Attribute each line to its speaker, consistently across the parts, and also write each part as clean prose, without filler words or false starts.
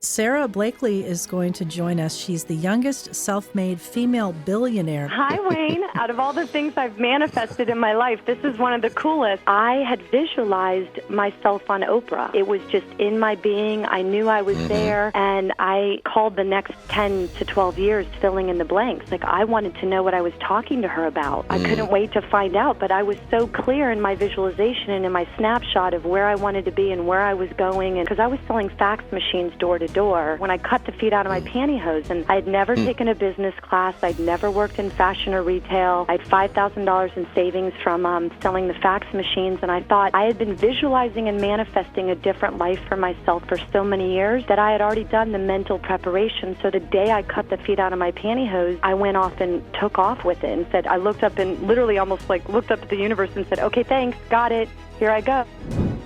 Speaker 1: Sara Blakely is going to join us. She's the youngest self-made female billionaire.
Speaker 2: Hi, Wayne. Out of all the things I've manifested in my life, this is one of the coolest. I had visualized myself on Oprah. It was just in my being. I knew I was there, and I called the next 10 to 12 years filling in the blanks. Like, I wanted to know what I was talking to her about. I couldn't wait to find out, but I was so clear in my visualization and in my snapshot of where I wanted to be and where I was going, and because I was selling fax machines door to door when I cut the feet out of my pantyhose, and I had never taken a business class. I'd never worked in fashion or retail. I had $5,000 in savings from selling the fax machines, and I thought I had been visualizing and manifesting a different life for myself for so many years that I had already done the mental preparation. So the day I cut the feet out of my pantyhose, I went off and took off with it and said, I looked up and literally almost like looked up at the universe and said, okay, thanks, got it, here I go.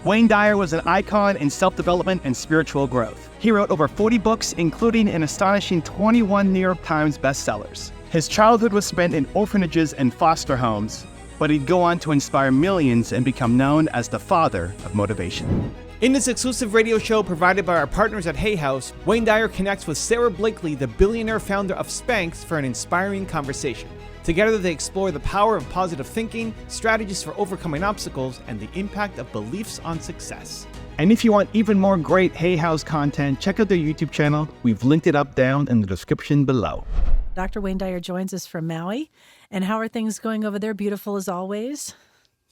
Speaker 3: Wayne Dyer was an icon in self-development and spiritual growth. He wrote over 40 books, including an astonishing 21 New York Times bestsellers. His childhood was spent in orphanages and foster homes, but he'd go on to inspire millions and become known as the father of motivation. In this exclusive radio show provided by our partners at Hay House, Wayne Dyer connects with Sara Blakely, the billionaire founder of Spanx, for an inspiring conversation. Together, they explore the power of positive thinking, strategies for overcoming obstacles, and the impact of beliefs on success. And if you want even more great Hay House content, check out their YouTube channel. We've linked it up down in the description below.
Speaker 1: Dr. Wayne Dyer joins us from Maui. And how are things going over there? Beautiful as always?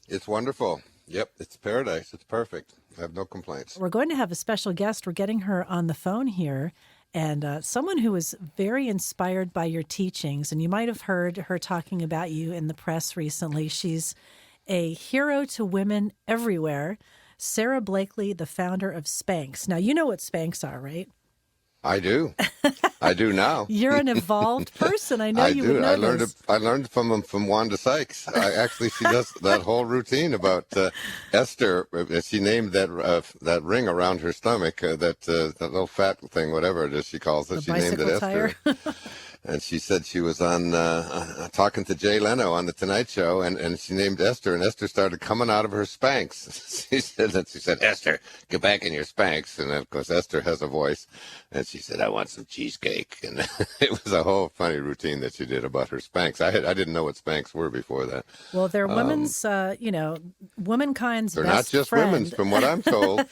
Speaker 4: It's wonderful. Yep, it's paradise. It's perfect. I have no complaints.
Speaker 1: We're going to have a special guest. We're getting her on the phone here. And someone who was very inspired by your teachings, and you might have heard her talking about you in the press recently. She's a hero to women everywhere. Sara Blakely, the founder of Spanx. Now, you know what Spanx are, right?
Speaker 4: I do. I do now.
Speaker 1: You're an evolved person. I know
Speaker 4: I
Speaker 1: you
Speaker 4: do.
Speaker 1: would know this.
Speaker 4: I learned from Wanda Sykes. She does that whole routine about Esther. She named that ring around her stomach, that little fat thing, whatever it is she calls it.
Speaker 1: The
Speaker 4: she named it Esther. And she said she was on talking to Jay Leno on The Tonight Show, and she named Esther, and Esther started coming out of her Spanx. she said, Esther, get back in your Spanx. And of course, Esther has a voice, and she said, I want some cheesecake. And it was a whole funny routine that she did about her Spanx. I didn't know what Spanx were before that.
Speaker 1: Well, they're women's, womankind's
Speaker 4: they're
Speaker 1: best
Speaker 4: not just
Speaker 1: friend.
Speaker 4: women's, from what I'm told.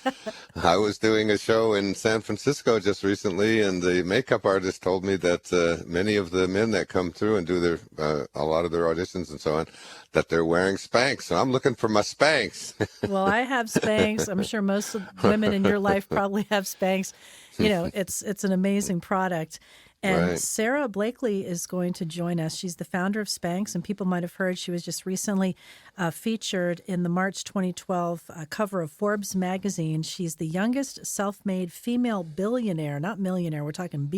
Speaker 4: I was doing a show in San Francisco just recently, and the makeup artist told me that many of the men that come through and do their a lot of their auditions and so on, that they're wearing Spanx. So I'm looking for my Spanx.
Speaker 1: Well, I have Spanx. I'm sure most of the women in your life probably have Spanx. You know, it's an amazing product. And
Speaker 4: Right.
Speaker 1: Sara Blakely is going to join us. She's the founder of Spanx, and people might have heard she was just recently featured in the March 2012 cover of Forbes magazine. She's the youngest self-made female billionaire, not millionaire, we're talking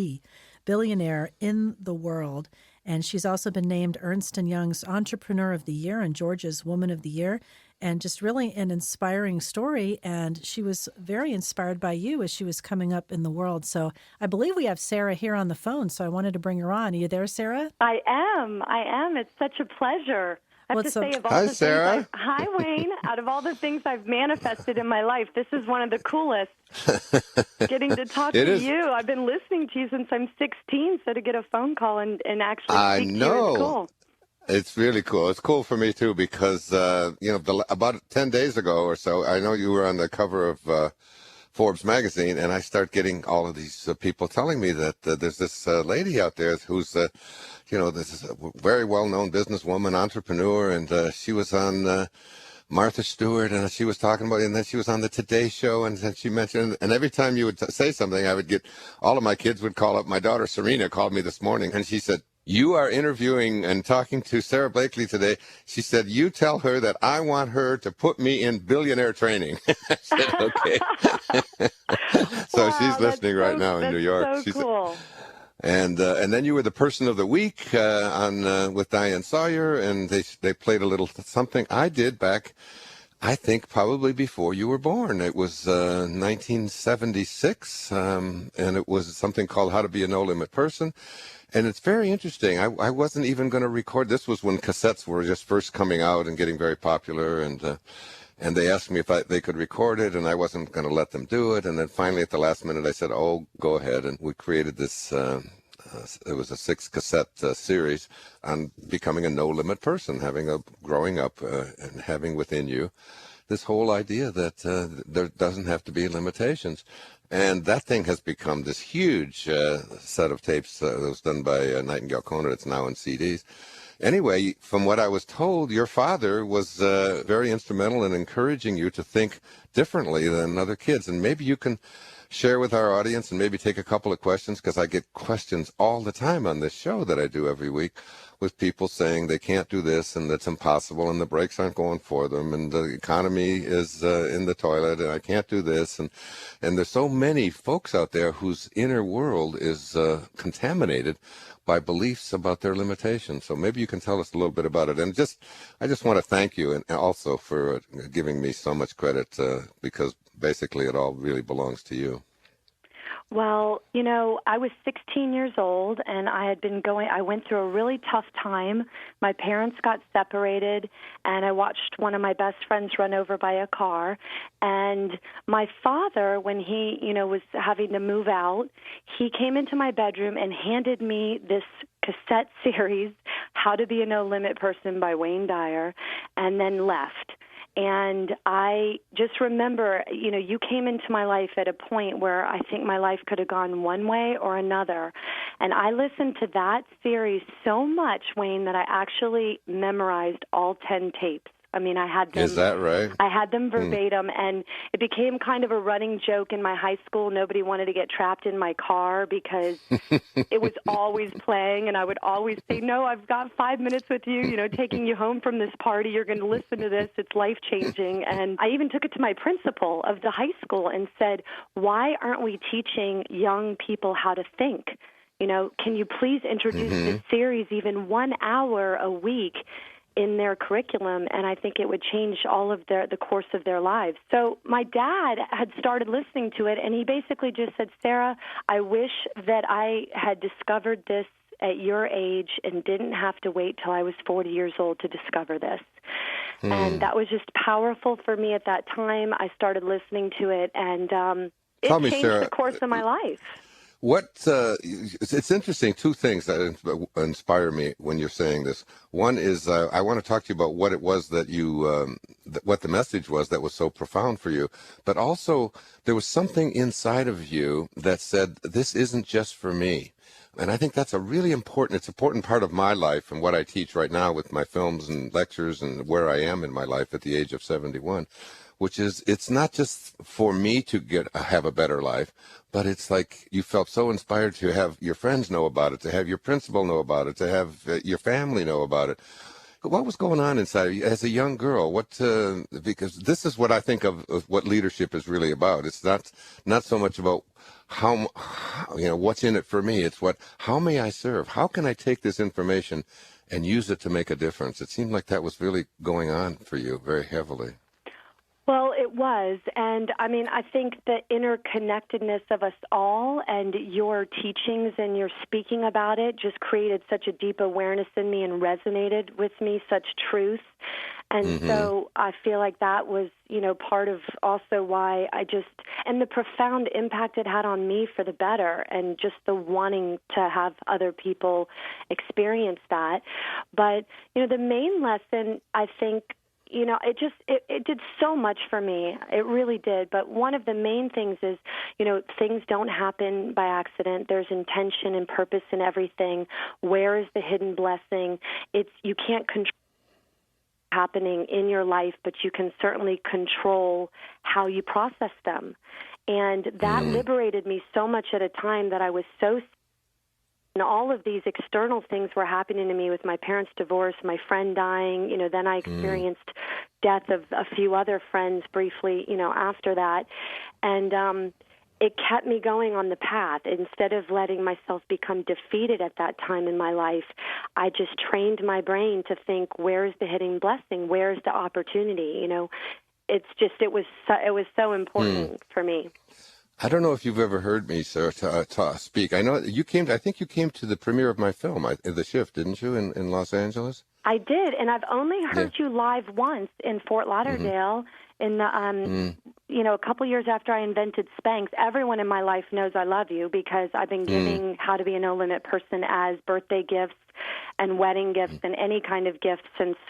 Speaker 1: billionaire in the world. And she's also been named Ernst & Young's Entrepreneur of the Year and Georgia's Woman of the Year. And just really an inspiring story. And she was very inspired by you as she was coming up in the world. So I believe we have Sara here on the phone. So I wanted to bring her on. Are you there, Sara?
Speaker 2: I am. It's such a pleasure. I have to say, of all
Speaker 4: Hi,
Speaker 2: the
Speaker 4: Sara.
Speaker 2: things hi, Wayne. Out of all the things I've manifested in my life, this is one of the coolest. Getting to talk
Speaker 4: It
Speaker 2: to
Speaker 4: is.
Speaker 2: you. I've been listening to you since I'm 16, so to get a phone call and actually
Speaker 4: I
Speaker 2: speak to you
Speaker 4: know.
Speaker 2: is cool.
Speaker 4: It's really cool. It's cool for me, too, because, about 10 days ago or so, I know you were on the cover of Forbes magazine, and I start getting all of these people telling me that there's this lady out there who's, this is a very well-known businesswoman, entrepreneur, and she was on Martha Stewart, and she was talking about it, and then she was on the Today Show, and then she mentioned, and every time you would say something, I would get, all of my kids would call up. My daughter Serena called me this morning, and she said, you are interviewing and talking to Sara Blakely today. She said, you tell her that I want her to put me in billionaire training. I said, okay. So
Speaker 2: Wow,
Speaker 4: she's listening right now in New York.
Speaker 2: So cool.
Speaker 4: And then you were the person of the week on with Diane Sawyer, and they played a little something I did back, I think, probably before you were born. It was 1976, and it was something called How to Be a No Limit Person. And it's very interesting. I wasn't even going to record. This was when cassettes were just first coming out and getting very popular. And And they asked me if they could record it, and I wasn't going to let them do it. And then finally, at the last minute, I said, "Oh, go ahead." And we created this. It was a 6-cassette series on becoming a no-limit person, growing up and having within you this whole idea that there doesn't have to be limitations. And that thing has become this huge set of tapes that was done by Nightingale Conant. It's now in CDs. Anyway, from what I was told, your father was very instrumental in encouraging you to think differently than other kids. And maybe you can share with our audience and maybe take a couple of questions, because I get questions all the time on this show that I do every week with people saying they can't do this and it's impossible and the brakes aren't going for them and the economy is in the toilet and I can't do this. And there's so many folks out there whose inner world is contaminated by beliefs about their limitations. So maybe you can tell us a little bit about it. And I just want to thank you and also for giving me so much credit because basically it all really belongs to you.
Speaker 2: Well, I was 16 years old, and I went through a really tough time. My parents got separated, and I watched one of my best friends run over by a car. And my father, when he, was having to move out, he came into my bedroom and handed me this cassette series, How to Be a No Limit Person by Wayne Dyer, and then left. And I just remember, you came into my life at a point where I think my life could have gone one way or another. And I listened to that series so much, Wayne, that I actually memorized all 10 tapes. I mean, I had them.
Speaker 4: Is that right?
Speaker 2: I had them verbatim, and it became kind of a running joke in my high school. Nobody wanted to get trapped in my car because it was always playing, and I would always say, "No, I've got 5 minutes with you, taking you home from this party. You're going to listen to this. It's life-changing." And I even took it to my principal of the high school and said, "Why aren't we teaching young people how to think? Can you please introduce this series even 1 hour a week in their curriculum?" And I think it would change all of the course of their lives. So my dad had started listening to it, and he basically just said, "Sara, I wish that I had discovered this at your age and didn't have to wait till I was 40 years old to discover this." And that was just powerful for me at that time. I started listening to it, and it changed
Speaker 4: Sara,
Speaker 2: the course of my life.
Speaker 4: It's interesting, two things that inspire me when you're saying this. One is I want to talk to you about what it was that what the message was that was so profound for you. But also there was something inside of you that said, this isn't just for me. And I think that's it's an important part of my life and what I teach right now with my films and lectures and where I am in my life at the age of 71. Which is, it's not just for me to have a better life, but it's like you felt so inspired to have your friends know about it, to have your principal know about it, to have your family know about it. What was going on inside of you as a young girl? Because this is what I think of what leadership is really about. It's not so much about how what's in it for me. It's how may I serve? How can I take this information and use it to make a difference? It seemed like that was really going on for you very heavily.
Speaker 2: Well, it was. And I mean, I think the interconnectedness of us all and your teachings and your speaking about it just created such a deep awareness in me and resonated with me, such truth. And so I feel like that was, part of also why and the profound impact it had on me for the better and just the wanting to have other people experience that. But, the main lesson, I think, it did so much for me. It really did. But one of the main things is, things don't happen by accident. There's intention and purpose in everything. Where is the hidden blessing? You can't control what's happening in your life, but you can certainly control how you process them. And that liberated me so much at a time that I was so. And all of these external things were happening to me with my parents' divorce, my friend dying. Then I experienced death of a few other friends briefly, after that. And it kept me going on the path. Instead of letting myself become defeated at that time in my life, I just trained my brain to think, where's the hidden blessing? Where's the opportunity? It was so important for me.
Speaker 4: I don't know if you've ever heard me, sir, speak. I know I think you came to the premiere of my film, The Shift, didn't you, in Los Angeles?
Speaker 2: I did, and I've only heard you live once in Fort Lauderdale. In the, a couple years after I invented Spanx. Everyone in my life knows I love you because I've been giving How to Be a No Limit Person as birthday gifts and wedding gifts and any kind of gifts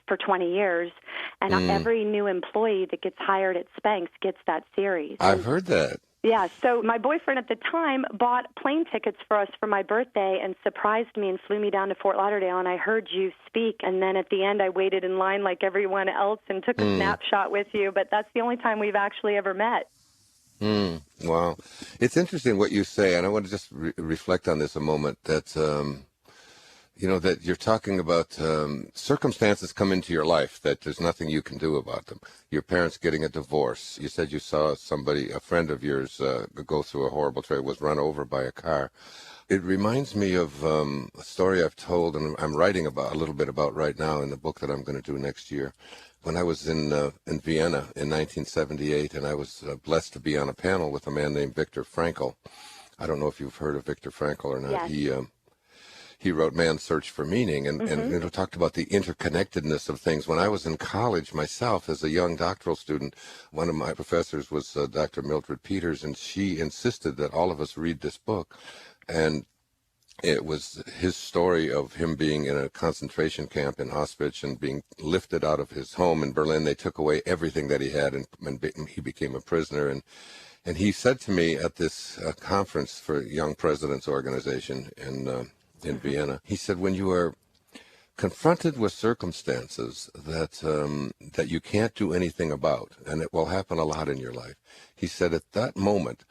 Speaker 2: for 20 years. And every new employee that gets hired at Spanx gets that series.
Speaker 4: I've heard that.
Speaker 2: Yeah, so my boyfriend at the time bought plane tickets for us for my birthday and surprised me and flew me down to Fort Lauderdale, and I heard you speak, and then at the end I waited in line like everyone else and took a snapshot with you, but that's the only time we've actually ever met.
Speaker 4: Wow. It's interesting what you say, and I want to just reflect on this a moment, that that you're talking about circumstances come into your life that there's nothing you can do about them. Your parents getting a divorce. You said you saw a friend of yours, go through a horrible tragedy, was run over by a car. It reminds me of a story I've told, and I'm writing about a little bit about right now in the book that I'm going to do next year. When I was in Vienna in 1978, and I was blessed to be on a panel with a man named Viktor Frankl. I don't know if you've heard of Viktor Frankl or not.
Speaker 2: Yes.
Speaker 4: He wrote Man's Search for Meaning and talked about the interconnectedness of things. When I was in college myself as a young doctoral student, one of my professors was Dr. Mildred Peters, and she insisted that all of us read this book. And it was his story of him being in a concentration camp in Auschwitz and being lifted out of his home in Berlin. They took away everything that he had, and he became a prisoner. And he said to me at this conference for Young Presidents Organization in Vienna, he said, when you are confronted with circumstances that you can't do anything about, and it will happen a lot in your life, he said, at that moment,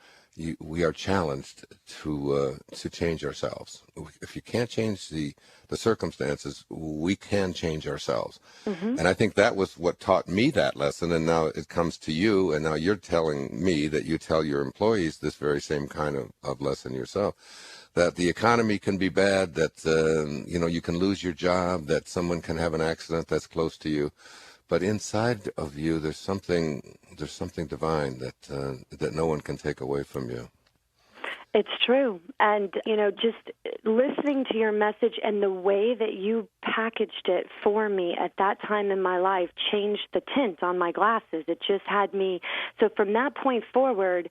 Speaker 4: we are challenged to change ourselves. If you can't change the circumstances, we can change ourselves. And I think that was what taught me that lesson. And now it comes to you, and now you're telling me that you tell your employees this very same kind of lesson yourself. That the economy can be bad, that you can lose your job, that someone can have an accident that's close to you, but inside of you there's something divine that no one can take away from you.
Speaker 2: It's true. And, just listening to your message and the way that you packaged it for me at that time in my life changed the tint on my glasses. It just had me. So from that point forward,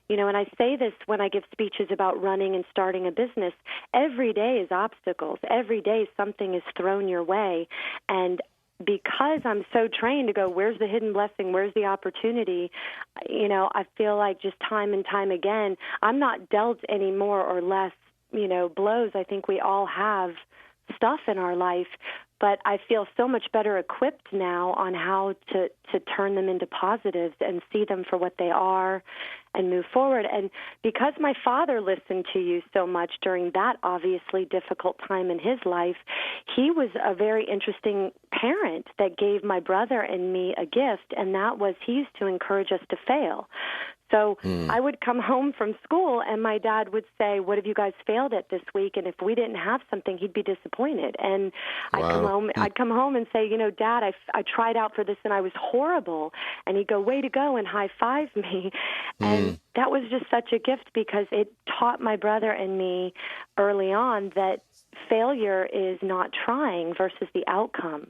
Speaker 2: and I say this when I give speeches about running and starting a business, every day is obstacles. Every day something is thrown your way. And because I'm so trained to go, where's the hidden blessing? Where's the opportunity? I feel like just time and time again, I'm not dealt any more or less, blows. I think we all have stuff in our life, but I feel so much better equipped now on how to turn them into positives and see them for what they are and move forward. And because my father listened to you so much during that obviously difficult time in his life, he was a very interesting parent that gave my brother and me a gift, and that was he used to encourage us to fail. So I would come home from school, and my dad would say, what have you guys failed at this week? And if we didn't have something, he'd be disappointed. And I'd come home and say, Dad, I tried out for this, and I was horrible. And he'd go, way to go, and high-five me. And that was just such a gift because it taught my brother and me early on that failure is not trying versus the outcome.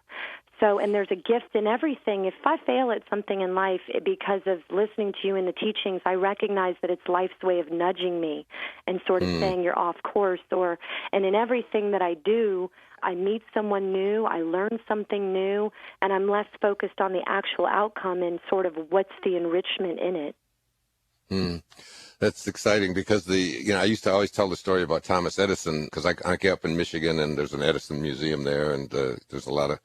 Speaker 2: So, and there's a gift in everything. If I fail at something in life because of listening to you in the teachings, I recognize that it's life's way of nudging me and sort of saying you're off course. And in everything that I do, I meet someone new, I learn something new, and I'm less focused on the actual outcome and sort of what's the enrichment in it.
Speaker 4: That's exciting because I used to always tell the story about Thomas Edison because I get up in Michigan and there's an Edison museum there, and there's a lot of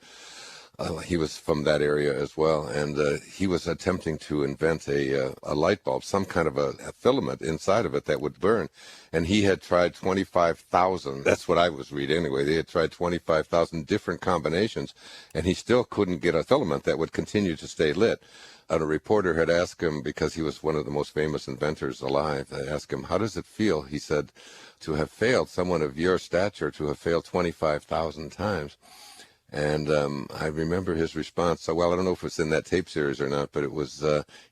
Speaker 4: he was from that area as well, and he was attempting to invent a light bulb, some kind of a filament inside of it that would burn, and he had tried 25,000. That's what I was reading anyway. They had tried 25,000 different combinations, and he still couldn't get a filament that would continue to stay lit. And a reporter had asked him, because he was one of the most famous inventors alive, they asked him, how does it feel? He said, to have failed, someone of your stature, to have failed 25,000 times. And I remember his response. So, well, I don't know if it's in that tape series or not, but it was,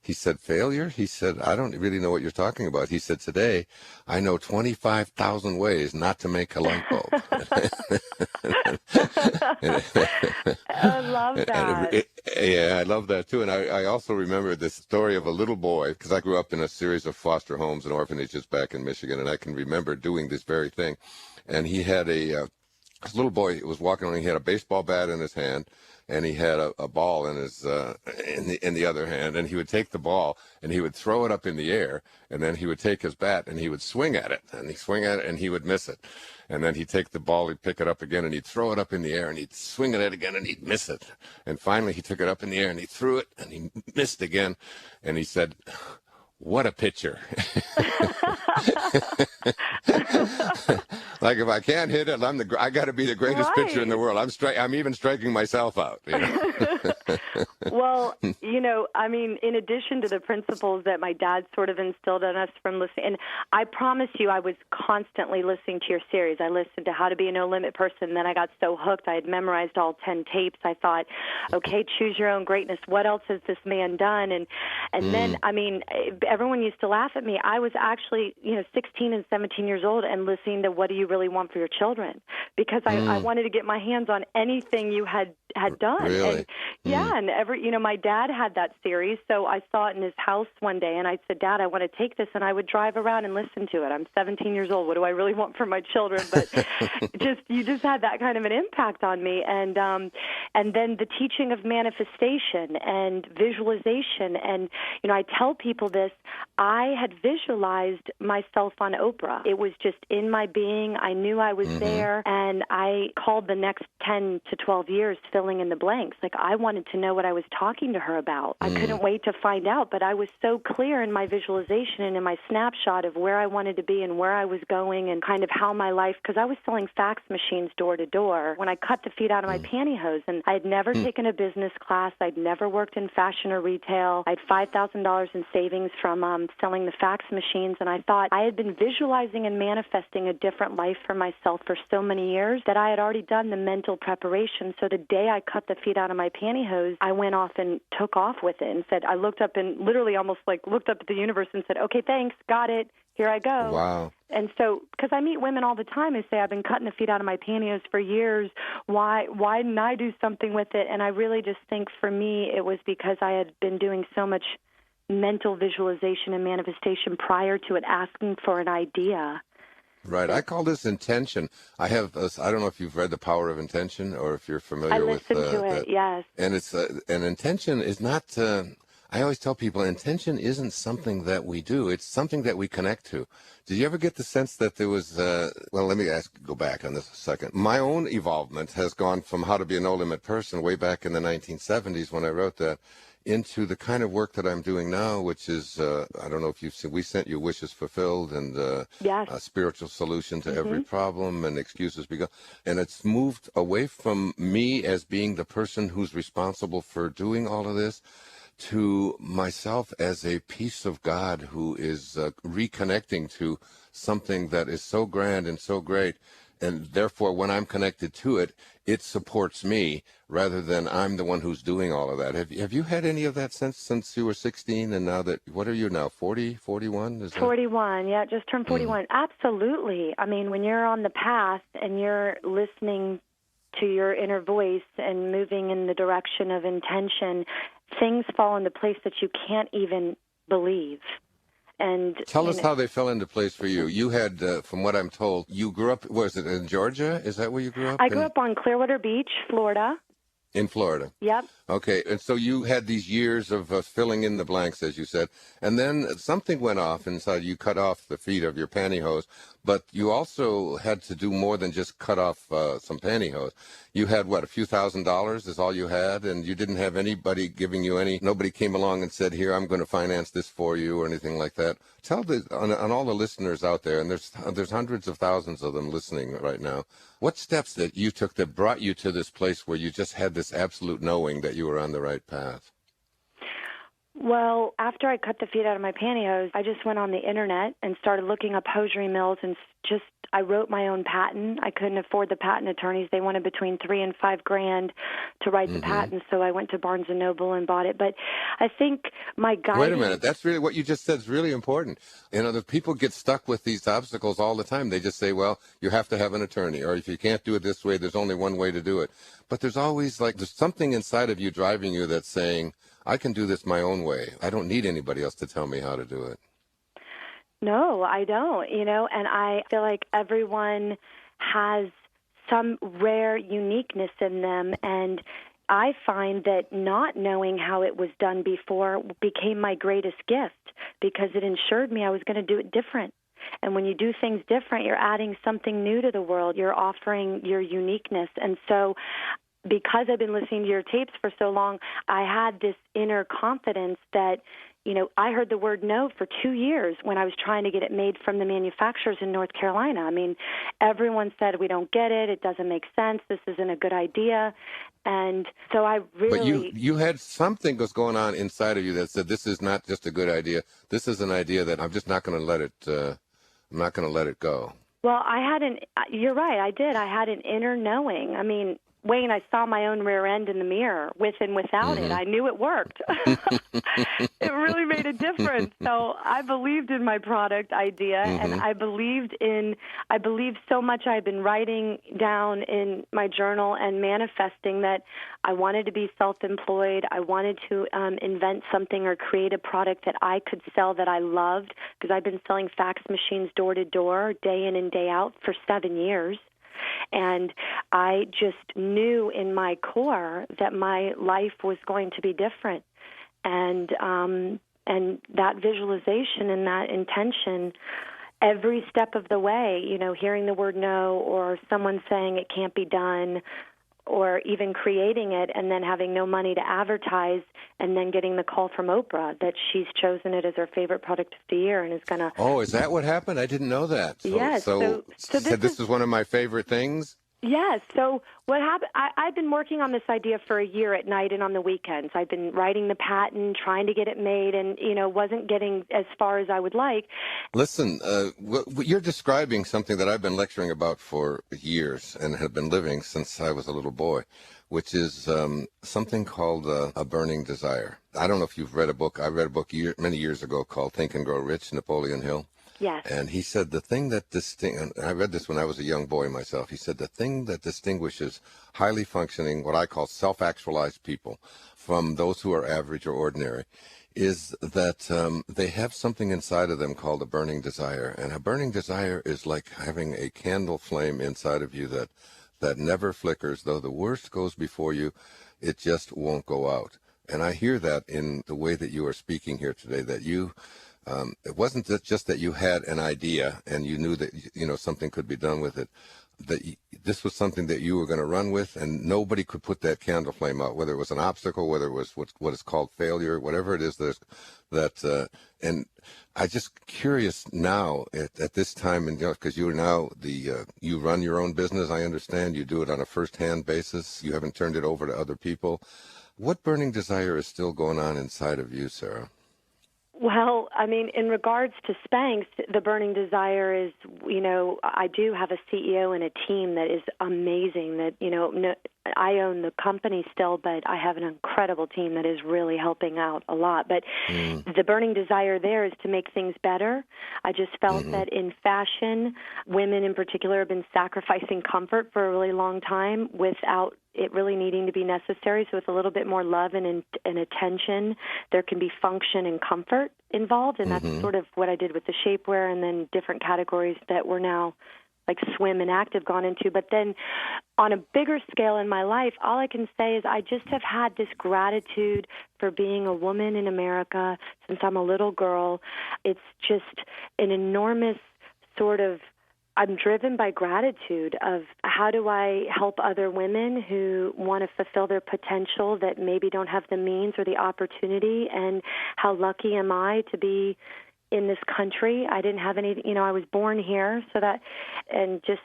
Speaker 4: he said, failure? He said, I don't really know what you're talking about. He said, today, I know 25,000 ways not to make a light bulb.
Speaker 2: I love that.
Speaker 4: Yeah, I love that too. And I also remember this story of a little boy, because I grew up in a series of foster homes and orphanages back in Michigan, and I can remember doing this very thing. And he had this little boy was walking around. He had a baseball bat in his hand, and he had a ball in his in the other hand. And he would take the ball and he would throw it up in the air, and then he would take his bat and he would swing at it, and he'd swing at it and he would miss it. And then he'd take the ball, he'd pick it up again, and he'd throw it up in the air, and he'd swing at it again, and he'd miss it. And finally, he took it up in the air, and he threw it, and he missed again. And he said, "What a pitcher!" Like, if I can't hit it, I got to be the greatest pitcher in the world. I'm even striking myself out. You know?
Speaker 2: Well, I mean, in addition to the principles that my dad sort of instilled in us from listening, and I promise you, I was constantly listening to your series. I listened to How to Be a No Limit Person. Then I got so hooked, I had memorized all 10 tapes. I thought, okay, choose your own greatness. What else has this man done? And then, I mean, everyone used to laugh at me. I was actually, 16 and 17 years old and listening to What Do You Really Want for Your Children? Because I wanted to get my hands on anything you had done.
Speaker 4: Really?
Speaker 2: And my dad had that series, so I saw it in his house one day, and I said, Dad, I want to take this, and I would drive around and listen to it. I'm 17 years old. What do I really want for my children? But you just had that kind of an impact on me. And then the teaching of manifestation and visualization. And, I tell people this, I had visualized myself on Oprah. It was just in my being. I knew I was there, and I called the next 10 to 12 years filling in the blanks. Like, I wanted to know what I was talking to her about. I couldn't wait to find out, but I was so clear in my visualization and in my snapshot of where I wanted to be and where I was going and kind of how my life, because I was selling fax machines door to door when I cut the feet out of my pantyhose, and I had never taken a business class. I'd never worked in fashion or retail. I had $5,000 in savings from selling the fax machines, and I thought I had been visualizing and manifesting a different life for myself for so many years that I had already done the mental preparation. So the day I cut the feet out of my pantyhose, I went off and took off with it and said, I looked up and literally almost like looked up at the universe and said, okay, thanks, got it, here I go.
Speaker 4: Wow.
Speaker 2: And so, because I meet women all the time who say, I've been cutting the feet out of my pantyhose for years, why didn't I do something with it? And I really just think for me, it was because I had been doing so much mental visualization and manifestation prior to it asking for an idea.
Speaker 4: Right. I call this intention. I don't know if you've read The Power of Intention or if you're familiar with
Speaker 2: I listened to it, yes.
Speaker 4: And it's an intention is not, I always tell people intention isn't something that we do. It's something that we connect to. Did you ever get the sense that there was, well, let me go back on this a second. My own evolvement has gone from How to Be a No Limit Person way back in the 1970s when I wrote that, into the kind of work that I'm doing now, which is, I don't know if you've seen, we sent you Wishes Fulfilled and
Speaker 2: yes.
Speaker 4: A Spiritual Solution to Every Problem and Excuses Begun. And it's moved away from me as being the person who's responsible for doing all of this to myself as a piece of God who is reconnecting to something that is so grand and so great. And therefore, when I'm connected to it, it supports me rather than I'm the one who's doing all of that. Have you had any of that since you were 16 and now that, what are you now, 40, 41?
Speaker 2: 41, yeah, just turned 41. Absolutely. I mean, when you're on the path and you're listening to your inner voice and moving in the direction of intention, things fall into place that you can't even believe. And
Speaker 4: tell us how they fell into place for you. You had, from what I'm told, you grew up, was it in Georgia? Is that where you grew up?
Speaker 2: I grew up on Clearwater Beach, Florida.
Speaker 4: In Florida?
Speaker 2: Yep.
Speaker 4: Okay, and so you had these years of filling in the blanks, as you said, and then something went off inside. You cut off the feet of your pantyhose, but you also had to do more than just cut off some pantyhose. You had, what, a few $1,000s is all you had, and you didn't have anybody giving you nobody came along and said, here, I'm going to finance this for you or anything like that. Tell on all the listeners out there, and there's hundreds of thousands of them listening right now, what steps that you took that brought you to this place where you just had this absolute knowing that you were on the right path?
Speaker 2: Well, after I cut the feet out of my pantyhose, I just went on the internet and started looking up hosiery mills and I wrote my own patent. I couldn't afford the patent attorneys. They wanted between $3,000 and $5,000 to write the patent, so I went to Barnes & Noble and bought it. But I think my guiding...
Speaker 4: Wait a minute. That's really what you just said is really important. The people get stuck with these obstacles all the time. They just say, well, you have to have an attorney, or if you can't do it this way, there's only one way to do it. But there's always there's something inside of you driving you that's saying, I can do this my own way. I don't need anybody else to tell me how to do it.
Speaker 2: No, I don't, and I feel like everyone has some rare uniqueness in them, and I find that not knowing how it was done before became my greatest gift because it ensured me I was going to do it different. And when you do things different, you're adding something new to the world. You're offering your uniqueness. And so because I've been listening to your tapes for so long, I had this inner confidence that, I heard the word no for 2 years when I was trying to get it made from the manufacturers in North Carolina. I mean, everyone said, we don't get it. It doesn't make sense. This isn't a good idea. And so I really...
Speaker 4: But you had something was going on inside of you that said, this is not just a good idea. This is an idea that I'm just not going to let it, I'm not going to let it go.
Speaker 2: Well, you're right, I did. I had an inner knowing. I mean, Wayne, I saw my own rear end in the mirror with and without it. I knew it worked. It really made a difference. So I believed in my product idea, and I believed so much. I've been writing down in my journal and manifesting that I wanted to be self-employed. I wanted to invent something or create a product that I could sell that I loved, because I've been selling fax machines door to door, day in and day out for 7 years. And I just knew in my core that my life was going to be different. And that visualization and that intention, every step of the way, hearing the word no or someone saying it can't be done, or even creating it and then having no money to advertise, and then getting the call from Oprah that she's chosen it as her favorite product of the year and is going to...
Speaker 4: Oh, is that what happened? I didn't know that.
Speaker 2: Yes.
Speaker 4: So this is one of my favorite things?
Speaker 2: Yes. So what happened, I've been working on this idea for a year at night and on the weekends. I've been writing the patent, trying to get it made, and, wasn't getting as far as I would like.
Speaker 4: Listen, you're describing something that I've been lecturing about for years and have been living since I was a little boy, which is something called a burning desire. I don't know if you've read a book. I read a book many years ago called Think and Grow Rich, Napoleon Hill.
Speaker 2: Yes.
Speaker 4: And he said the thing that I read this when I was a young boy myself. He said the thing that distinguishes highly functioning, what I call self-actualized people from those who are average or ordinary, is that they have something inside of them called a burning desire. And a burning desire is like having a candle flame inside of you that never flickers. Though the worst goes before you, it just won't go out. And I hear that in the way that you are speaking here today, that you... it wasn't just that you had an idea and you knew that, something could be done with it, that this was something that you were going to run with, and nobody could put that candle flame out, whether it was an obstacle, whether it was what is called failure, whatever it is and I just curious now at this time, and because you are now you run your own business, I understand, you do it on a first-hand basis, you haven't turned it over to other people. What burning desire is still going on inside of you, Sara?
Speaker 2: Well, I mean, in regards to Spanx, the burning desire is, I do have a CEO and a team that is amazing. That, I own the company still, but I have an incredible team that is really helping out a lot. But the burning desire there is to make things better. I just felt that in fashion, women in particular have been sacrificing comfort for a really long time without it really needing to be necessary. So with a little bit more love and attention, there can be function and comfort involved. And that's sort of what I did with the shapewear and then different categories that we're now like swim and active gone into. But then on a bigger scale in my life, all I can say is I just have had this gratitude for being a woman in America since I'm a little girl. It's just an enormous sort of, I'm driven by gratitude of how do I help other women who want to fulfill their potential that maybe don't have the means or the opportunity, and how lucky am I to be in this country. I didn't have any, I was born here, so that, and just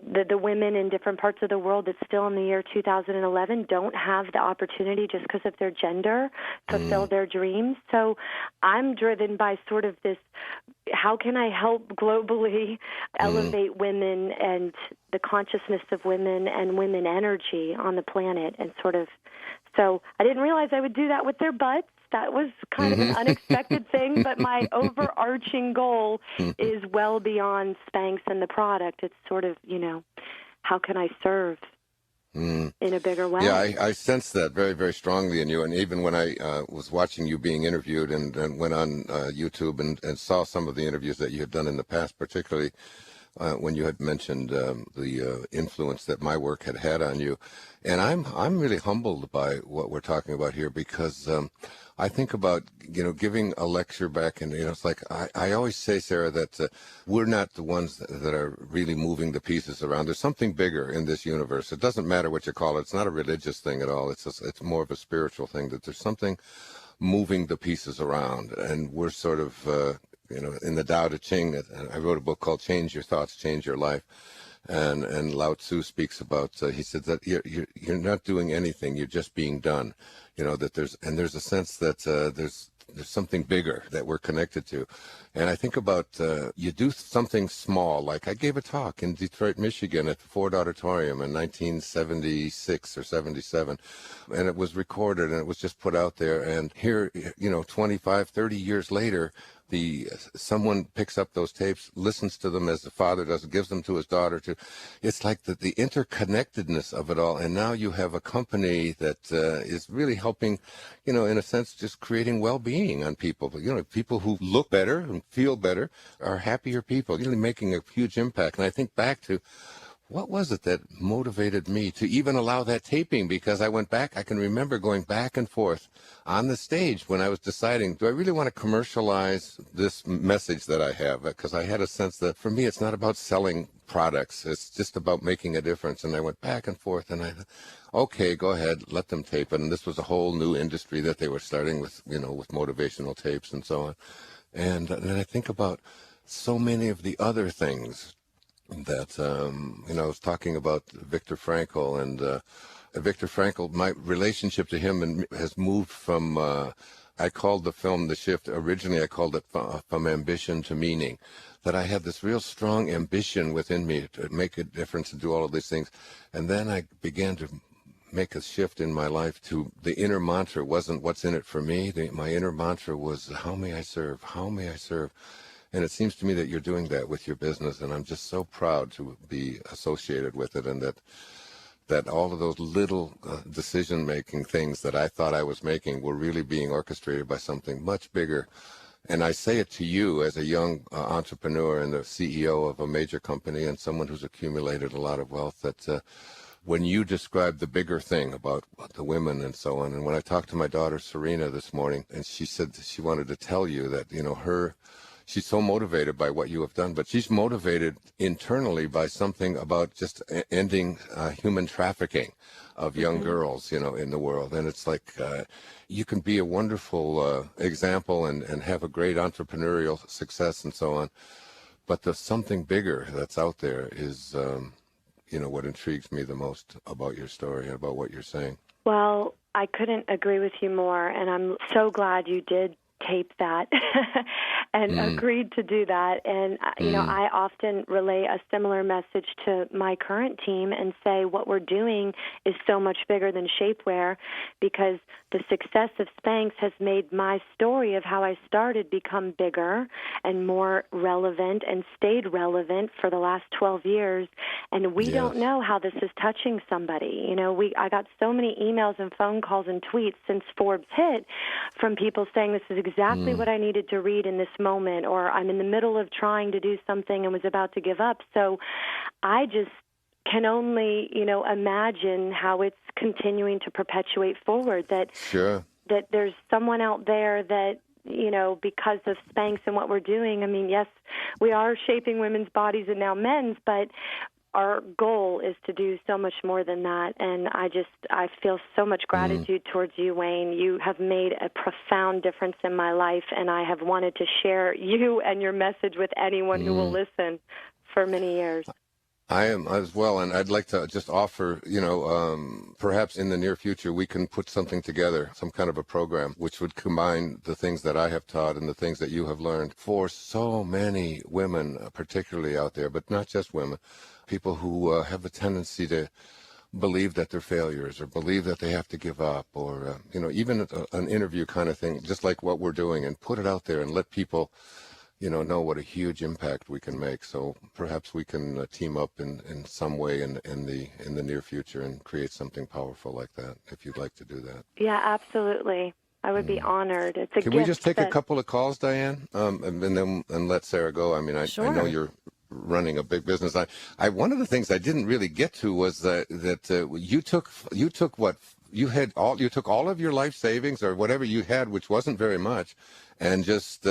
Speaker 2: the women in different parts of the world that still in the year 2011 don't have the opportunity just because of their gender fulfill their dreams. So I'm driven by sort of this, how can I help globally elevate women and the consciousness of women and women energy on the planet, and sort of, so I didn't realize I would do that with their butts. That was kind of an unexpected thing, but my overarching goal is well beyond Spanx and the product. It's sort of, how can I serve in a bigger way?
Speaker 4: Yeah, I sense that very, very strongly in you. And even when I was watching you being interviewed and went on YouTube and saw some of the interviews that you had done in the past, particularly when you had mentioned the influence that my work had had on you. And I'm really humbled by what we're talking about here, because I think about, giving a lecture back, and, it's like I always say, Sara, that we're not the ones that are really moving the pieces around. There's something bigger in this universe. It doesn't matter what you call it. It's not a religious thing at all. It's more of a spiritual thing, that there's something moving the pieces around. And we're sort of, in the Tao Te Ching, I wrote a book called Change Your Thoughts, Change Your Life. And Lao Tzu speaks about, he said that you're not doing anything, you're just being done. That there's a sense that there's something bigger that we're connected to. And I think about, you do something small, like I gave a talk in Detroit, Michigan at the Ford Auditorium in 1976 or 77, and it was recorded and it was just put out there. And here, 25, 30 years later, someone picks up those tapes, listens to them as the father does, gives them to his daughter. It's like the interconnectedness of it all. And now you have a company that is really helping, in a sense, just creating well-being on people. People who look better and feel better are happier people, really making a huge impact. And I think back to, what was it that motivated me to even allow that taping? Because I went back, I can remember going back and forth on the stage when I was deciding, do I really want to commercialize this message that I have? Because I had a sense that for me, it's not about selling products. It's just about making a difference. And I went back and forth, and I thought, okay, go ahead, let them tape it. And this was a whole new industry that they were starting with, with motivational tapes and so on. And then I think about so many of the other things that, I was talking about Viktor Frankl, and Viktor Frankl, my relationship to him has moved from, I called the film The Shift, originally I called it From Ambition to Meaning, that I had this real strong ambition within me to make a difference and do all of these things. And then I began to make a shift in my life to the inner mantra wasn't what's in it for me. My inner mantra was, how may I serve? How may I serve? And it seems to me that you're doing that with your business, and I'm just so proud to be associated with it, and that all of those little decision-making things that I thought I was making were really being orchestrated by something much bigger. And I say it to you as a young entrepreneur and the CEO of a major company and someone who's accumulated a lot of wealth, that when you describe the bigger thing about the women and so on, and when I talked to my daughter Serena this morning, and she said that she wanted to tell you that, she's so motivated by what you have done, but she's motivated internally by something about just ending human trafficking of young girls, in the world. And it's like you can be a wonderful example and have a great entrepreneurial success and so on. But the something bigger that's out there is, what intrigues me the most about your story and about what you're saying.
Speaker 2: Well, I couldn't agree with you more, and I'm so glad you did tape that and agreed to do that. And, I often relay a similar message to my current team and say what we're doing is so much bigger than shapewear, because the success of Spanx has made my story of how I started become bigger and more relevant and stayed relevant for the last 12 years. And we don't know how this is touching somebody. I got so many emails and phone calls and tweets since Forbes hit from people saying this is exactly what I needed to read in this moment, or I'm in the middle of trying to do something and was about to give up. So I just can only, imagine how it's continuing to perpetuate forward, that there's someone out there that, because of Spanx and what we're doing. I mean, yes, we are shaping women's bodies and now men's, but our goal is to do so much more than that. And I feel so much gratitude towards you, Wayne. You have made a profound difference in my life, and I have wanted to share you and your message with anyone who will listen for many years.
Speaker 4: I am as well, and I'd like to just offer, perhaps in the near future we can put something together, some kind of a program which would combine the things that I have taught and the things that you have learned for so many women, particularly out there, but not just women, people who have a tendency to believe that they're failures or believe that they have to give up or, even an interview kind of thing, just like what we're doing, and put it out there and let people know what a huge impact we can make. So perhaps we can team up in some way in the near future and create something powerful like that, if you'd like to do that.
Speaker 2: Yeah, absolutely. I would be honored. It's a
Speaker 4: Can
Speaker 2: gift.
Speaker 4: we just take a couple of calls, Diane, and let Sara go? I mean, I know you're running a big business. I one of the things I didn't really get to was that you took what you had you took all of your life savings or whatever you had, which wasn't very much, and just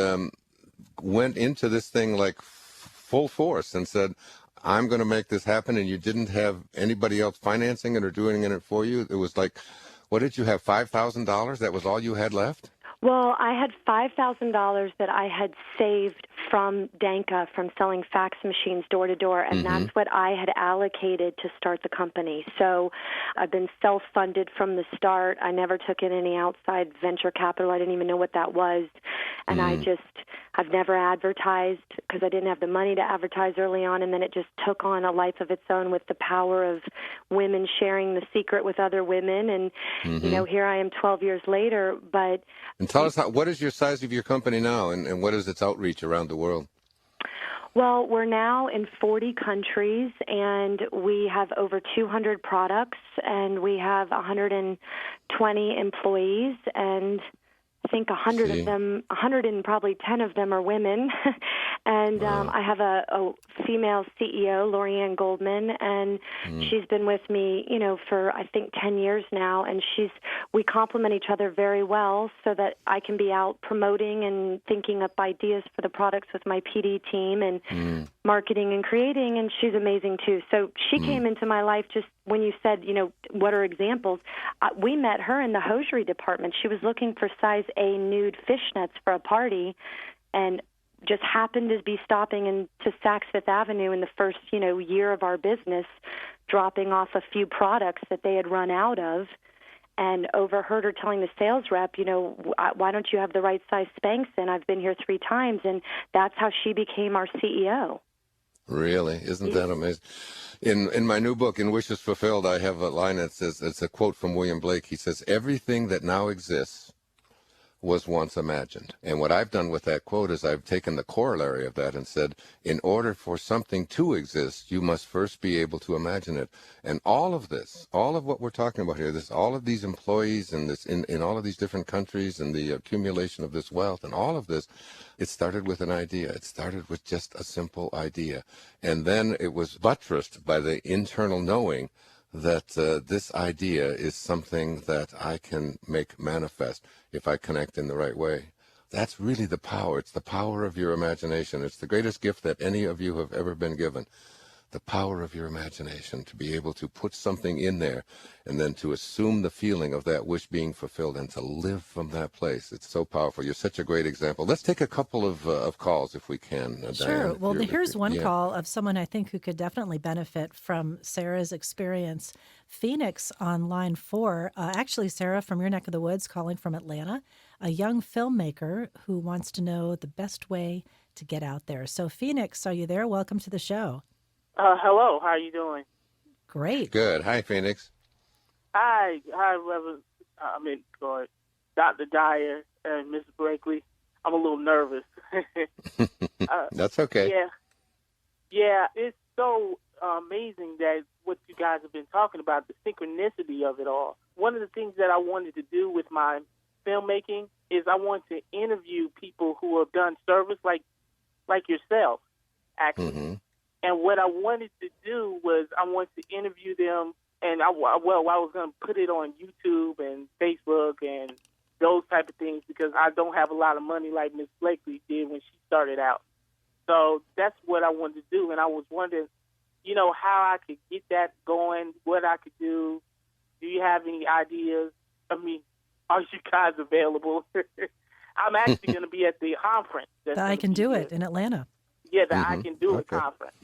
Speaker 4: went into this thing like full force and said, I'm going to make this happen. And you didn't have anybody else financing it or doing it for you. It was like, what did you have? $5,000? That was all you had left?
Speaker 2: Well, I had $5,000 that I had saved from Danka, from selling fax machines door to door, and that's what I had allocated to start the company. So I've been self-funded from the start. I never took in any outside venture capital. I didn't even know what that was. And I've never advertised because I didn't have the money to advertise early on, and then it just took on a life of its own with the power of women sharing the secret with other women. And, here I am 12 years later, but...
Speaker 4: And tell us, what is your size of your company now, and what is its outreach around the world?
Speaker 2: Well, we're now in 40 countries, and we have over 200 products, and we have 120 employees, and I think 100 of them, 110 of them are women. And I have a female CEO, Lorianne Goldman, and she's been with me, for I think 10 years now. And we complement each other very well so that I can be out promoting and thinking up ideas for the products with my PD team and marketing and creating. And she's amazing too. So she came into my life just when you said, what are examples? We met her in the hosiery department. She was looking for size A nude fishnets for a party, and just happened to be stopping into Saks Fifth Avenue in the first, year of our business, dropping off a few products that they had run out of, and overheard her telling the sales rep, why don't you have the right size Spanx in? I've been here 3 times, and that's how she became our CEO.
Speaker 4: Really? Isn't that amazing? In my new book, In Wishes Fulfilled, I have a line that says, it's a quote from William Blake. He says, everything that now exists was once imagined. And what I've done with that quote is I've taken the corollary of that and said, in order for something to exist, you must first be able to imagine it. And all of this, all of what we're talking about here, all of these employees and this in all of these different countries and the accumulation of this wealth and all of this, it started with an idea. It started with just a simple idea. And then it was buttressed by the internal knowing that this idea is something that I can make manifest if I connect in the right way. That's really the power. It's the power of your imagination. It's the greatest gift that any of you have ever been given. The power of your imagination, to be able to put something in there and then to assume the feeling of that wish being fulfilled and to live from that place. It's so powerful. You're such a great example. Let's take a couple of calls if we can,
Speaker 1: Sure.
Speaker 4: Diane.
Speaker 1: Well, here's one call of someone I think who could definitely benefit from Sara's experience. Phoenix on line 4. Actually, Sara, from your neck of the woods, calling from Atlanta, a young filmmaker who wants to know the best way to get out there. So, Phoenix, are you there? Welcome to the show.
Speaker 5: Hello, how are you doing?
Speaker 1: Great.
Speaker 4: Good. Hi, Phoenix.
Speaker 5: Hi, Dr. Dyer and Ms. Blakely. I'm a little nervous.
Speaker 4: That's okay.
Speaker 5: Yeah, it's so amazing that what you guys have been talking about, the synchronicity of it all. One of the things that I wanted to do with my filmmaking is I want to interview people who have done service like yourself, actually. Mm-hmm. And what I wanted to do was I wanted to interview them, and I was going to put it on YouTube and Facebook and those type of things because I don't have a lot of money like Miss Blakely did when she started out. So that's what I wanted to do, and I was wondering, how I could get that going, what I could do. Do you have any ideas? I mean, are you guys available? I'm actually going to be at the conference.
Speaker 1: The I Can Do It in Atlanta.
Speaker 5: Yeah, the I Can Do It conference.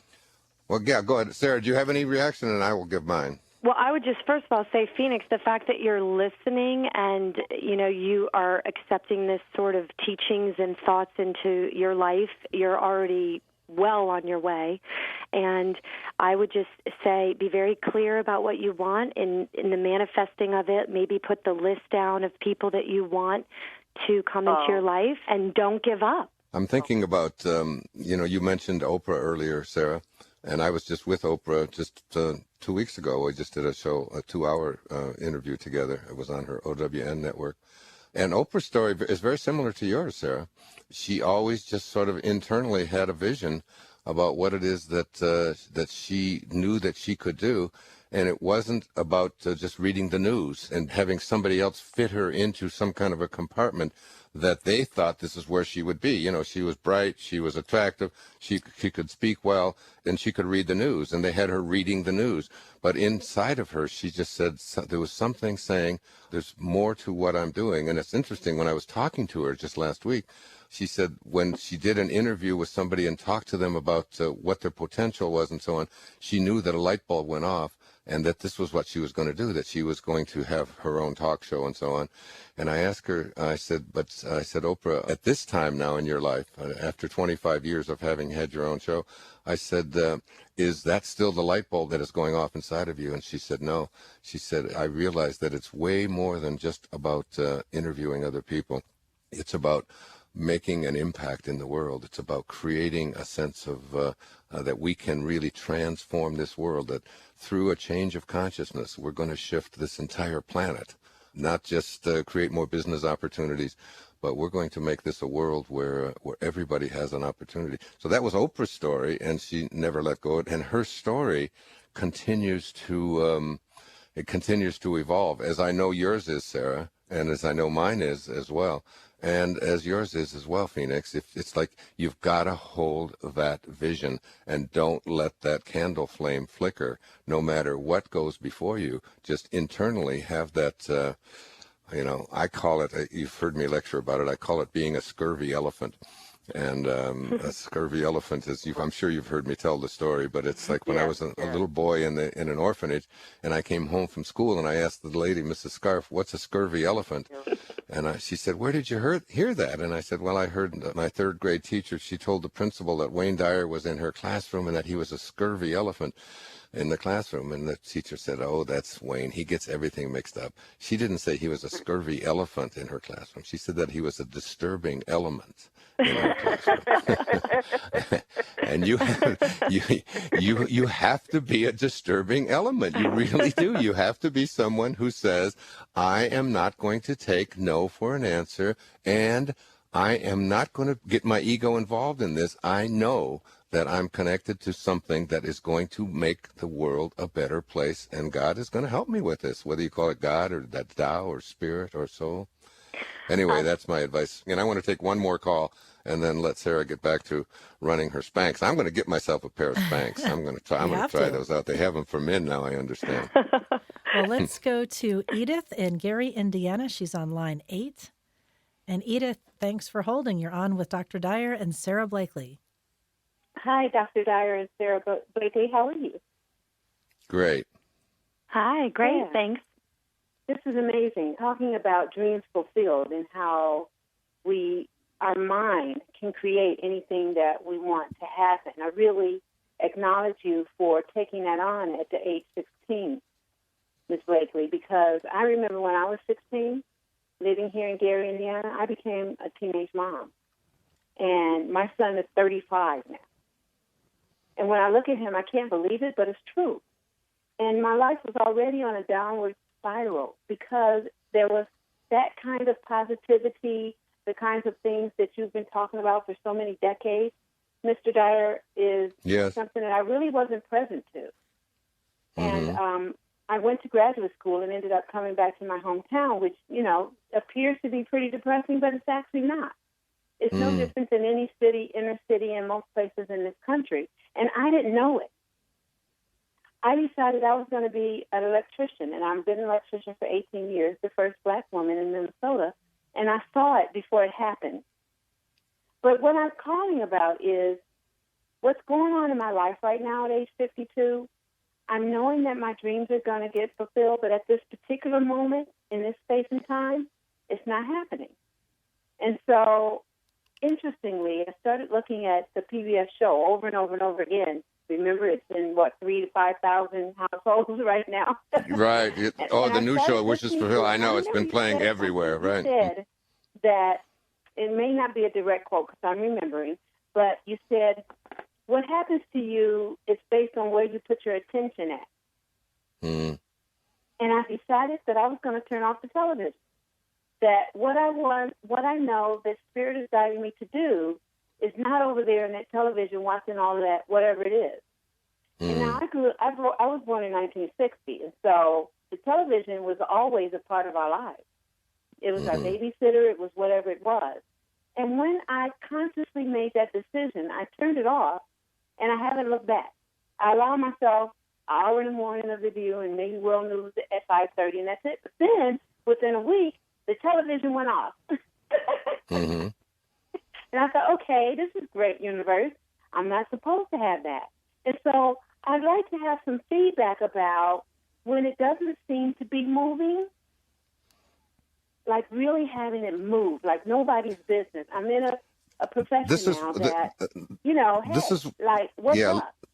Speaker 4: Well, yeah, go ahead. Sarah, do you have any reaction? And I will give mine.
Speaker 2: Well, I would just first of all say, Phoenix, the fact that you're listening and, you are accepting this sort of teachings and thoughts into your life, you're already well on your way. And I would just say be very clear about what you want in the manifesting of it. Maybe put the list down of people that you want to come into your life, and don't give up.
Speaker 4: I'm thinking about, you mentioned Oprah earlier, Sarah, and I was just with Oprah just 2 weeks ago. We just did a 2-hour interview together. It was on her OWN network. And Oprah's story is very similar to yours, Sarah. She always just sort of internally had a vision about what it is that she knew that she could do. And it wasn't about just reading the news and having somebody else fit her into some kind of a compartment that they thought this is where she would be. She was bright, she was attractive, she could speak well, and she could read the news. And they had her reading the news. But inside of her, she just said there was something saying, there's more to what I'm doing. And it's interesting, when I was talking to her just last week, she said when she did an interview with somebody and talked to them about what their potential was and so on, she knew that a light bulb went off and that this was what she was going to do, that she was going to have her own talk show and so on. And I asked her, I said, Oprah, at this time now in your life, after 25 years of having had your own show, I said, is that still the light bulb that is going off inside of you? And she said, no. She said, I realized that it's way more than just about interviewing other people. It's about making an impact in the world. It's about creating a sense of that we can really transform this world, that through a change of consciousness, we're going to shift this entire planet, not just create more business opportunities, but we're going to make this a world where everybody has an opportunity. So that was Oprah's story, and she never let go of it. And her story continues to evolve, as I know yours is, Sarah, and as I know mine is as well. And as yours is as well, Phoenix. It's like you've got to hold that vision and don't let that candle flame flicker no matter what goes before you. Just internally have that, I call it, you've heard me lecture about it, I call it being a scurvy elephant. And a scurvy elephant is, I'm sure you've heard me tell the story, but it's like when I was a little boy in an orphanage, and I came home from school, and I asked the lady, Mrs. Scarf, what's a scurvy elephant? And she said, where did you hear that? And I said, well, I heard my third grade teacher, she told the principal that Wayne Dyer was in her classroom and that he was a scurvy elephant in the classroom. And the teacher said, oh, that's Wayne. He gets everything mixed up. She didn't say he was a scurvy elephant in her classroom. She said that he was a disturbing element in her classroom. And you have to be a disturbing element. You really do. You have to be someone who says, I am not going to take no for an answer, and I am not going to get my ego involved in this. I know that I'm connected to something that is going to make the world a better place, and God is going to help me with this, whether you call it God or that Tao or spirit or soul. Anyway, that's my advice. And I want to take one more call and then let Sarah get back to running her Spanx. I'm going to get myself a pair of Spanx. I'm going to try those out. They have them for men now, I understand.
Speaker 1: Well, let's go to Edith in Gary, Indiana. She's on line 8. And Edith, thanks for holding. You're on with Dr. Dyer and Sara Blakely.
Speaker 6: Hi, Dr. Dyer and Sara Blakely. How are you?
Speaker 4: Great.
Speaker 2: Hi, great,
Speaker 6: Yeah.
Speaker 2: thanks.
Speaker 6: This is amazing, talking about dreams fulfilled and how our mind can create anything that we want to happen. I really acknowledge you for taking that on at the age 16, Ms. Blakely, because I remember when I was 16, living here in Gary, Indiana, I became a teenage mom. And my son is 35 now. And when I look at him, I can't believe it, but it's true. And my life was already on a downward spiral because there was that kind of positivity, the kinds of things that you've been talking about for so many decades. Mr. Dyer is something that I really wasn't present to. Mm-hmm. And I went to graduate school and ended up coming back to my hometown, which, appears to be pretty depressing, but it's actually not. It's no different than any city, inner city, and most places in this country. And I didn't know it. I decided I was going to be an electrician, and I've been an electrician for 18 years, the first black woman in Minnesota, and I saw it before it happened. But what I'm calling about is what's going on in my life right now at age 52, I'm knowing that my dreams are going to get fulfilled, but at this particular moment, in this space and time, it's not happening. And so, interestingly, I started looking at the PBS show over and over and over again. Remember, it's in, 3,000 to 5,000 households right now.
Speaker 4: Right. The new show, Wishes Fulfilled. I know, it's been playing
Speaker 6: said,
Speaker 4: everywhere, right?
Speaker 6: You said that, it may not be a direct quote because I'm remembering, but you said, what happens to you is based on where you put your attention at.
Speaker 4: Mm.
Speaker 6: And I decided that I was going to turn off the television. That what I know that Spirit is guiding me to do is not over there in that television watching all of that, whatever it is.
Speaker 4: Mm.
Speaker 6: And now I was born in 1960, and so the television was always a part of our lives. It was our babysitter. It was whatever it was. And when I consciously made that decision, I turned it off, and I haven't looked back. I allow myself an hour in the morning of the View and maybe World News at 5:30, and that's it. But then, within a week, the television went off.
Speaker 4: Mm-hmm.
Speaker 6: And I thought, okay, this is great, universe. I'm not supposed to have that. And so I'd like to have some feedback about when it doesn't seem to be moving, like really having it move, like nobody's business. I'm in a profession what's up?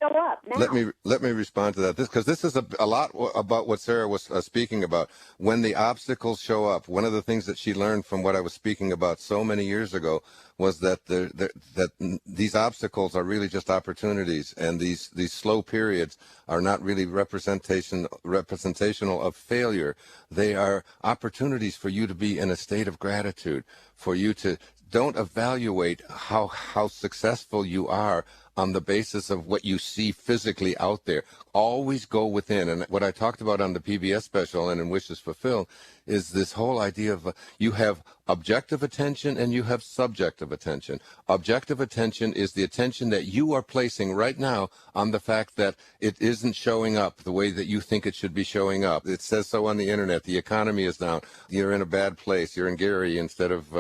Speaker 6: Show up now.
Speaker 4: Let me respond to that. This is a lot about what Sara was speaking about. When the obstacles show up, one of the things that she learned from what I was speaking about so many years ago was that that these obstacles are really just opportunities, and these slow periods are not really representational of failure. They are opportunities for you to be in a state of gratitude, for you to don't evaluate how successful you are on the basis of what you see physically out there. Always go within. And what I talked about on the PBS special and in Wishes Fulfilled is this whole idea of you have objective attention and you have subjective attention. Objective attention is the attention that you are placing right now on the fact that it isn't showing up the way that you think it should be showing up. It says so on the internet. The economy is down. You're in a bad place. You're in Gary instead of,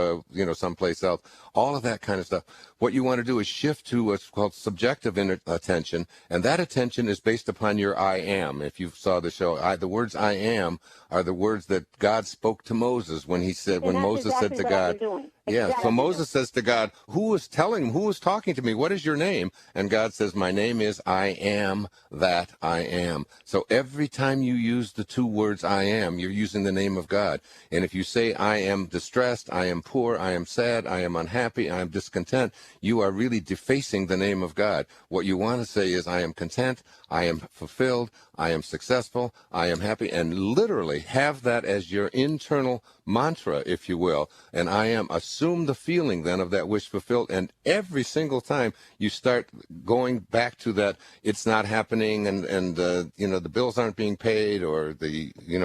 Speaker 4: someplace else. All of that kind of stuff. What you want to do is shift to what's called subjective attention, and that attention is based upon your I am. If you saw the show, the words I am are the words that God spoke to Moses when he said, when Moses said to God, so Moses says to God, who was talking to me? What is your name? And God says, my name is I am that I am. So every time you use the two words I am, you're using the name of God. And if you say I am distressed, I am poor, I am sad, I am unhappy, I am discontent, you are really defacing the name of God. What you want to say is I am content, I am fulfilled, I am successful, I am happy, and literally have that as your internal mantra, if you will. And I am, assume the feeling then of that wish fulfilled, and every single time you start going back to that, it's not happening, and the bills aren't being paid, or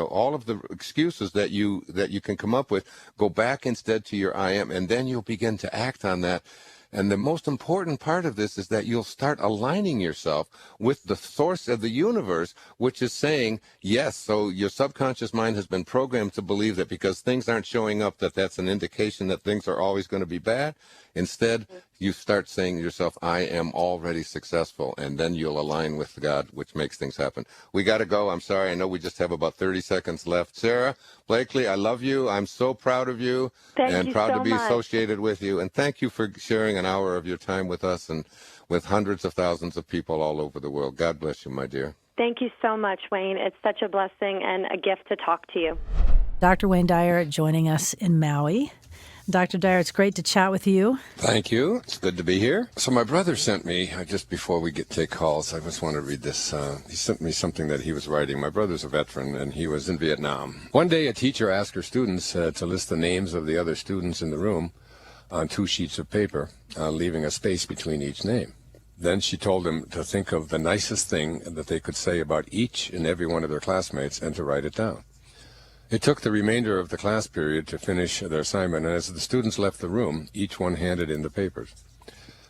Speaker 4: all of the excuses that you can come up with, go back instead to your I am, and then you'll begin to act on that. And the most important part of this is that you'll start aligning yourself with the source of the universe, which is saying, yes, so your subconscious mind has been programmed to believe that because things aren't showing up, that's an indication that things are always going to be bad. Instead, you start saying to yourself, I am already successful, and then you'll align with God, which makes things happen. We got to go. I'm sorry. I know we just have about 30 seconds left. Sara Blakely, I love you. I'm so proud of you.
Speaker 2: Thank you
Speaker 4: proud
Speaker 2: so
Speaker 4: to be
Speaker 2: much.
Speaker 4: associated with you. And thank you for sharing an hour of your time with us and with hundreds of thousands of people all over the world. God bless you, my dear.
Speaker 2: Thank you so much, Wayne. It's such a blessing and a gift to talk to you.
Speaker 1: Dr. Wayne Dyer joining us in Maui. Dr. Dyer, it's great to chat with you.
Speaker 7: Thank you. It's good to be here. So my brother sent me, just before we take calls, I just want to read this. He sent me something that he was writing. My brother's a veteran, and he was in Vietnam. One day, a teacher asked her students to list the names of the other students in the room on 2 sheets of paper, leaving a space between each name. Then she told them to think of the nicest thing that they could say about each and every one of their classmates and to write it down. It took the remainder of the class period to finish their assignment, and as the students left the room, each one handed in the papers.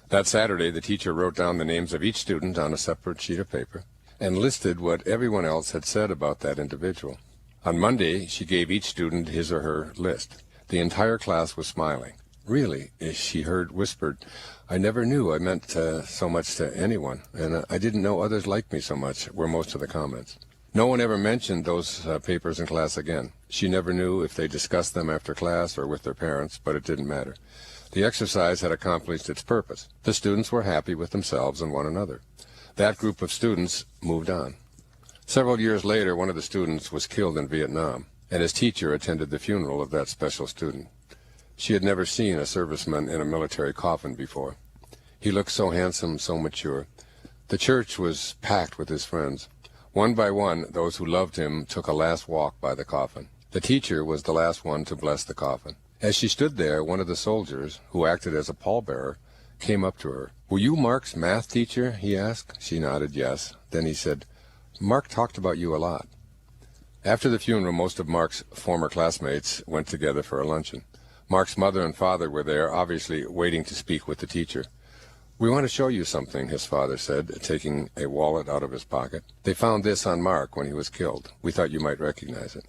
Speaker 7: That Saturday, the teacher wrote down the names of each student on a separate sheet of paper and listed what everyone else had said about that individual. On Monday, she gave each student his or her list. The entire class was smiling. Really, she heard whispered, I never knew I meant so much to anyone, and I didn't know others liked me so much, were most of the comments. No one ever mentioned those papers in class again. She never knew if they discussed them after class or with their parents, but it didn't matter. The exercise had accomplished its purpose. The students were happy with themselves and one another. That group of students moved on. Several years later, one of the students was killed in Vietnam, and his teacher attended the funeral of that special student. She had never seen a serviceman in a military coffin before. He looked so handsome, so mature. The church was packed with his friends. One by one, those who loved him took a last walk by the coffin. The teacher was the last one to bless the coffin. As she stood there, one of the soldiers, who acted as a pallbearer, came up to her. Were you Mark's math teacher? He asked. She nodded yes. Then he said, Mark talked about you a lot. After the funeral, most of Mark's former classmates went together for a luncheon. Mark's mother and father were there, obviously waiting to speak with the teacher. We want to show you something, his father said, taking a wallet out of his pocket. They found this on Mark when he was killed. We thought you might recognize it.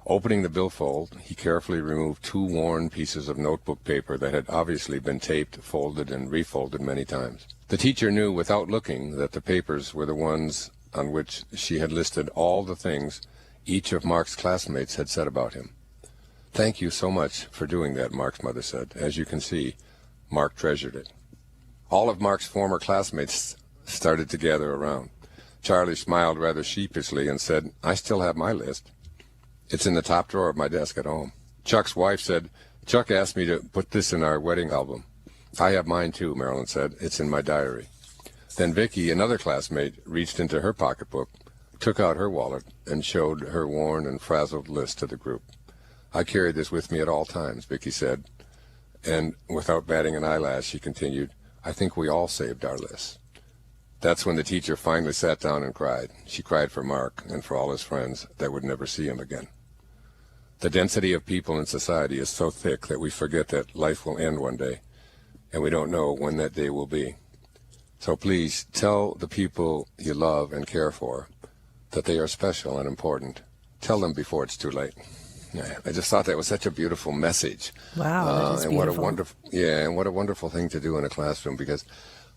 Speaker 7: Opening the billfold, he carefully removed 2 worn pieces of notebook paper that had obviously been taped, folded, and refolded many times. The teacher knew without looking that the papers were the ones on which she had listed all the things each of Mark's classmates had said about him. Thank you so much for doing that, Mark's mother said. As you can see, Mark treasured it. All of Mark's former classmates started to gather around. Charlie smiled rather sheepishly and said, I still have my list. It's in the top drawer of my desk at home. Chuck's wife said, Chuck asked me to put this in our wedding album. I have mine too, Marilyn said. It's in my diary. Then Vicky, another classmate, reached into her pocketbook, took out her wallet, and showed her worn and frazzled list to the group. I carry this with me at all times, Vicky said. And without batting an eyelash, she continued, I think we all saved our lists. That's when the teacher finally sat down and cried. She cried for Mark and for all his friends that would never see him again. The density of people in society is so thick that we forget that life will end one day, and we don't know when that day will be. So please tell the people you love and care for that they are special and important. Tell them before it's too late. I just thought that was such a beautiful message.
Speaker 1: Wow, that is
Speaker 7: and
Speaker 1: beautiful.
Speaker 7: What a wonderful thing to do in a classroom, because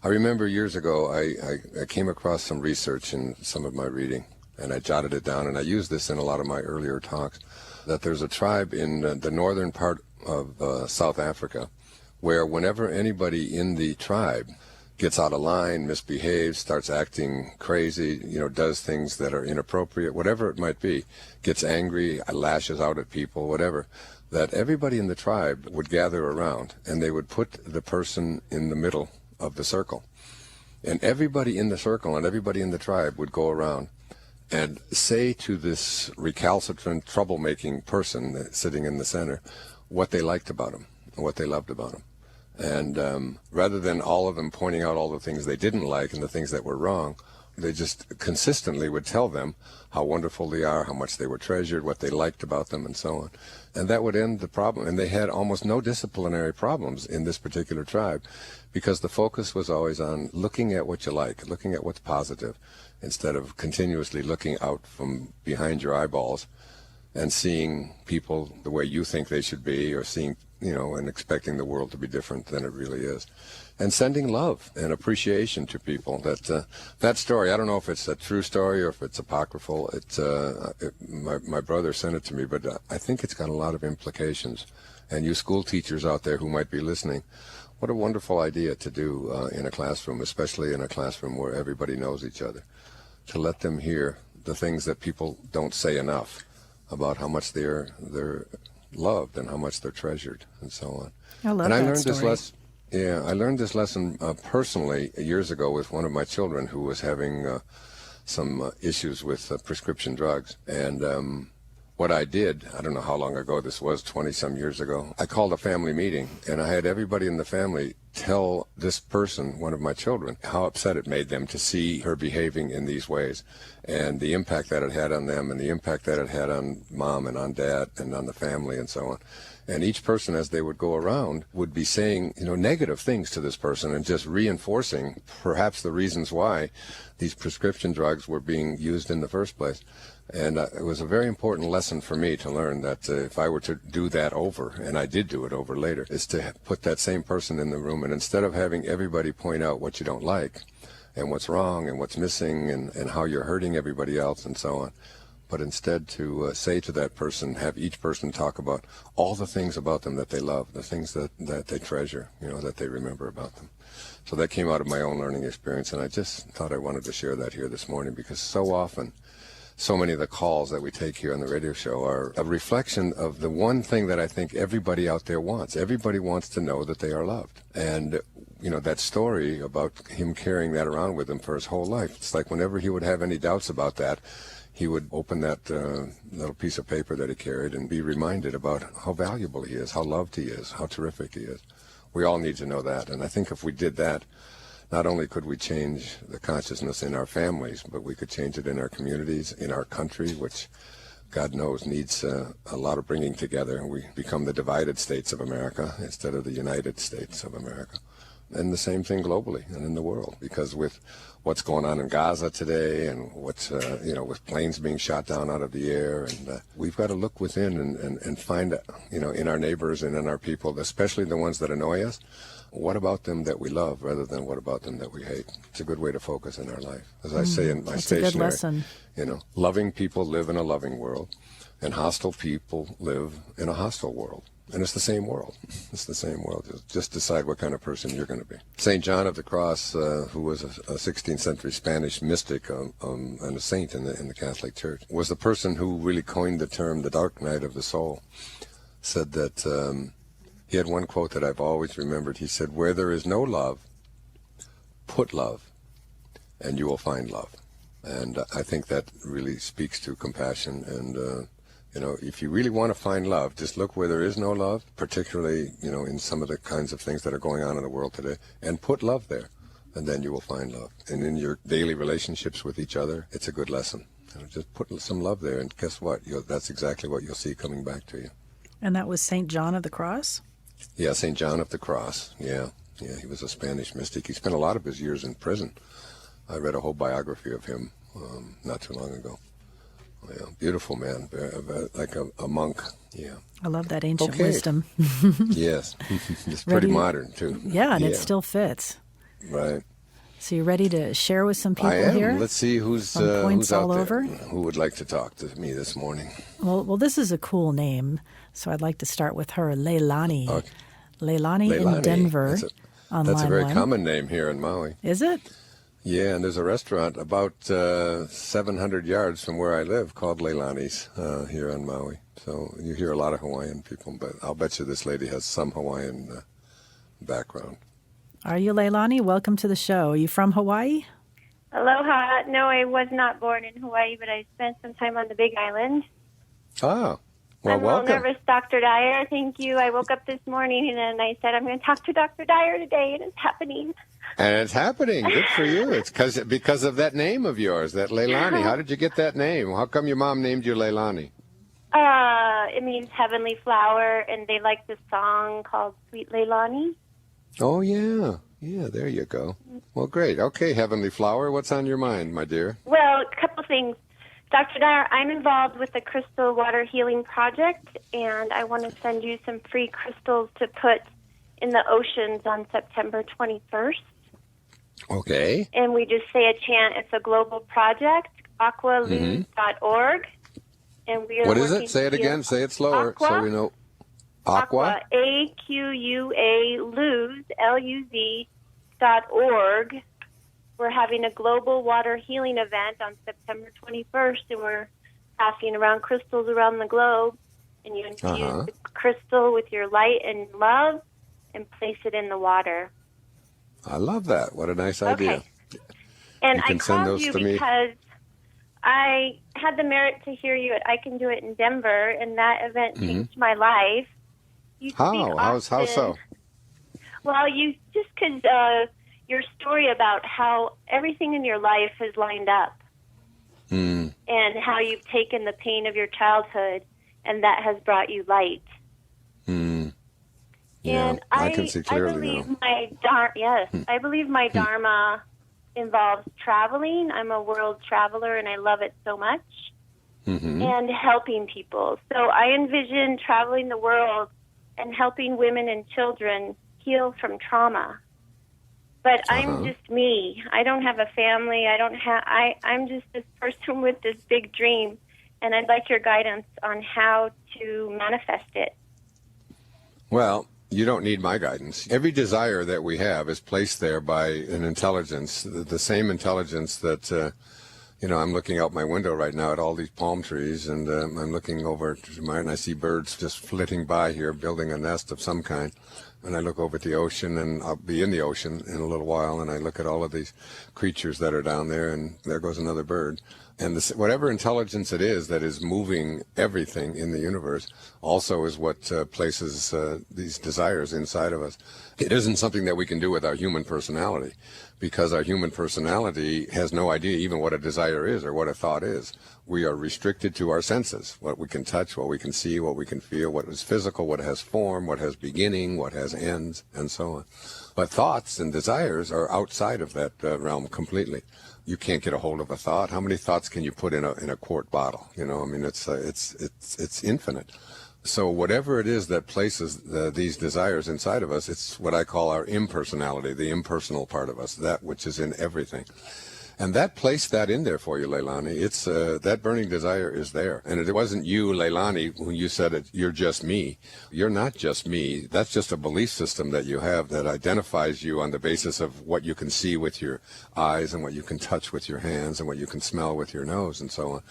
Speaker 7: I remember years ago I came across some research in some of my reading, and I jotted it down, and I used this in a lot of my earlier talks, that there's a tribe in the northern part of South Africa where whenever anybody in the tribe gets out of line, misbehaves, starts acting crazy, does things that are inappropriate, whatever it might be, gets angry, lashes out at people, whatever, that everybody in the tribe would gather around and they would put the person in the middle of the circle. And everybody in the circle and everybody in the tribe would go around and say to this recalcitrant, troublemaking person sitting in the center what they liked about him and what they loved about him. And rather than all of them pointing out all the things they didn't like and the things that were wrong, they just consistently would tell them how wonderful they are, how much they were treasured, what they liked about them, and so on. And that would end the problem. And they had almost no disciplinary problems in this particular tribe because the focus was always on looking at what you like, looking at what's positive, instead of continuously looking out from behind your eyeballs and seeing people the way you think they should be, or seeing, and expecting the world to be different than it really is. And sending love and appreciation to people. That story, I don't know if it's a true story or if it's apocryphal. My brother sent it to me, but I think it's got a lot of implications. And you school teachers out there who might be listening, what a wonderful idea to do in a classroom, especially in a classroom where everybody knows each other, to let them hear the things that people don't say enough about how much they're loved and how much they're treasured and so on.
Speaker 1: I love
Speaker 7: and I
Speaker 1: that
Speaker 7: learned
Speaker 1: story.
Speaker 7: this lesson. Yeah, I learned this lesson personally years ago with one of my children who was having some issues with prescription drugs. And what I did, I don't know how long ago this was, 20-some years ago, I called a family meeting, and I had everybody in the family tell this person, one of my children, how upset it made them to see her behaving in these ways, and the impact that it had on them, and the impact that it had on mom and on dad and on the family and so on. And each person, as they would go around, would be saying, negative things to this person and just reinforcing perhaps the reasons why these prescription drugs were being used in the first place. And it was a very important lesson for me to learn that if I were to do that over, and I did do it over later, is to put that same person in the room, and instead of having everybody point out what you don't like and what's wrong and what's missing and how you're hurting everybody else and so on, but instead to say to that person, have each person talk about all the things about them that they love, the things that they treasure, that they remember about them. So that came out of my own learning experience, and I just thought I wanted to share that here this morning, because so often, so many of the calls that we take here on the radio show are a reflection of the one thing that I think everybody out there wants. Everybody wants to know that they are loved. And, that story about him carrying that around with him for his whole life, it's like whenever he would have any doubts about that, he would open that little piece of paper that he carried and be reminded about how valuable he is, how loved he is, how terrific he is. We all need to know that. And I think if we did that, not only could we change the consciousness in our families, but we could change it in our communities, in our country, which God knows needs a lot of bringing together. We become the divided states of America instead of the United States of America. And the same thing globally and in the world, because with what's going on in Gaza today and what's, with planes being shot down out of the air, and we've got to look within and find, in our neighbors and in our people, especially the ones that annoy us, what about them that we love rather than what about them that we hate? It's a good way to focus in our life. As I say in my stationery,
Speaker 1: a good lesson.
Speaker 7: Loving people live in a loving world, and hostile people live in a hostile world. And it's the same world. It's the same world. Just decide what kind of person you're going to be. St. John of the Cross, who was a 16th century Spanish mystic and a saint in the Catholic Church, was the person who really coined the term the dark night of the soul. Said that he had one quote that I've always remembered. He said, "Where there is no love, put love, and you will find love." And I think that really speaks to compassion. And, if you really want to find love, just look where there is no love, particularly, in some of the kinds of things that are going on in the world today, and put love there, and then you will find love. And in your daily relationships with each other, it's a good lesson. Just put some love there, and guess what? That's exactly what you'll see coming back to you.
Speaker 1: And that was St. John of the Cross?
Speaker 7: Yeah, St. John of the Cross. Yeah, he was a Spanish mystic. He spent a lot of his years in prison. I read a whole biography of him not too long ago. Yeah, beautiful man, like a monk. Yeah.
Speaker 1: I love that ancient wisdom.
Speaker 7: Yes. It's pretty modern, too.
Speaker 1: Yeah, and it still fits.
Speaker 7: Right.
Speaker 1: So you ready to share with some people
Speaker 7: I am.
Speaker 1: here?
Speaker 7: Let's see who's
Speaker 1: points
Speaker 7: out
Speaker 1: all
Speaker 7: there.
Speaker 1: over.
Speaker 7: Who would like to talk to me this morning?
Speaker 1: Well, this is a cool name, so I'd like to start with her, Leilani.
Speaker 7: Okay.
Speaker 1: Leilani in Denver.
Speaker 7: That's a very common name here in Maui.
Speaker 1: Is it?
Speaker 7: Yeah, and there's a restaurant about 700 yards from where I live called Leilani's here on Maui. So you hear a lot of Hawaiian people, but I'll bet you this lady has some Hawaiian background.
Speaker 1: Are you, Leilani? Welcome to the show. Are you from Hawaii?
Speaker 8: Aloha. No, I was not born in Hawaii, but I spent some time on the Big Island.
Speaker 7: Ah, well,
Speaker 8: I'm
Speaker 7: welcome.
Speaker 8: a little nervous, Dr. Dyer. Thank you. I woke up this morning and then I said, I'm going to talk to Dr. Dyer today, and it's happening.
Speaker 7: And it's happening. Good for you. It's because of that name of yours, that Leilani. How did you get that name? How come your mom named you Leilani?
Speaker 8: It means heavenly flower, and they like this song called Sweet Leilani.
Speaker 7: Oh, yeah. Yeah, there you go. Well, great. Okay, heavenly flower, what's on your mind, my dear?
Speaker 8: Well, a couple things. Dr. Dyer, I'm involved with the Crystal Water Healing Project, and I want to send you some free crystals to put in the oceans on September 21st.
Speaker 7: Okay.
Speaker 8: And we just say a chant. It's a global project, aqualuz.org. And we are
Speaker 7: what is it? Say it again. Say it slower so we know. Aqua?
Speaker 8: AQUA, luz, LUZ.org. We're having a global water healing event on September 21st, and we're passing around crystals around the globe. And you infuse the crystal with your light and love and place it in the water.
Speaker 7: I love that. What a nice idea.
Speaker 8: Okay. And I called you because I had the merit to hear you at I Can Do It in Denver, and that event changed my life.
Speaker 7: How so?
Speaker 8: Well, because your story about how everything in your life has lined up and how you've taken the pain of your childhood and that has brought you light.
Speaker 7: Yeah,
Speaker 8: and
Speaker 7: I can see clearly
Speaker 8: now. I believe my Dharma involves traveling. I'm a world traveler, and I love it so much. and helping people. So I envision traveling the world and helping women and children heal from trauma. But I'm just me. I don't have a family. I'm just this person with this big dream, and I'd like your guidance on how to manifest it.
Speaker 7: Well, you don't need my guidance. Every desire that we have is placed there by an intelligence, the same intelligence that, I'm looking out my window right now at all these palm trees, and I'm looking over to mine, and I see birds just flitting by here, building a nest of some kind. And I look over at the ocean, and I'll be in the ocean in a little while, and I look at all of these creatures that are down there, and there goes another bird. And whatever intelligence it is that is moving everything in the universe also is what places these desires inside of us. It isn't something that we can do with our human personality, because our human personality has no idea even what a desire is or what a thought is. We are restricted to our senses, what we can touch, what we can see, what we can feel, what is physical, what has form, what has beginning, what has ends, and so on. But thoughts and desires are outside of that realm completely. You can't get a hold of a thought. How many thoughts can you put in a quart bottle? It's infinite. So whatever it is that places these desires inside of us, it's what I call our impersonality, the impersonal part of us, that which is in everything. And that placed that in there for you, Leilani. It's that burning desire is there. And it wasn't you, Leilani, when you said it, you're just me. You're not just me. That's just a belief system that you have that identifies you on the basis of what you can see with your eyes and what you can touch with your hands and what you can smell with your nose and so on.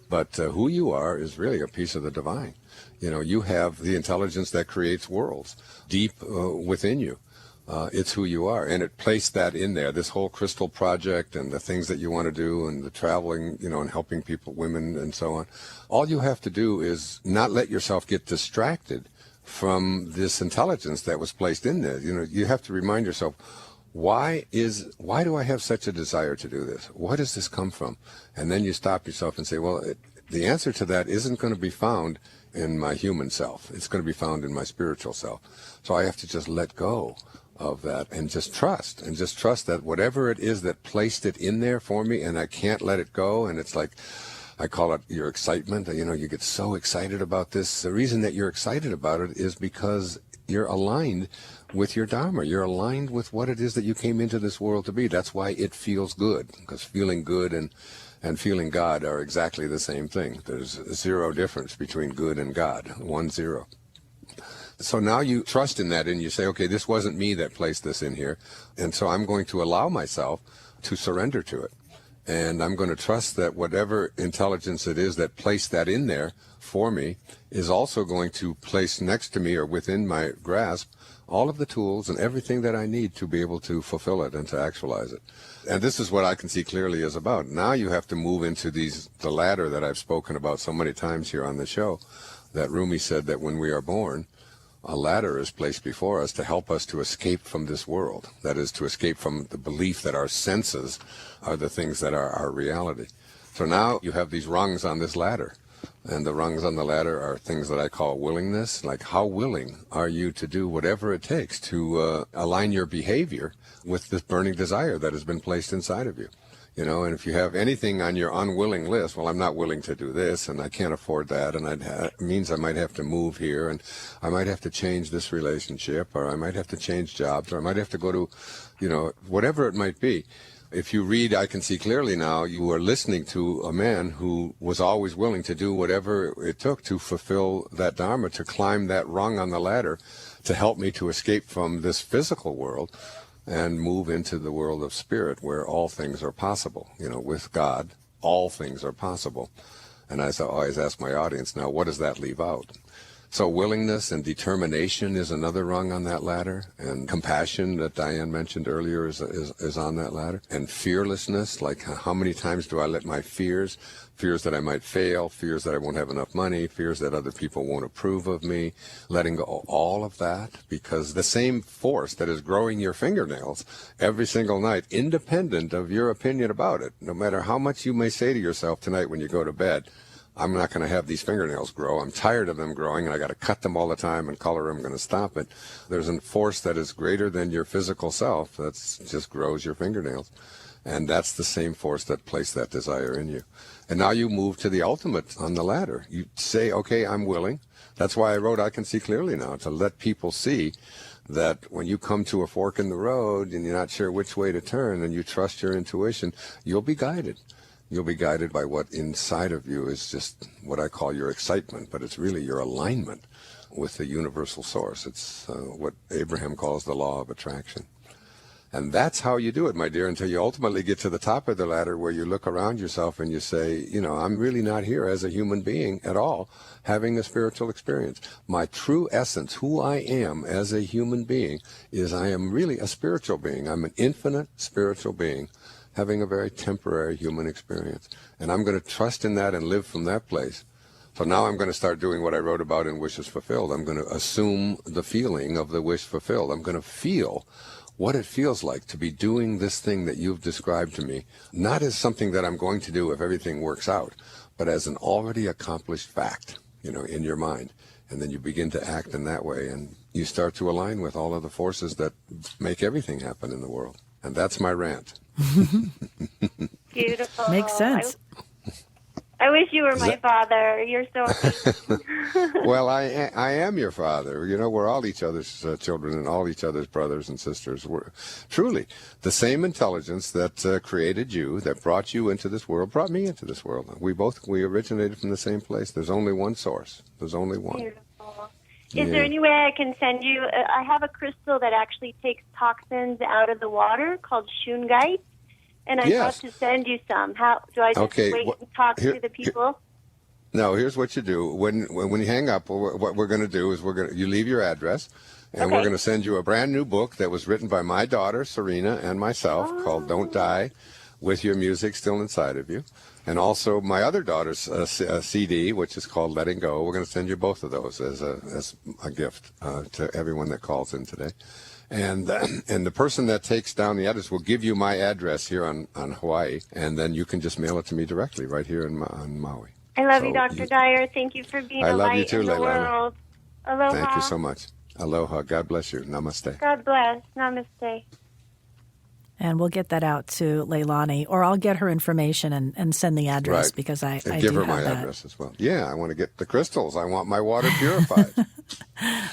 Speaker 7: But who you are is really a piece of the divine. You have the intelligence that creates worlds deep within you. It's who you are, and it placed that in there, this whole crystal project and the things that you want to do and the traveling, and helping people, women and so on. All you have to do is not let yourself get distracted from this intelligence that was placed in there. You have to remind yourself, why do I have such a desire to do this? Where does this come from? And then you stop yourself and say, well, the answer to that isn't going to be found in my human self. It's going to be found in my spiritual self. So I have to just let go of that and just trust that whatever it is that placed it in there for me, and I can't let it go. And it's like, I call it your excitement. You get so excited about this. The reason that you're excited about it is because you're aligned with your Dharma. You're aligned with what it is that you came into this world to be. That's why it feels good, because feeling good and feeling God are exactly the same thing. There's zero difference between good and God, 1-0. So now you trust in that, and you say, okay, this wasn't me that placed this in here, and so I'm going to allow myself to surrender to it. And I'm going to trust that whatever intelligence it is that placed that in there for me is also going to place next to me or within my grasp all of the tools and everything that I need to be able to fulfill it and to actualize it. And this is what I can see clearly is about. Now you have to move into the ladder that I've spoken about so many times here on the show, that Rumi said that when we are born, a ladder is placed before us to help us to escape from this world. That is, to escape from the belief that our senses are the things that are our reality. So now you have these rungs on this ladder. And the rungs on the ladder are things that I call willingness. Like, how willing are you to do whatever it takes to align your behavior with this burning desire that has been placed inside of you? And if you have anything on your unwilling list, well, I'm not willing to do this, and I can't afford that, and it means I might have to move here, and I might have to change this relationship, or I might have to change jobs, or I might have to go to, whatever it might be. If you read I Can See Clearly Now, you are listening to a man who was always willing to do whatever it took to fulfill that Dharma, to climb that rung on the ladder, to help me to escape from this physical world and move into the world of spirit, where all things are possible. With God, all things are possible. And as I always ask my audience now, what does that leave out? So willingness and determination is another rung on that ladder, and compassion that Diane mentioned earlier is on that ladder, and fearlessness, like how many times do I let my fears that I might fail, fears that I won't have enough money, fears that other people won't approve of me, letting go all of that, because the same force that is growing your fingernails every single night, independent of your opinion about it, no matter how much you may say to yourself tonight when you go to bed, I'm not going to have these fingernails grow. I'm tired of them growing, and I got to cut them all the time and color them. I'm going to stop it. There's a force that is greater than your physical self that just grows your fingernails. And that's the same force that placed that desire in you. And now you move to the ultimate on the ladder. You say, okay, I'm willing. That's why I wrote I Can See Clearly Now, to let people see that when you come to a fork in the road and you're not sure which way to turn and you trust your intuition, you'll be guided. You'll be guided by what inside of you is just what I call your excitement, but it's really your alignment with the universal source. It's what Abraham calls the law of attraction. And that's how you do it, my dear, until you ultimately get to the top of the ladder where you look around yourself and you say, you know, I'm really not here as a human being at all, having a spiritual experience. My true essence, who I am as a human being, is I am really a spiritual being. I'm an infinite spiritual being having a very temporary human experience. And I'm going to trust in that and live from that place. So now I'm going to start doing what I wrote about in Wishes Fulfilled. I'm going to assume the feeling of the wish fulfilled. I'm going to feel what it feels like to be doing this thing that you've described to me, not as something that I'm going to do if everything works out, but as an already accomplished fact, you know, in your mind. And then you begin to act in that way, and you start to align with all of the forces that make everything happen in the world. And that's my rant.
Speaker 8: Beautiful.
Speaker 1: Makes sense.
Speaker 8: I wish you were my father. You're so
Speaker 7: Well, I am your father. You know, we're all each other's children and all each other's brothers and sisters. We're truly the same intelligence that created you, that brought you into this world, brought me into this world. We originated from the same place. There's only one source. There's only one.
Speaker 8: beautiful. Is there any way I can send you? I have a crystal that actually takes toxins out of the water called shungite. And I'd love to send you some. How do I just wait and talk to the people?
Speaker 7: No, here's what you do. When you hang up, what we're going to do is you leave your address, and we're going to send you a brand new book that was written by my daughter, Serena, and myself, called Don't Die, with your music still inside of you. And also my other daughter's CD, which is called Letting Go. We're going to send you both of those as a gift to everyone that calls in today. And the person that takes down the address will give you my address here on Hawaii, and then you can just mail it to me directly right here on Maui.
Speaker 8: I love you, Dr. Dyer. Thank you for being a light in the world. Aloha.
Speaker 7: Thank you so much. Aloha. God bless you. Namaste.
Speaker 8: God bless. Namaste.
Speaker 1: And we'll get that out to Leilani, or I'll get her information and send the address because I
Speaker 7: give her my address as well. Yeah, I want to get the crystals. I want my water purified.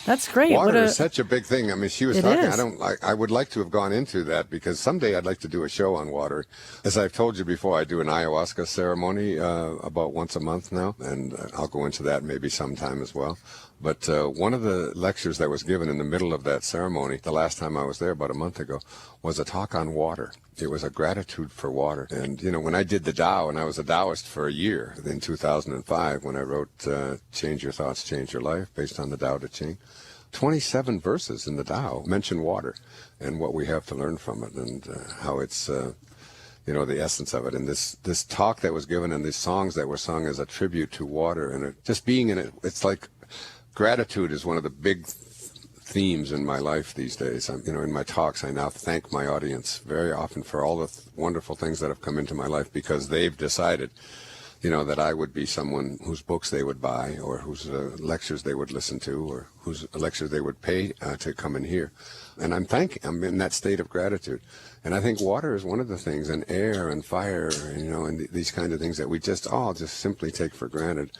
Speaker 1: That's great.
Speaker 7: Water is such a big thing. I mean, she was talking. I would like to have gone into that because someday I'd like to do a show on water. As I've told you before, I do an ayahuasca ceremony about once a month now, and I'll go into that maybe sometime as well. But one of the lectures that was given in the middle of that ceremony, the last time I was there about a month ago, was a talk on water. It was a gratitude for water. And, you know, when I did the Tao, and I was a Taoist for a year in 2005, when I wrote Change Your Thoughts, Change Your Life, based on the Tao Te Ching, 27 verses in the Tao mention water and what we have to learn from it and how it's... you know, the essence of it. And this talk that was given and these songs that were sung as a tribute to water and just being in it, it's like gratitude is one of the big themes in my life these days. You know, in my talks, I now thank my audience very often for all the wonderful things that have come into my life because they've decided, you know, that I would be someone whose books they would buy or whose lectures they would listen to or whose lectures they would pay to come and hear. And I'm in that state of gratitude. And I think water is one of the things, and air and fire, you know, and these kind of things that we just simply take for granted.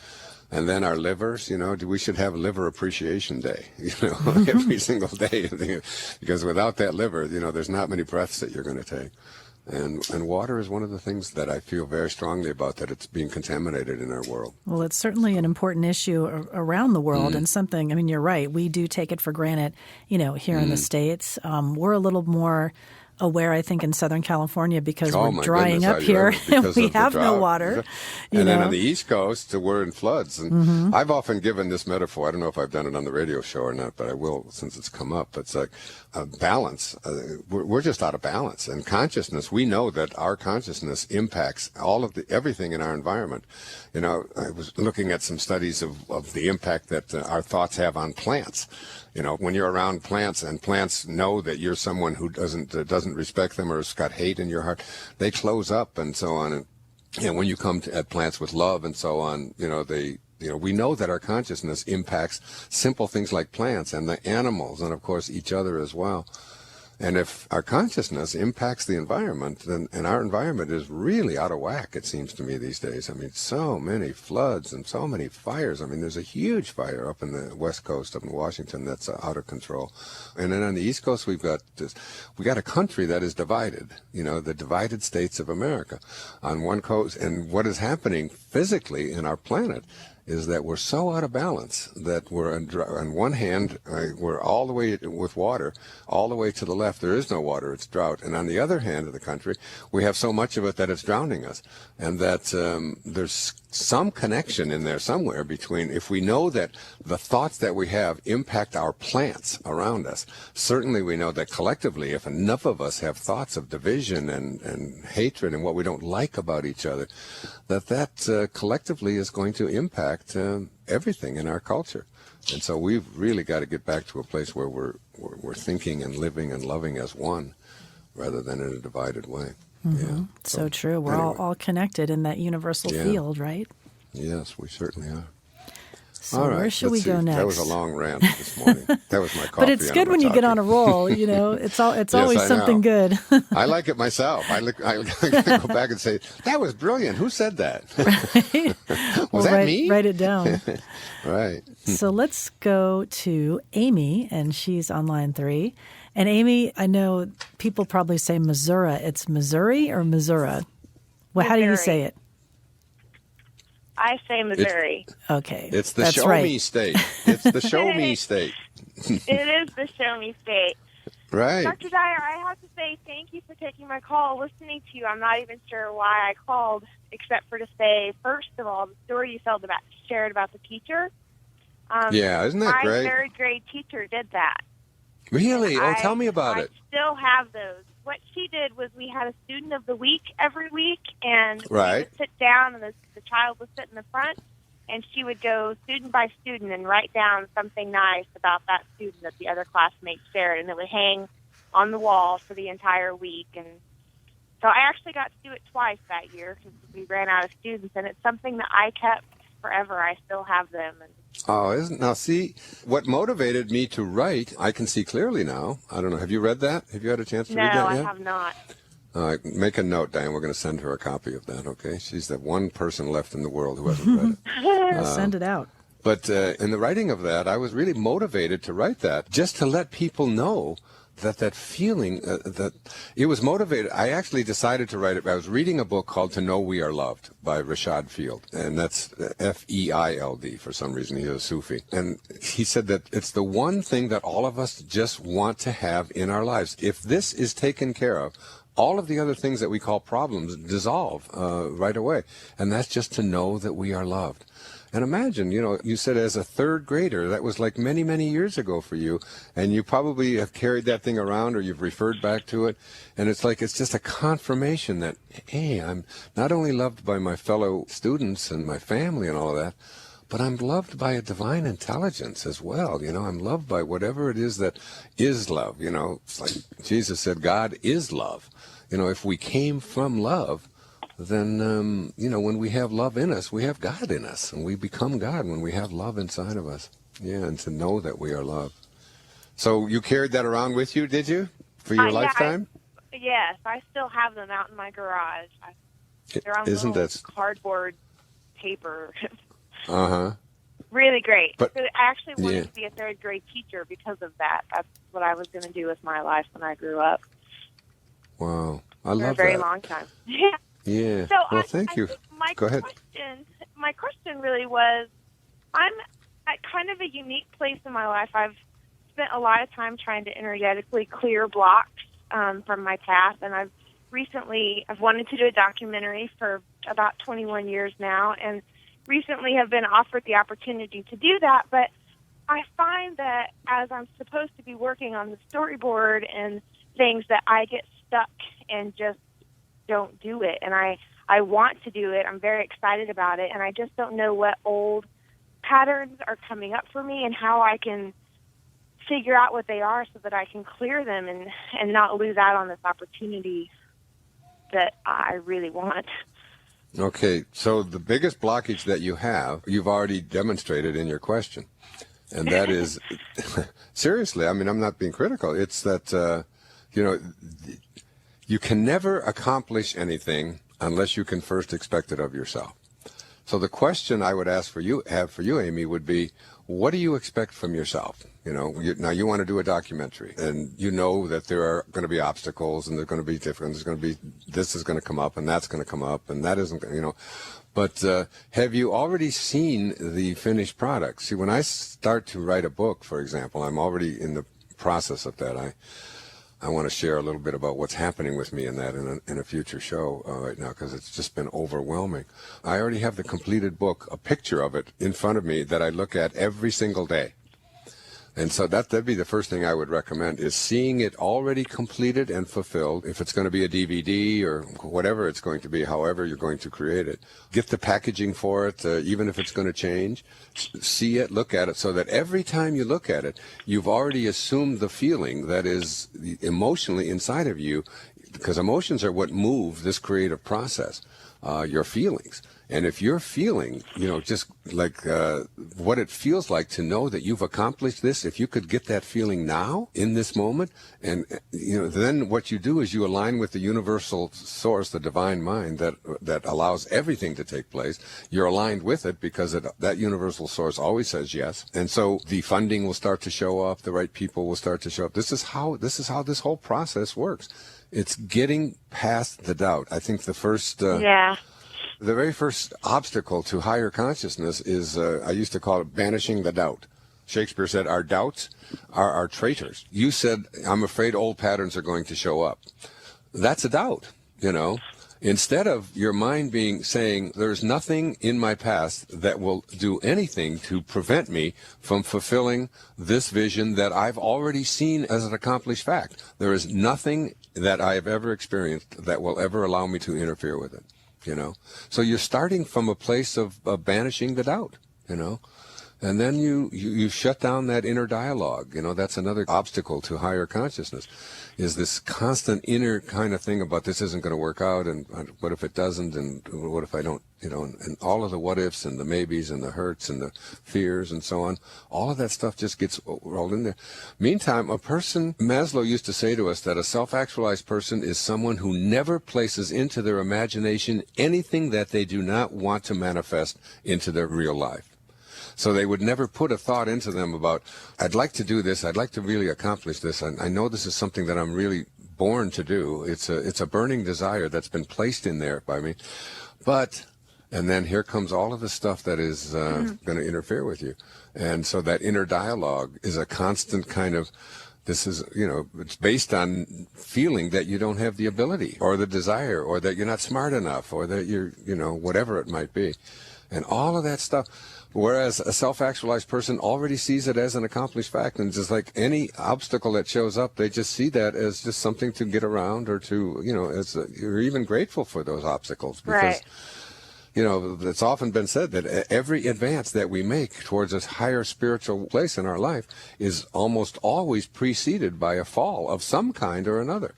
Speaker 7: And then our livers, you know, we should have Liver Appreciation Day, you know, every single day. Because without that liver, you know, there's not many breaths that you're going to take. And water is one of the things that I feel very strongly about, that it's being contaminated in our world.
Speaker 1: Well, it's certainly an important issue around the world and something, I mean, you're right. We do take it for granted, you know, here in the States. We're a little more aware, I think, in Southern California because we're drying up here and we have no water.
Speaker 7: And then on the East Coast, we're in floods. And I've often given this metaphor. I don't know if I've done it on the radio show or not, but I will since it's come up. It's like balance. We're just out of balance. And consciousness, we know that our consciousness impacts everything in our environment. You know, I was looking at some studies of the impact that our thoughts have on plants. You know, when you're around plants and plants know that you're someone who doesn't respect them or has got hate in your heart, they close up and so on. And when you come at plants with love and so on, you know, we know that our consciousness impacts simple things like plants and the animals and, of course, each other as well. And if our consciousness impacts the environment, then, and our environment is really out of whack, it seems to me these days. I mean, so many floods and so many fires. I mean, there's a huge fire up in the West Coast, up in Washington, that's out of control. And then on the East Coast, we got a country that is divided, the divided states of America. On one coast, and what is happening physically in our planet is that we're so out of balance that we're on one hand, we're all the way with water, all the way to the left, there is no water, it's drought. And on the other hand of the country, we have so much of it that it's drowning us. And that there's some connection in there somewhere between, if we know that the thoughts that we have impact our plants around us, certainly we know that collectively, if enough of us have thoughts of division and hatred and what we don't like about each other, that collectively is going to impact everything in our culture. And so we've really got to get back to a place where we're thinking and living and loving as one rather than in a divided way.
Speaker 1: Mm-hmm.
Speaker 7: Yeah.
Speaker 1: So true. We're all connected in that universal field, right?
Speaker 7: Yes, we certainly are.
Speaker 1: So
Speaker 7: all right,
Speaker 1: where should we go next?
Speaker 7: That was a long rant this morning. That was my coffee.
Speaker 1: But it's good when you get on a roll. It's
Speaker 7: Yes,
Speaker 1: always something good.
Speaker 7: I like it myself. I go back and say, that was brilliant. Who said that?
Speaker 1: Right.
Speaker 7: Was that me?
Speaker 1: Write it down.
Speaker 7: Right.
Speaker 1: So let's go to Amy, and she's on line 3. And Amy, I know people probably say Missouri. It's Missouri or Missouri? Well, how do you say it?
Speaker 8: I say Missouri.
Speaker 1: Okay.
Speaker 7: It's the
Speaker 1: that's
Speaker 7: show
Speaker 1: right.
Speaker 7: me state. It's the show me state.
Speaker 8: It is the show me state.
Speaker 7: Right.
Speaker 8: Dr. Dyer, I have to say thank you for taking my call. Listening to you, I'm not even sure why I called, except for to say, first of all, the story you shared about the teacher.
Speaker 7: Yeah, isn't that great?
Speaker 8: My third grade teacher did that.
Speaker 7: Really? Tell me about it.
Speaker 8: I still have those. What she did was we had a student of the week every week, and we
Speaker 7: Right.
Speaker 8: would sit down, and the child would sit in the front, and she would go student by student and write down something nice about that student that the other classmates shared, and it would hang on the wall for the entire week. And so I actually got to do it twice that year because we ran out of students, and it's something that I kept forever. I still have them. And
Speaker 7: Now see, what motivated me to write, I can see clearly now. I don't know. Have you read that? Have you had a chance to read that yet?
Speaker 8: No, I have not.
Speaker 7: Make a note, Diane. We're going to send her a copy of that, okay? She's the one person left in the world who hasn't read it.
Speaker 1: Send it out.
Speaker 7: But in the writing of that, I was really motivated to write that, just to let people know that feeling, that it was motivated. I actually decided to write it. I was reading a book called To Know We Are Loved by Rashad Field, and that's F-E-I-L-D. For some reason, he's a Sufi. And he said that it's the one thing that all of us just want to have in our lives. If this is taken care of, all of the other things that we call problems dissolve right away. And that's just to know that we are loved. And imagine, you said as a third grader, that was like many, many years ago for you. And you probably have carried that thing around or you've referred back to it. And it's just a confirmation that, hey, I'm not only loved by my fellow students and my family and all of that, but I'm loved by a divine intelligence as well. I'm loved by whatever it is that is love. It's like Jesus said, God is love. If we came from love, then, when we have love in us, we have God in us, and we become God when we have love inside of us. Yeah, and to know that we are loved. So you carried that around with you, did you, for your lifetime?
Speaker 8: Yes, I still have them out in my garage. They're on
Speaker 7: Isn't
Speaker 8: little
Speaker 7: that
Speaker 8: cardboard paper.
Speaker 7: Uh-huh.
Speaker 8: Really great.
Speaker 7: But,
Speaker 8: so I actually wanted to be a third grade teacher because of that. That's what I was going to do with my life when I grew up.
Speaker 7: Wow. I love that.
Speaker 8: For a very long time. Yeah.
Speaker 7: Yeah.
Speaker 8: So
Speaker 7: well, thank you. Go ahead.
Speaker 8: My question really was, I'm at kind of a unique place in my life. I've spent a lot of time trying to energetically clear blocks from my past, and I've wanted to do a documentary for about 21 years now, and recently have been offered the opportunity to do that, but I find that as I'm supposed to be working on the storyboard and things, that I get stuck and just don't do it. And I want to do it. I'm very excited about it, and I just don't know what old patterns are coming up for me and how I can figure out what they are so that I can clear them and not lose out on this opportunity that I really want.
Speaker 7: Okay, so the biggest blockage that you have, you've already demonstrated in your question. And that is, seriously, I mean, I'm not being critical. It's that you can never accomplish anything unless you can first expect it of yourself. So the question I would have for you, Amy, would be, what do you expect from yourself? Now you want to do a documentary, and you know that there are going to be obstacles, and they're going to be different. There's going to be, this is going to come up, and that's going to come up, and that isn't, But have you already seen the finished product? See, when I start to write a book, for example, I'm already in the process of that. I want to share a little bit about what's happening with me in that in a future show right now, because it's just been overwhelming. I already have the completed book, a picture of it in front of me that I look at every single day. And so that'd be the first thing I would recommend, is seeing it already completed and fulfilled. If it's going to be a DVD or whatever it's going to be, however you're going to create it, get the packaging for it, even if it's going to change. See it, look at it, so that every time you look at it, you've already assumed the feeling that is emotionally inside of you, because emotions are what move this creative process, your feelings. And if you're feeling, just like what it feels like to know that you've accomplished this, if you could get that feeling now in this moment, and then what you do is you align with the universal source, the divine mind that allows everything to take place. You're aligned with it because that universal source always says yes. And so the funding will start to show up, the right people will start to show up. This is how this whole process works. It's getting past the doubt. I think the first the very first obstacle to higher consciousness is, I used to call it banishing the doubt. Shakespeare said, our doubts are our traitors. You said, I'm afraid old patterns are going to show up. That's a doubt, Instead of your mind saying, there's nothing in my past that will do anything to prevent me from fulfilling this vision that I've already seen as an accomplished fact. There is nothing that I have ever experienced that will ever allow me to interfere with it. So you're starting from a place of banishing the doubt, and then you shut down that inner dialogue. That's another obstacle to higher consciousness, is this constant inner kind of thing about this isn't going to work out, and what if it doesn't, and what if I don't, and all of the what ifs and the maybes and the hurts and the fears and so on. All of that stuff just gets rolled in there. Meantime, Maslow used to say to us that a self-actualized person is someone who never places into their imagination anything that they do not want to manifest into their real life. So they would never put a thought into them about, I'd like to do this, I'd like to really accomplish this, I know this is something that I'm really born to do. It's a burning desire that's been placed in there by me. And then here comes all of the stuff that is going to interfere with you. And so that inner dialogue is a constant kind of, this is, it's based on feeling that you don't have the ability or the desire, or that you're not smart enough, or that you're, whatever it might be. And all of that stuff. Whereas a self-actualized person already sees it as an accomplished fact, and just like any obstacle that shows up, they just see that as just something to get around, or to, you're even grateful for those obstacles, because, it's often been said that every advance that we make towards a higher spiritual place in our life is almost always preceded by a fall of some kind or another.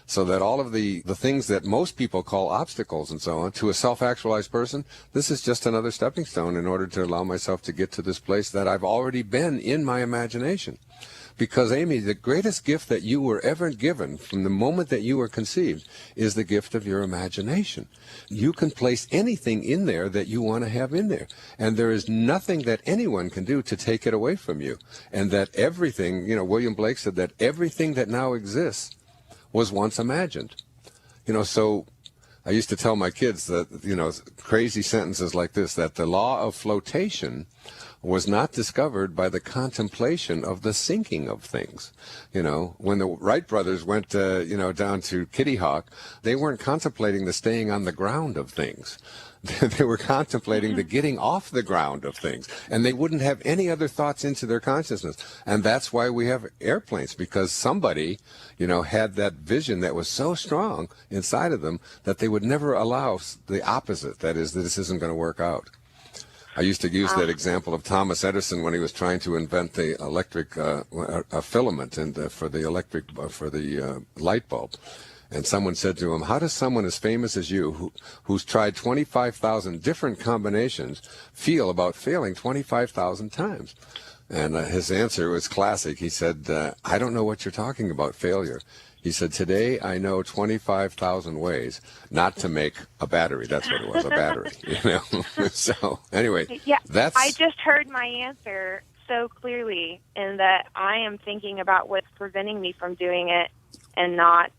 Speaker 7: So that all of the things that most people call obstacles and so on, to a self-actualized person, this is just another stepping stone in order to allow myself to get to this place that I've already been in my imagination. Because, Amy, the greatest gift that you were ever given from the moment that you were conceived is the gift of your imagination. You can place anything in there that you want to have in there. And there is nothing that anyone can do to take it away from you. And that everything, William Blake said that everything that now exists was once imagined. So I used to tell my kids that, crazy sentences like this, that the law of flotation was not discovered by the contemplation of the sinking of things. When the Wright brothers went, down to Kitty Hawk, they weren't contemplating the staying on the ground of things. They were contemplating the getting off the ground of things, and they wouldn't have any other thoughts into their consciousness. And that's why we have airplanes, because somebody, had that vision that was so strong inside of them that they would never allow the opposite, that is, that this isn't going to work out. I used to use that example of Thomas Edison when he was trying to invent the electric filament and for the light bulb. And someone said to him, how does someone as famous as you, who's tried 25,000 different combinations, feel about failing 25,000 times? And his answer was classic. He said, I don't know what you're talking about, failure. He said, today I know 25,000 ways not to make a battery. That's what it was, a battery, you know. So anyway,
Speaker 8: Yeah,
Speaker 7: that's...
Speaker 8: I just heard my answer so clearly, in that I am thinking about what's preventing me from doing it and not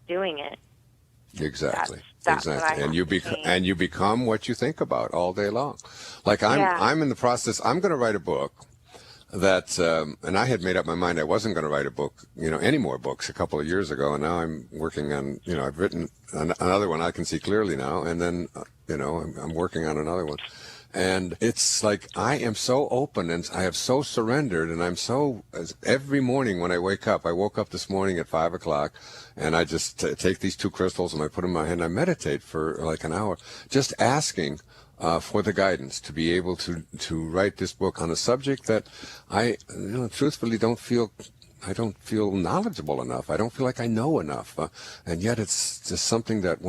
Speaker 8: doing it.
Speaker 7: Exactly.
Speaker 8: That's
Speaker 7: Exactly. And you become what you think about all day long. Like I'm in the process, I'm going to write a book that, and I had made up my mind I wasn't going to write a book, you know, any more books a couple of years ago, and now I'm working on, you know, I've written another one I can see clearly now, and then, you know, I'm working on another one. And it's like I am so open and I have so surrendered, and I'm so, every morning when I wake up, I woke up this morning at 5 o'clock, and I just take these 2 crystals and I put them in my hand, and I meditate for like an hour, just asking for the guidance to be able to write this book on a subject that I, you know, truthfully don't feel knowledgeable enough. I don't feel like I know enough, and yet it's just something that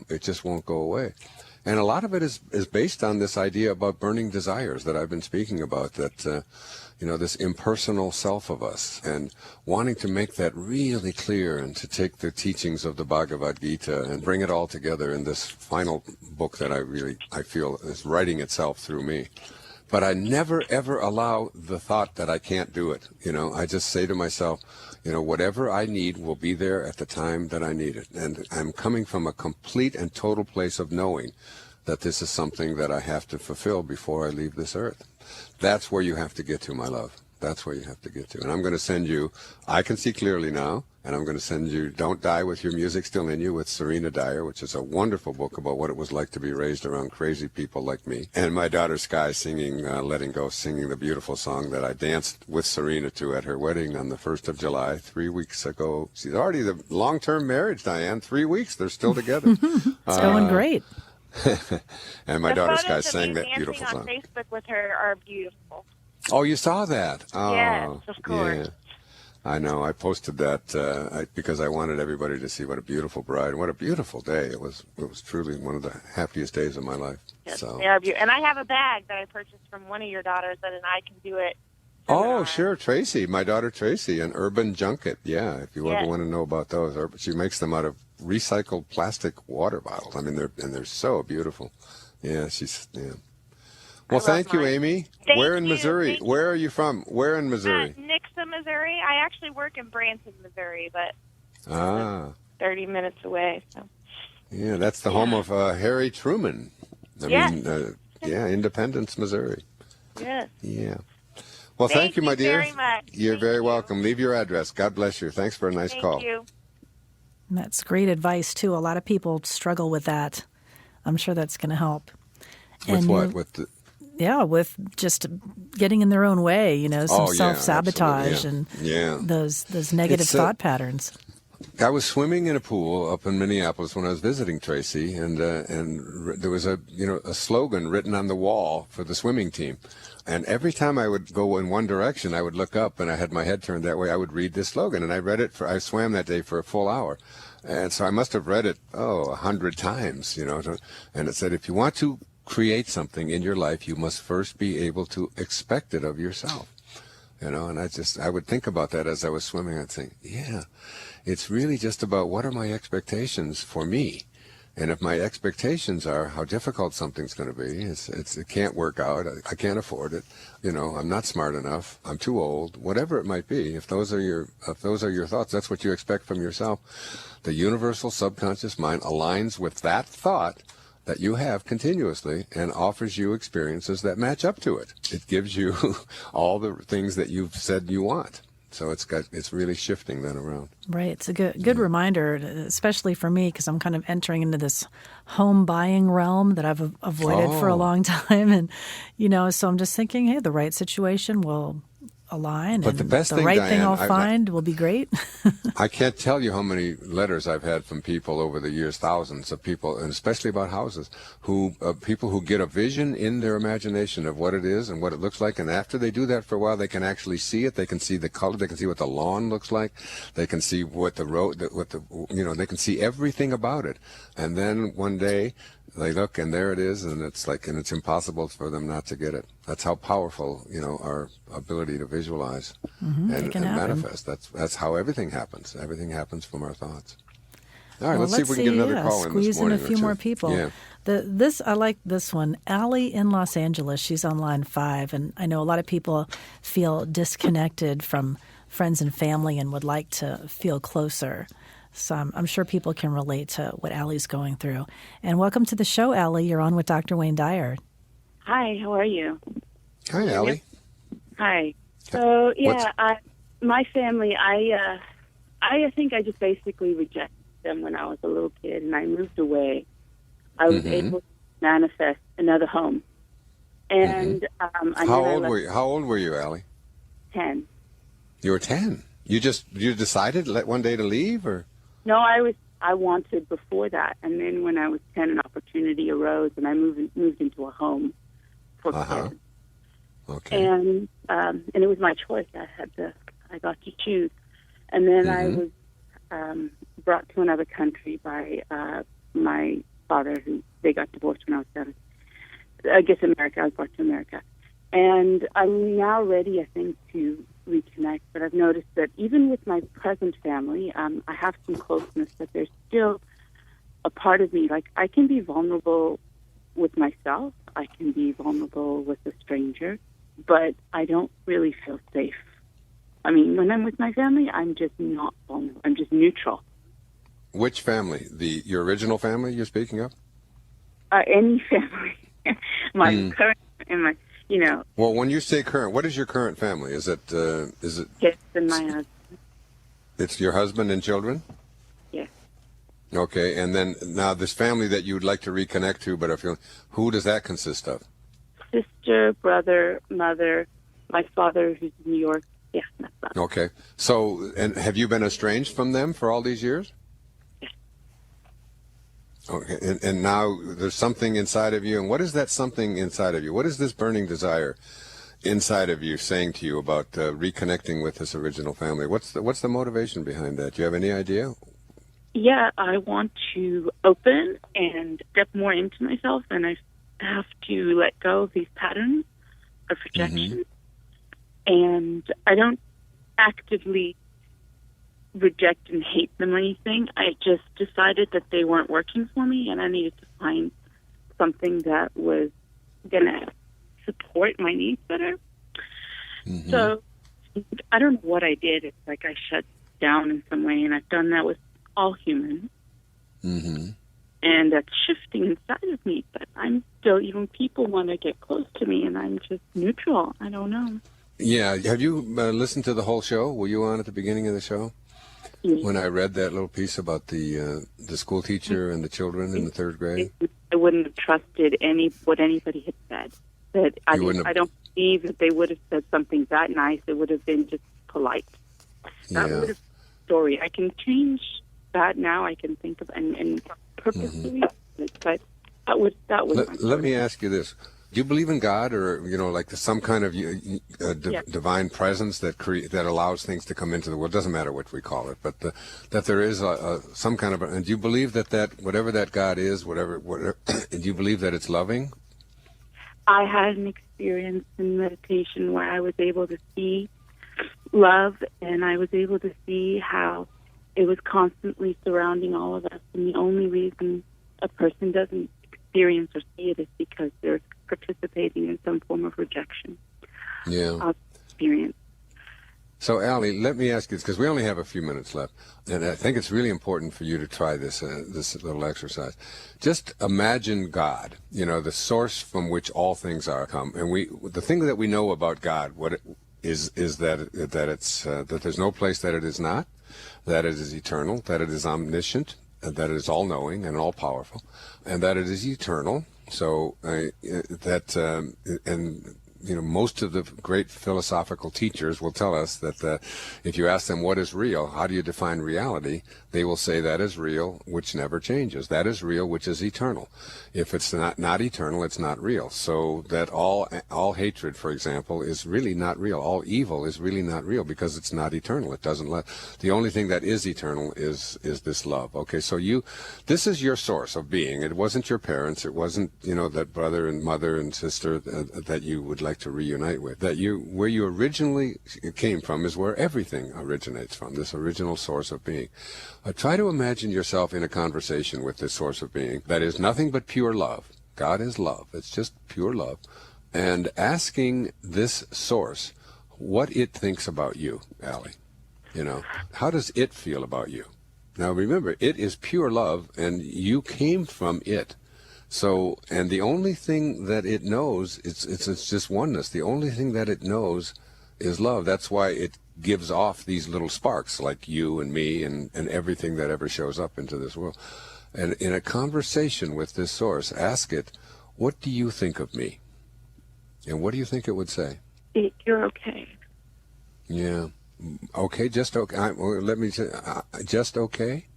Speaker 7: it just won't go away. And a lot of it is based on this idea about burning desires that I've been speaking about, that, you know, this impersonal self of us, and wanting to make that really clear, and to take the teachings of the Bhagavad Gita and bring it all together in this final book that I feel is writing itself through me. But I never, ever allow the thought that I can't do it. You know, I just say to myself, you know, whatever I need will be there at the time that I need it. And I'm coming from a complete and total place of knowing that this is something that I have to fulfill before I leave this earth. That's where you have to get to, my love. That's where you have to get to. And I'm going to send you I Can See Clearly Now, and I'm going to send you Don't Die With Your Music Still In You with Sara Dyer, which is a wonderful book about what it was like to be raised around crazy people like me. And my daughter Sky singing Letting Go, singing the beautiful song that I danced with Serena to at her wedding on the 1st of July, 3 weeks ago. She's already the long-term marriage, Diane. 3 weeks, they're still together.
Speaker 1: It's going great.
Speaker 7: And my daughter Sky sang that beautiful
Speaker 8: song.
Speaker 7: song.
Speaker 8: On Facebook with her are beautiful.
Speaker 7: Oh, you saw that? Oh,
Speaker 8: yes, of course.
Speaker 7: Yeah. I know. I posted that because I wanted everybody to see what a beautiful bride, what a beautiful day. It was truly one of the happiest days of my life.
Speaker 8: Yes,
Speaker 7: so.
Speaker 8: They are beautiful. And I have a bag that I purchased from one of your daughters that I Can Do It.
Speaker 7: Oh, sure, Tracy, my daughter Tracy, an urban junket. Yeah, if you ever want to know about those, she makes them out of recycled plastic water bottles. I mean, they're so beautiful. Yeah, Well, thank you, Amy. Where in Missouri? Where are you from? Where in Missouri?
Speaker 8: Nixa, Missouri. I actually work in Branson, Missouri, but 30 minutes away. So.
Speaker 7: Yeah, that's the home of Harry Truman. I mean, Independence, Missouri.
Speaker 8: Yes.
Speaker 7: Yeah. Well, thank you, my dear.
Speaker 8: Very much.
Speaker 7: You're very welcome. Leave your address. God bless you. Thanks for a nice call.
Speaker 8: Thank you.
Speaker 1: That's great advice, too. A lot of people struggle with that. I'm sure that's going to help.
Speaker 7: With what?
Speaker 1: With just getting in their own way, you know, some self-sabotage and those negative thought patterns.
Speaker 7: I was swimming in a pool up in Minneapolis when I was visiting Tracy, and there was a slogan written on the wall for the swimming team. And every time I would go in one direction, I would look up, and I had my head turned that way. I would read this slogan, and I read it I swam that day for a full hour. And so I must have read it, 100 times, you know. And it said, if you want to create something in your life, you must first be able to expect it of yourself. You know, and I would think about that as I was swimming. I'd think, it's really just about what are my expectations for me. And if my expectations are how difficult something's going to be, it can't work out, I can't afford it, you know, I'm not smart enough, I'm too old, whatever it might be. If those are your thoughts, that's what you expect from yourself. The universal subconscious mind aligns with that thought that you have continuously and offers you experiences that match up to it. It gives you all the things that you've said you want. So it's really shifting that around.
Speaker 1: Right. It's a good reminder, especially for me, because I'm kind of entering into this home buying realm that I've avoided for a long time. And, you know, so I'm just thinking, hey, the right situation will align.
Speaker 7: But
Speaker 1: and
Speaker 7: the best thing,
Speaker 1: right
Speaker 7: Diane,
Speaker 1: thing I'll find will be great.
Speaker 7: I can't tell you how many letters I've had from people over the years, thousands of people, and especially about houses, people who get a vision in their imagination of what it is and what it looks like, and after they do that for a while, they can actually see it. They can see the color. They can see what the lawn looks like. They can see what the road, they can see everything about it. And then one day, They look, and there it is, and it's impossible for them not to get it. That's how powerful, our ability to visualize and manifest. That's how everything happens. Everything happens from our thoughts. All right, let's see if we can get another call in this morning.
Speaker 1: Squeeze in a few more people.
Speaker 7: Yeah.
Speaker 1: I like this one. Allie in Los Angeles. She's on line 5, and I know a lot of people feel disconnected from friends and family and would like to feel closer. So I'm sure people can relate to what Allie's going through. And welcome to the show, Allie. You're on with Dr. Wayne Dyer.
Speaker 9: Hi, how are you?
Speaker 7: Hi, Allie.
Speaker 9: Hi. So, my family, I think I just basically rejected them when I was a little kid, and I moved away. I was able to manifest another home. And
Speaker 7: How old were you, Allie?
Speaker 9: 10.
Speaker 7: You were 10. You decided one day to leave, or?
Speaker 9: No, I wanted before that, and then when I was 10, an opportunity arose, and I moved into a home for kids.
Speaker 7: Okay.
Speaker 9: And it was my choice. I got to choose, and then I was brought to another country by my father, who they got divorced when I was 7. I guess America. I was brought to America, and I'm now ready, I think, to reconnect. But I've noticed that even with my present family, I have some closeness, but there's still a part of me. Like, I can be vulnerable with myself. I can be vulnerable with a stranger, but I don't really feel safe. I mean, when I'm with my family, I'm just not vulnerable. I'm just neutral.
Speaker 7: Which family? Your original family you're speaking of?
Speaker 9: Any family. My current and my,
Speaker 7: Well, when you say current, what is your current family? Is it?
Speaker 9: Kids and my husband.
Speaker 7: It's your husband and children?
Speaker 9: Yes.
Speaker 7: Okay, and then now this family that you would like to reconnect to, but who does that consist of?
Speaker 9: Sister, brother, mother, my father who's in New York. Yeah, that's that.
Speaker 7: Okay. So, and have you been estranged from them for all these years?
Speaker 9: Yes.
Speaker 7: Okay, and now there's something inside of you, and what is that something inside of you? What is this burning desire inside of you saying to you about reconnecting with this original family? What's the motivation behind that? Do you have any idea?
Speaker 9: Yeah, I want to open and step more into myself, and I have to let go of these patterns of rejection. And I don't actively reject and hate them or anything. I just decided that they weren't working for me, and I needed to find something that was going to support my needs better. So I don't know what I did. It's like I shut down in some way, and I've done that with all humans. And that's shifting inside of me, but I'm still, even people want to get close to me, and I'm just neutral. I don't know.
Speaker 7: Yeah. Have you listened to the whole show? Were you on at the beginning of the show? When I read that little piece about the school teacher and the children in the 3rd grade?
Speaker 9: I wouldn't have trusted what anybody had said. That I don't believe that they would have said something that nice. It would have been just polite. That would have been a story. I can change that now. I can think of and purposely, but that was.
Speaker 7: Let me ask you this. Do you believe in God, or like some kind of divine presence that allows things to come into the world? Doesn't matter what we call it, but that there is some kind of. And do you believe that whatever that God is, whatever, do you believe that it's loving?
Speaker 9: I had an experience in meditation where I was able to see love, and I was able to see how it was constantly surrounding all of us, and the only reason a person doesn't experience or see it is because they're participating in some form of rejection of experience.
Speaker 7: So, Allie, let me ask you this, because we only have a few minutes left, and I think it's really important for you to try this little exercise. Just imagine God, the source from which all things are come, and the thing that we know about God, what it is that it's that there's no place that it is not, that it is eternal, that it is omniscient, that it is all-knowing and all-powerful, and that it is eternal. So and most of the great philosophical teachers will tell us that if you ask them what is real, how do you define reality, they will say that is real, which never changes. That is real, which is eternal. If it's not eternal, it's not real. So that all hatred, for example, is really not real. All evil is really not real because it's not eternal. It doesn't the only thing that is eternal is this love. Okay, so this is your source of being. It wasn't your parents. It wasn't, that brother and mother and sister that you would like to reunite with. Where you originally came from is where everything originates from, this original source of being. Try to imagine yourself in a conversation with this source of being that is nothing but pure love. God is love. It's just pure love. And asking this source what it thinks about you, Allie. How does it feel about you? Now remember, it is pure love, and you came from it. So, and the only thing that it knows, it's just oneness. The only thing that it knows is love. That's why it gives off these little sparks like you and me and everything that ever shows up into this world. And in a conversation with this source, ask it, what do you think of me? And what do you think it would say?
Speaker 9: You're okay.
Speaker 7: Yeah. Okay, just okay. Let me say, just okay?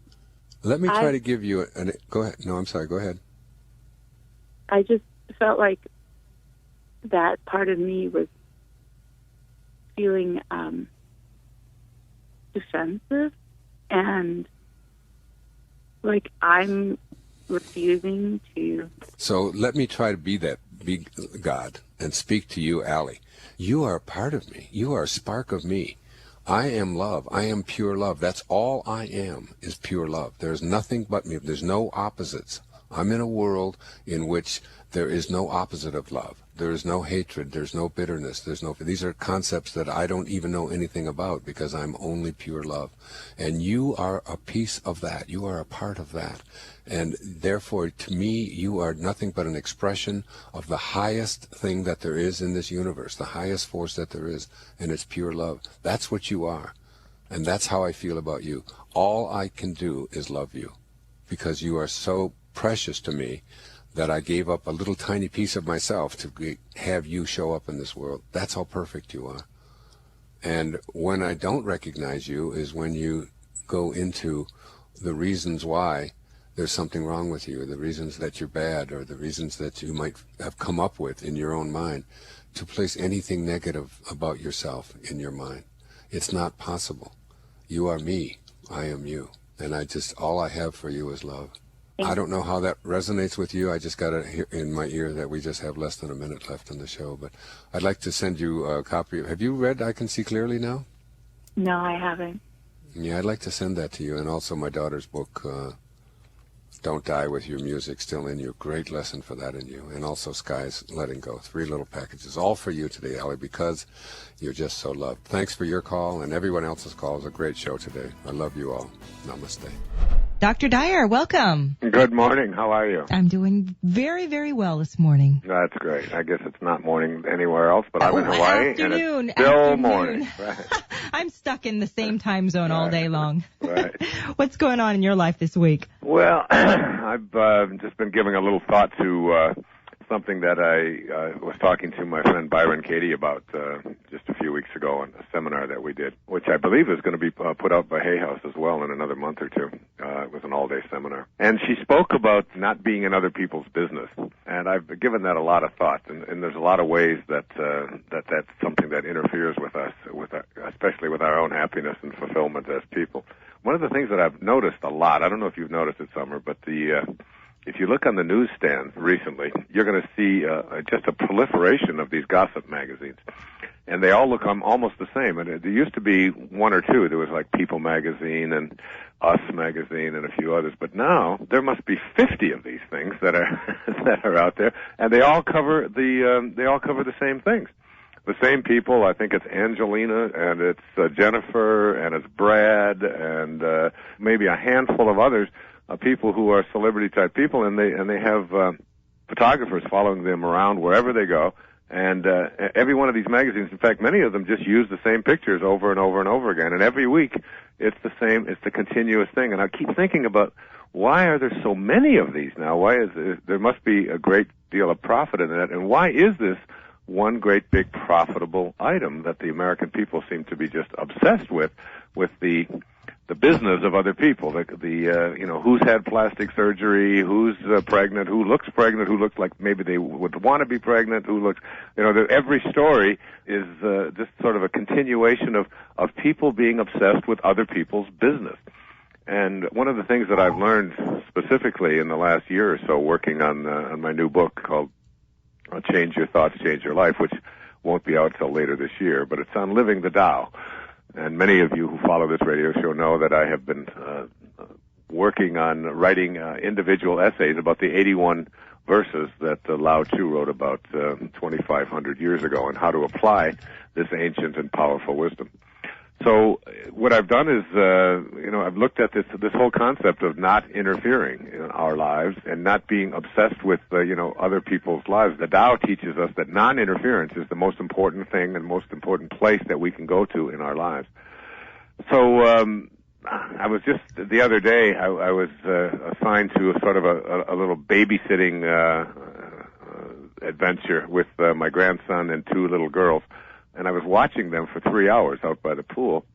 Speaker 7: Let me try to give you go ahead. No, I'm sorry. Go ahead.
Speaker 9: I just felt like that part of me was feeling defensive, and like I'm refusing to.
Speaker 7: So let me try to be God and speak to you, Allie. You are a part of me. You are a spark of me. I am love. I am pure love. That's all I am, is pure love. There's nothing but me. There's no opposites. I'm in a world in which there is no opposite of love. There is no hatred. There's no bitterness. These are concepts that I don't even know anything about because I'm only pure love. And you are a piece of that. You are a part of that. And therefore, to me, you are nothing but an expression of the highest thing that there is in this universe, the highest force that there is, and it's pure love. That's what you are. And that's how I feel about you. All I can do is love you because you are so precious to me that I gave up a little tiny piece of myself to have you show up in this world. That's how perfect you are. And when I don't recognize you is when you go into the reasons why there's something wrong with you, the reasons that you're bad, or the reasons that you might have come up with in your own mind to place anything negative about yourself in your mind. It's not possible. You are me. I am you. And all I have for you is love. I don't know how that resonates with you. I just got it in my ear that we just have less than a minute left in the show. But I'd like to send you a copy. Have you read I Can See Clearly Now?
Speaker 9: No, I haven't.
Speaker 7: Yeah, I'd like to send that to you. And also my daughter's book, Don't Die With Your Music Still In You. Great lesson for that in you. And also Sky's Letting Go. 3 little packages. All for you today, Allie, because you're just so loved. Thanks for your call, and everyone else's call. It was a great show today. I love you all. Namaste.
Speaker 10: Dr. Dyer, welcome.
Speaker 11: Good morning. How are you?
Speaker 10: I'm doing very, very well this morning.
Speaker 11: That's great. I guess it's not morning anywhere else, but I'm in Hawaii,
Speaker 10: afternoon,
Speaker 11: and it's still morning. Right.
Speaker 10: I'm stuck in the same time zone all day long.
Speaker 11: Right.
Speaker 10: What's going on in your life this week?
Speaker 11: Well, I've just been giving a little thought to something that I was talking to my friend Byron Katie about just a few weeks ago on a seminar that we did, which I believe is going to be put out by Hay House as well in another month or two. It was an all-day seminar. And she spoke about not being in other people's business. And I've given that a lot of thought. And there's a lot of ways that that's something that interferes with us, especially with our own happiness and fulfillment as people. One of the things that I've noticed a lot, I don't know if you've noticed it, Summer, but if you look on the newsstand recently, you're going to see just a proliferation of these gossip magazines. And they all look almost the same. And there used to be 1 or 2. There was like People magazine and Us magazine and a few others. But now there must be 50 of these things that are out there, and they all cover the same things. The same people. I think it's Angelina and it's Jennifer and it's Brad and maybe a handful of others. People who are celebrity-type people, and they have photographers following them around wherever they go. And every one of these magazines, in fact, many of them just use the same pictures over and over and over again. And every week, it's the same. It's the continuous thing. And I keep thinking about why are there so many of these now? There must be a great deal of profit in that. And why is this one great big profitable item that the American people seem to be just obsessed with the business of other people. Who's had plastic surgery, who's pregnant, who looks like maybe they would want to be pregnant, who looks, every story is just sort of a continuation of people being obsessed with other people's business. And one of the things that I've learned specifically in the last year or so working on my new book called Change Your Thoughts, Change Your Life, which won't be out till later this year, but it's on living the Tao. And many of you who follow this radio show know that I have been working on writing individual essays about the 81 verses that Lao Tzu wrote about 2,500 years ago and how to apply this ancient and powerful wisdom. So what I've done is, I've looked at this whole concept of not interfering in our lives and not being obsessed with, other people's lives. The Tao teaches us that non-interference is the most important thing and most important place that we can go to in our lives. So, I was just, the other day, I was assigned to a sort of a little babysitting adventure with my grandson and two little girls. And I was watching them for 3 hours out by the pool,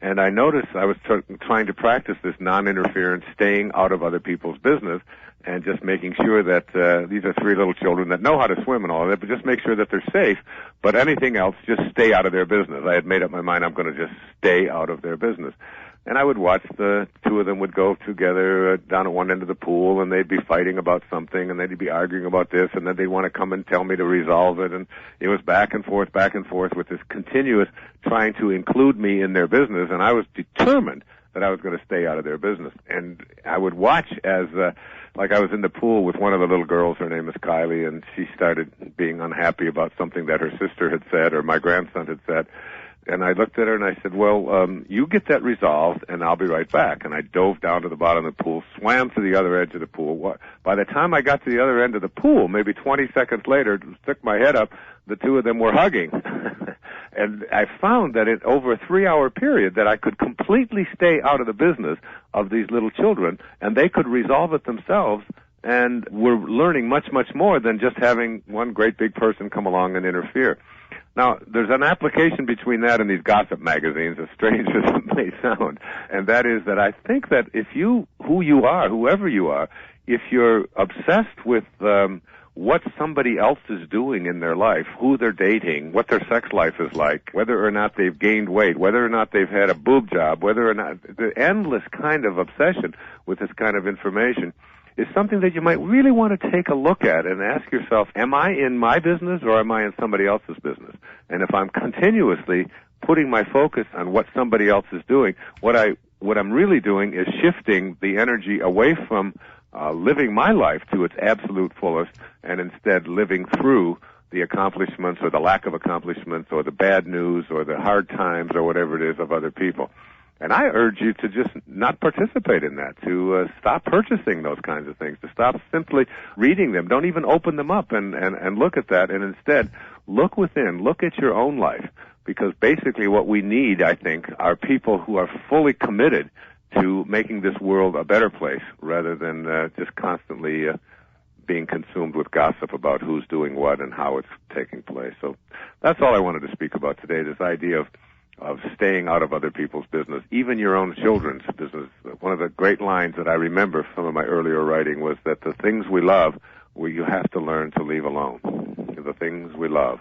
Speaker 11: and I noticed I was trying to practice this non-interference, staying out of other people's business, and just making sure that these are three little children that know how to swim and all of that, but just make sure that they're safe. But anything else, just stay out of their business. I had made up my mind I'm going to just stay out of their business. And I would watch the two of them would go together down at one end of the pool, and they'd be fighting about something, and they'd be arguing about this, and then they'd want to come and tell me to resolve it. And it was back and forth with this continuous trying to include me in their business, and I was determined that I was going to stay out of their business. And I would watch as, like I was in the pool with one of the little girls, her name is Kylie, and she started being unhappy about something that her sister had said or my grandson had said. And I looked at her and I said, well, you get that resolved and I'll be right back. And I dove down to the bottom of the pool, swam to the other edge of the pool. By the time I got to the other end of the pool, maybe 20 seconds later, stuck my head up, the two of them were hugging. And I found that over a 3-hour period that I could completely stay out of the business of these little children, and they could resolve it themselves. And we're learning much, much more than just having one great big person come along and interfere. Now, there's an application between that and these gossip magazines, as strange as it may sound, and that is that I think that whoever you are, if you're obsessed with what somebody else is doing in their life, who they're dating, what their sex life is like, whether or not they've gained weight, whether or not they've had a boob job, whether or not the endless kind of obsession with this kind of information, is something that you might really want to take a look at and ask yourself, am I in my business or am I in somebody else's business? And if I'm continuously putting my focus on what somebody else is doing, what I'm really doing is shifting the energy away from living my life to its absolute fullest and instead living through the accomplishments or the lack of accomplishments or the bad news or the hard times or whatever it is of other people. And I urge you to just not participate in that, to stop purchasing those kinds of things, to stop simply reading them. Don't even open them up and look at that, and instead look within, look at your own life. Because basically what we need, I think, are people who are fully committed to making this world a better place rather than just constantly being consumed with gossip about who's doing what and how it's taking place. So that's all I wanted to speak about today, this idea of staying out of other people's business, even your own children's business. One of the great lines that I remember from some of my earlier writing was that the things we love, you have to learn to leave alone. The things we love,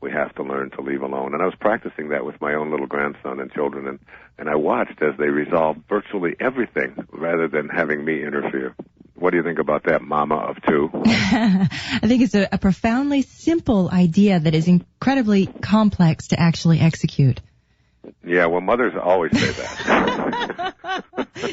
Speaker 11: we have to learn to leave alone. And I was practicing that with my own little grandson and children, and I watched as they resolved virtually everything rather than having me interfere. What do you think about that, mama of two?
Speaker 10: I think it's a profoundly simple idea that is incredibly complex to actually execute.
Speaker 11: Yeah, well, mothers always say that.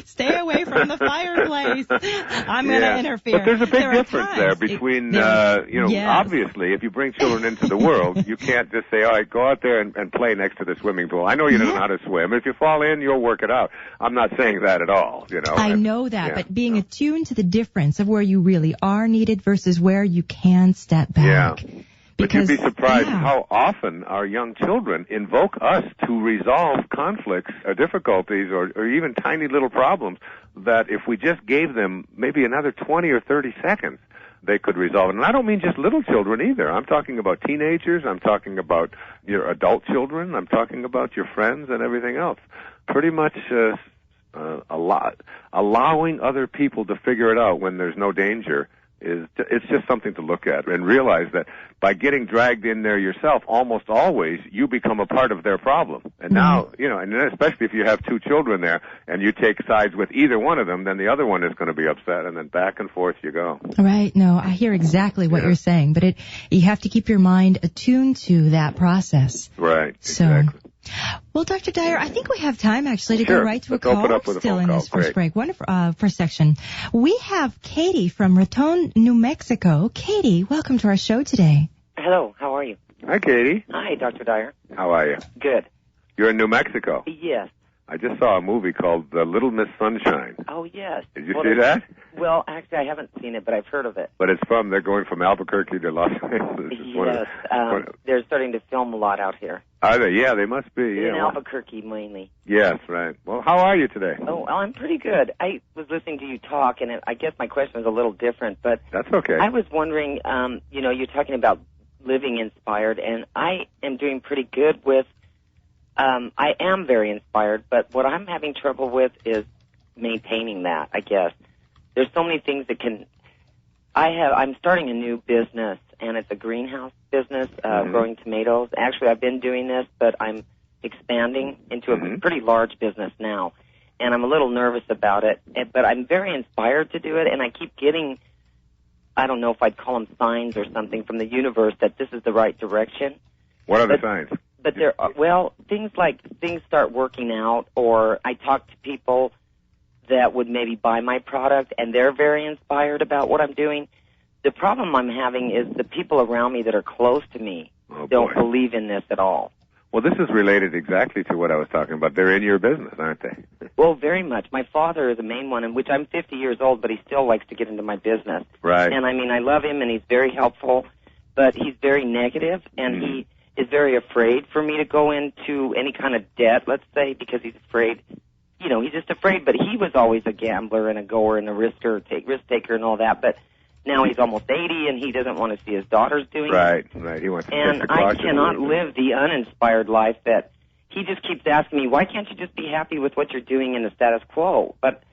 Speaker 10: Stay away from the fireplace. I'm going to interfere.
Speaker 11: But there's a big difference there between, obviously, if you bring children into the world, you can't just say, all right, go out there and play next to the swimming pool. I know you don't know how to swim. If you fall in, you'll work it out. I'm not saying that at all,
Speaker 10: I know that, but being attuned to the difference of where you really are needed versus where you can step back.
Speaker 11: Yeah. But you'd be surprised how often our young children invoke us to resolve conflicts or difficulties or even tiny little problems that if we just gave them maybe another 20 or 30 seconds, they could resolve it. And I don't mean just little children either. I'm talking about teenagers. I'm talking about your adult children. I'm talking about your friends and everything else. Pretty much allowing other people to figure it out when there's no danger it's just something to look at and realize that by getting dragged in there yourself, almost always you become a part of their problem. And now, and especially if you have two children there and you take sides with either one of them, then the other one is going to be upset, and then back and forth you go.
Speaker 10: Right. No, I hear exactly what you're saying, but you have to keep your mind attuned to that process.
Speaker 11: Right.
Speaker 10: So,
Speaker 11: exactly.
Speaker 10: Well, Dr. Dyer, I think we have time actually to go right to
Speaker 11: Let's
Speaker 10: a call.
Speaker 11: Open up with
Speaker 10: Still
Speaker 11: a phone
Speaker 10: in
Speaker 11: call.
Speaker 10: this first
Speaker 11: Great.
Speaker 10: break. Wonderful first section. We have Katie from Raton, New Mexico. Katie, welcome to our show today.
Speaker 12: Hello, how are you?
Speaker 11: Hi, Katie.
Speaker 12: Hi, Dr. Dyer.
Speaker 11: How are you?
Speaker 12: Good.
Speaker 11: You're in New Mexico.
Speaker 12: Yes.
Speaker 11: I just saw a movie called Little Miss Sunshine.
Speaker 12: Oh, yes.
Speaker 11: Did you see that?
Speaker 12: Well, actually, I haven't seen it, but I've heard of it.
Speaker 11: But they're going from Albuquerque to Los Angeles.
Speaker 12: Yes. They're starting to film a lot out here.
Speaker 11: Are they? Yeah, they must be.
Speaker 12: In Albuquerque, mainly.
Speaker 11: Yes, right. Well, how are you today?
Speaker 12: Oh, I'm pretty good. I was listening to you talk, and I guess my question is a little different, but
Speaker 11: that's okay.
Speaker 12: I was wondering, you're talking about living inspired, and I am doing pretty good with I am very inspired, but what I'm having trouble with is maintaining that, I guess. There's so many things that I'm starting a new business, and it's a greenhouse business, growing tomatoes. Actually, I've been doing this, but I'm expanding into a pretty large business now, and I'm a little nervous about it, but I'm very inspired to do it, and I keep getting, I don't know if I'd call them signs or something from the universe that this is the right direction.
Speaker 11: What are the signs?
Speaker 12: But there are, things like things start working out, or I talk to people that would maybe buy my product, and they're very inspired about what I'm doing. The problem I'm having is the people around me that are close to me don't believe in this at all.
Speaker 11: Well, this is related exactly to what I was talking about. They're in your business, aren't they?
Speaker 12: Well, very much. My father is the main one, in which I'm 50 years old, but he still likes to get into my business.
Speaker 11: Right.
Speaker 12: And, I love him, and he's very helpful, but he's very negative, and he is very afraid for me to go into any kind of debt, let's say, because he's afraid. He's just afraid, but he was always a gambler and a goer and a risk taker and all that, but now he's almost 80 and he doesn't want to see his daughters doing
Speaker 11: it. Right. He wants to
Speaker 12: and I cannot live the uninspired life that he just keeps asking me, why can't you just be happy with what you're doing in the status quo? But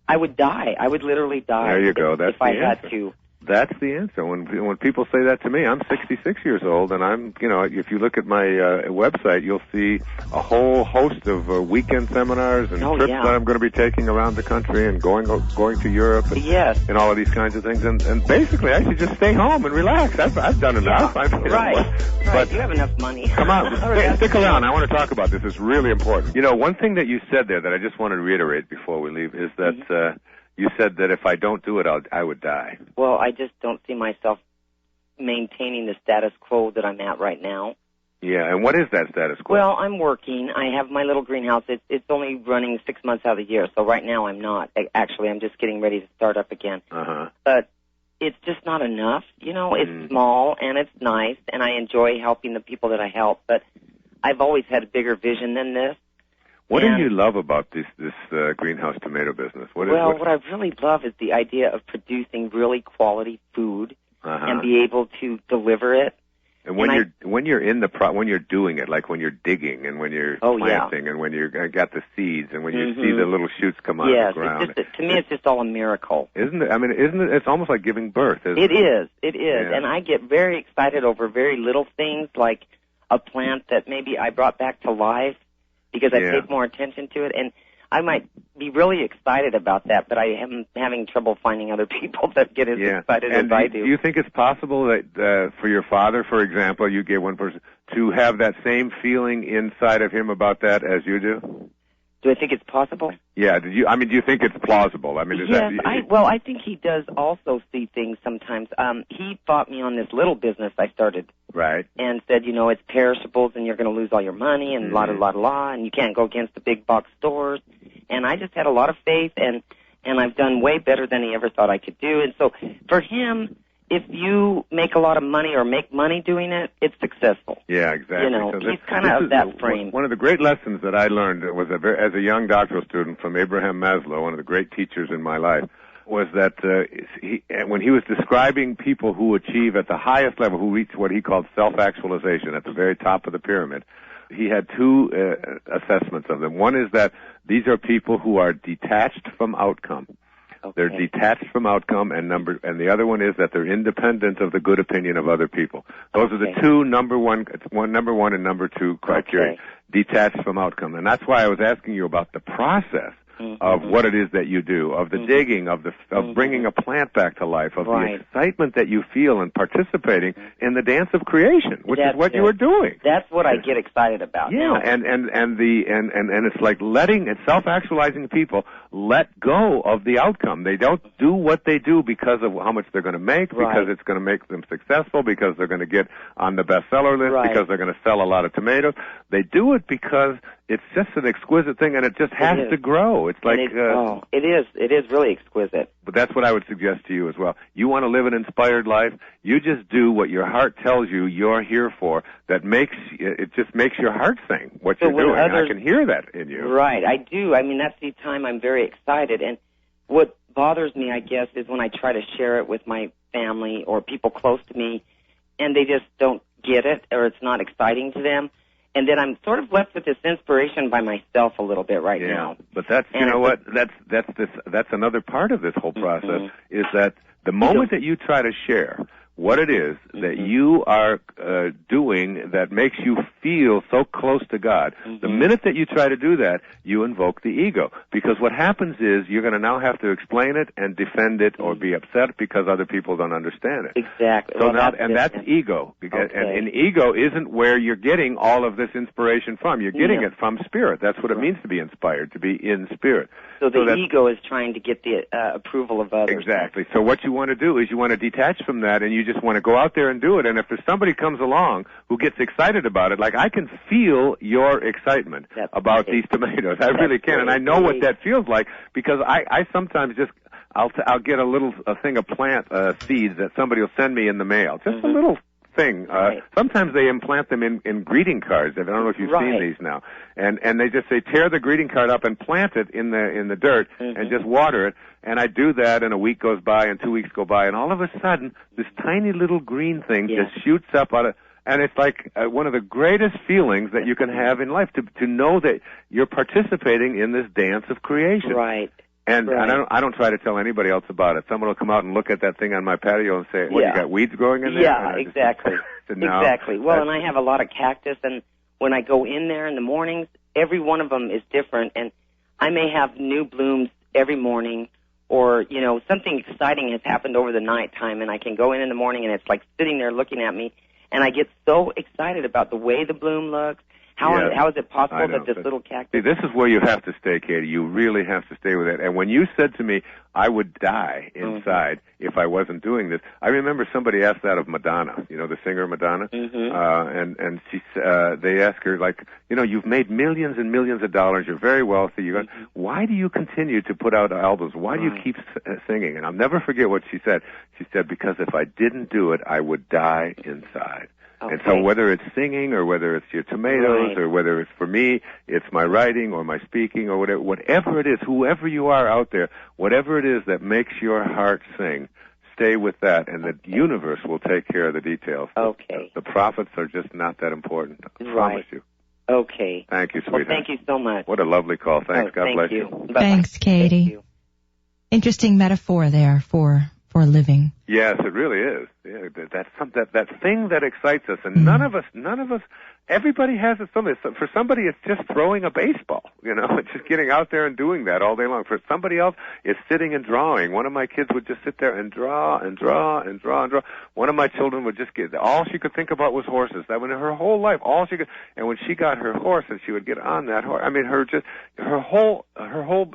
Speaker 12: I would die. I would literally die.
Speaker 11: There you go. That's
Speaker 12: if
Speaker 11: the
Speaker 12: I
Speaker 11: answer.
Speaker 12: had to.
Speaker 11: That's the answer. When people say that to me, I'm 66 years old, and I'm, if you look at my website, you'll see a whole host of weekend seminars and trips that I'm going to be taking around the country and going to Europe and all of these kinds of things. And basically, I should just stay home and relax. I've done enough.
Speaker 12: But you have enough money.
Speaker 11: Come on, stick around. I want to talk about this. It's really important. One thing that you said there that I just want to reiterate before we leave is that you said that if I don't do it, I would die.
Speaker 12: Well, I just don't see myself maintaining the status quo that I'm at right now.
Speaker 11: Yeah, and what is that status quo?
Speaker 12: Well, I'm working. I have my little greenhouse. It's only running 6 months out of the year, so right now I'm not. Actually, I'm just getting ready to start up again. But it's just not enough. It's small, and it's nice, and I enjoy helping the people that I help, but I've always had a bigger vision than this.
Speaker 11: What do you love about this greenhouse tomato business? What
Speaker 12: I really love is the idea of producing really quality food and be able to deliver it.
Speaker 11: And when you're doing it, like when you're digging and when you're planting and when you got the seeds and when you see the little shoots come out of the ground.
Speaker 12: To me, it's just all a miracle.
Speaker 11: Isn't it? Isn't it? It's almost like giving birth, isn't it?
Speaker 12: It is. Yeah. And I get very excited over very little things, like a plant that maybe I brought back to life, because I paid more attention to it, and I might be really excited about that, but I am having trouble finding other people that get as excited as I do.
Speaker 11: Do you think it's possible that for your father, for example, you get one person, to have that same feeling inside of him about that as you do?
Speaker 12: Do I think it's possible?
Speaker 11: Yeah. Do you think it's plausible?
Speaker 12: I think he does also see things sometimes. He fought me on this little business I started.
Speaker 11: Right.
Speaker 12: And said, it's perishables and you're going to lose all your money and and you can't go against the big box stores. And I just had a lot of faith, and I've done way better than he ever thought I could do. And so for him, if you make a lot of money or make money doing it, it's successful.
Speaker 11: Yeah, exactly.
Speaker 12: He's kind of that frame.
Speaker 11: One of the great lessons that I learned was as a young doctoral student from Abraham Maslow, one of the great teachers in my life, was that when he was describing people who achieve at the highest level, who reach what he called self-actualization at the very top of the pyramid, he had two assessments of them. One is that these are people who are detached from outcome. Okay. They're detached from outcome, and the other one is that they're independent of the good opinion of other people. Those are the two number one and number two criteria. Okay. Detached from outcome. And that's why I was asking you about the process of what it is that you do, of the digging, of bringing a plant back to life, of the excitement that you feel in participating in the dance of creation, which is what you are doing.
Speaker 12: That's what I get excited about.
Speaker 11: Yeah, and it's like self-actualizing people let go of the outcome. They don't do what they do because of how much they're going to make, because it's going to make them successful, because they're going to get on the bestseller list, because they're going to sell a lot of tomatoes. They do it because it's just an exquisite thing, and it just has to grow. It's like
Speaker 12: it is really exquisite.
Speaker 11: But that's what I would suggest to you as well. You want to live an inspired life? You just do what your heart tells you you're here for. That just makes your heart sing what you're doing. I can hear that in you.
Speaker 12: Right, I do. I mean, that's the time I'm very excited. And what bothers me, I guess, is when I try to share it with my family or people close to me, and they just don't get it, or it's not exciting to them. And then I'm sort of left with this inspiration by myself a little bit now.
Speaker 11: But that's, that's another part of this whole process, is that the moment that you try to share what it is that you are doing that makes you feel so close to God, the minute that you try to do that, you invoke the ego. Because what happens is you're going to now have to explain it and defend it or be upset because other people don't understand it.
Speaker 12: Exactly.
Speaker 11: So that's ego. And ego isn't where you're getting all of this inspiration from. You're getting it from spirit. That's what it means to be inspired, to be in spirit.
Speaker 12: So the ego is trying to get the approval of others.
Speaker 11: Exactly. So what you want to do is you want to detach from that, and you just want to go out there and do it. And if there's somebody comes along who gets excited about it, like I can feel your excitement about these tomatoes. I really can, and I know what that feels like because I sometimes just I'll get a thing of plant seeds that somebody will send me in the mail, just a little thing. Sometimes they implant them in greeting cards. I don't know if you've seen these now. And they just say tear the greeting card up and plant it in the dirt and just water it. And I do that, and a week goes by, and 2 weeks go by, and all of a sudden, this tiny little green thing just shoots up out of, and it's like one of the greatest feelings that you can have in life, to know that you're participating in this dance of creation.
Speaker 12: Right.
Speaker 11: And I don't try to tell anybody else about it. Someone will come out and look at that thing on my patio and say, "What, you got weeds growing in there?"
Speaker 12: Yeah, exactly. Exactly. Well, and I have a lot of cactus, and when I go in there in the mornings, every one of them is different, and I may have new blooms every morning, or, something exciting has happened over the nighttime, and I can go in the morning, and it's like sitting there looking at me, and I get so excited about the way the bloom looks. How is it possible that this little cactus...
Speaker 11: See, this is where you have to stay, Katie. You really have to stay with it. And when you said to me, I would die inside if I wasn't doing this, I remember somebody asked that of Madonna, the singer Madonna. And they asked her, like, you've made millions and millions of dollars, you're very wealthy, why do you continue to put out albums? Why do you keep singing? And I'll never forget what she said. She said, because if I didn't do it, I would die inside. And so whether it's singing or whether it's your tomatoes or whether it's, for me, it's my writing or my speaking or whatever it is, whoever you are out there, whatever it is that makes your heart sing, stay with that, and the universe will take care of the details.
Speaker 12: Okay.
Speaker 11: The profits are just not that important. I promise you.
Speaker 12: Okay.
Speaker 11: Thank you, sweetheart.
Speaker 12: Well, thank you so much.
Speaker 11: What a lovely call. Thanks. God bless you.
Speaker 12: Bye-bye.
Speaker 10: Thanks, Katie. Thank you. Interesting metaphor there for living.
Speaker 11: Yes, it really is. Yeah, that thing that excites us, and none of us, everybody has it. For somebody, it's just throwing a baseball. It's just getting out there and doing that all day long. For somebody else, it's sitting and drawing. One of my kids would just sit there and draw and draw and draw and draw. One of my children would just all she could think about was horses. That was her whole life. All she could, and when she got her horse and she would get on that horse, I mean, her whole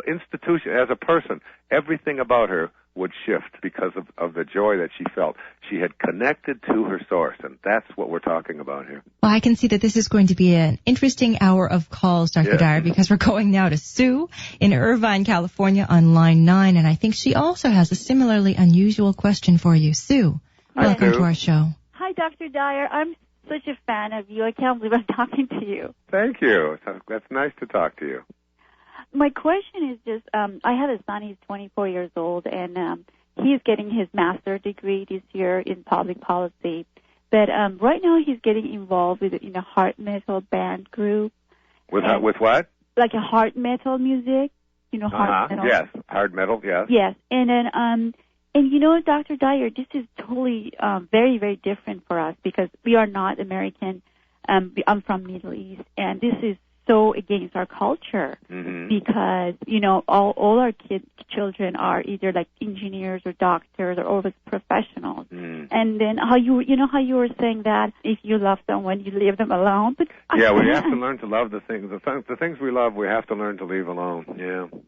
Speaker 11: institution as a person, everything about her would shift because of the joy that she felt. She had connected to her source, and that's what we're talking about here.
Speaker 10: Well, I can see that this is going to be an interesting hour of calls, Dr. Dyer, because we're going now to Sue in Irvine, California on line 9, and I think she also has a similarly unusual question for you. Sue, welcome to our show.
Speaker 13: Hi, Dr. Dyer. I'm such a fan of you. I can't believe I'm talking to you.
Speaker 11: Thank you. That's nice to talk to you.
Speaker 13: My question is just, I have a son, he's 24 years old, and he's getting his master's degree this year in public policy. But right now he's getting involved in a hard metal band group.
Speaker 11: With what?
Speaker 13: Like a hard metal music, hard metal.
Speaker 11: Yes, hard metal, yes.
Speaker 13: Yes, and then, Dr. Dyer, this is totally very, very different for us because we are not American. I'm from Middle East, and this is so against our culture because, all our children are either like engineers or doctors or always professionals. And then how you were saying that if you love someone, you leave them alone. But
Speaker 11: we have to learn to love the things we love. We have to learn to leave alone. Yeah.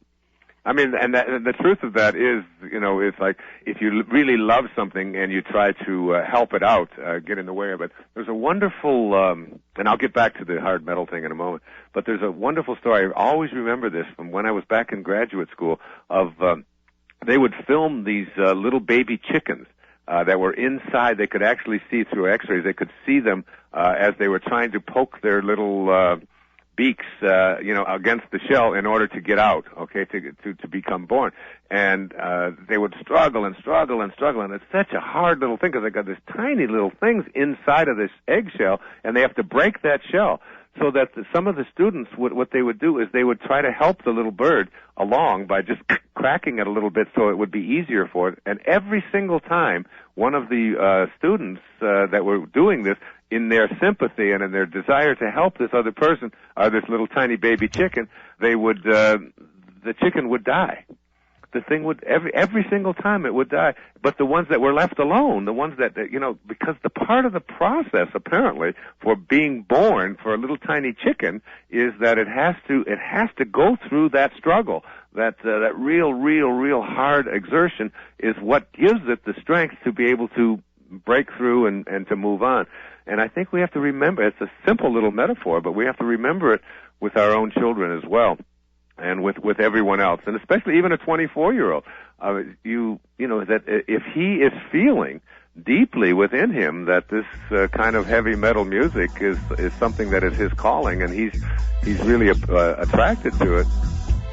Speaker 11: I mean, and the truth of that is, it's like if you really love something and you try to help it out, get in the way of it. There's a wonderful, and I'll get back to the hard metal thing in a moment, but there's a wonderful story. I always remember this from when I was back in graduate school of, they would film these little baby chickens that were inside. They could actually see through x-rays. They could see them as they were trying to poke their little beaks, against the shell in order to get out, to become born. And they would struggle and struggle and struggle, and it's such a hard little thing because they got these tiny little things inside of this eggshell, and they have to break that shell. So that some of the students, what they would do is they would try to help the little bird along by just cracking it a little bit so it would be easier for it. And every single time, one of the students that were doing this, in their sympathy and in their desire to help this other person, this little tiny baby chicken, they would, the chicken would die. The thing would, every single time it would die. But the ones that were left alone, the ones that, because the part of the process, apparently, for being born for a little tiny chicken is that it has to go through that struggle. That real hard exertion is what gives it the strength to be able to break through and to move on. And I think we have to remember, it's a simple little metaphor, but we have to remember it with our own children as well, and with everyone else, and especially even a 24-year-old. That if he is feeling deeply within him that this kind of heavy metal music is something that is his calling, and he's really attracted to it,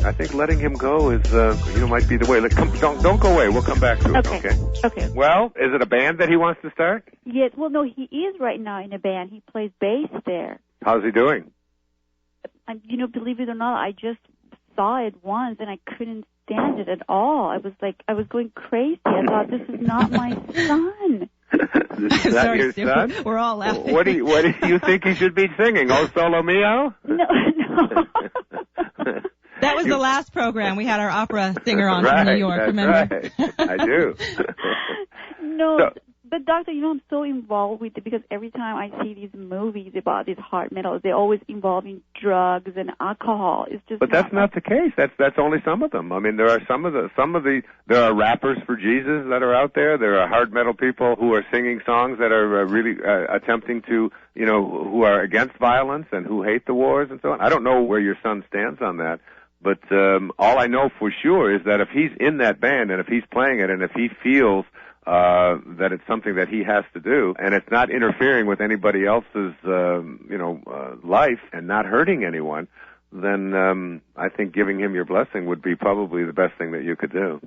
Speaker 11: I think letting him go is, might be the way. Don't go away. We'll come back to it.
Speaker 13: Okay.
Speaker 11: Well, is it a band that he wants to start?
Speaker 13: Yes. Well, no, he is right now in a band. He plays bass there.
Speaker 11: How's he doing?
Speaker 13: Believe it or not, I just saw it once and I couldn't stand it at all. I was going crazy. I thought, this is not my son.
Speaker 11: Is that your son?
Speaker 10: We're all laughing.
Speaker 11: What do you think he should be singing? Oh, Solo Mio?
Speaker 13: No.
Speaker 10: That was the last program. We had our opera singer on from New York, remember?
Speaker 11: Right. I do.
Speaker 13: No, but Doctor, I'm so involved with it because every time I see these movies about these hard metals, they're always involving drugs and alcohol. It's just.
Speaker 11: But that's not the case. That's only some of them. I mean, there are there are rappers for Jesus that are out there. There are hard metal people who are singing songs that are really attempting to, who are against violence and who hate the wars and so on. I don't know where your son stands on that. But all I know for sure is that if he's in that band and if he's playing it and if he feels that it's something that he has to do and it's not interfering with anybody else's, life and not hurting anyone, then I think giving him your blessing would be probably the best thing that you could do.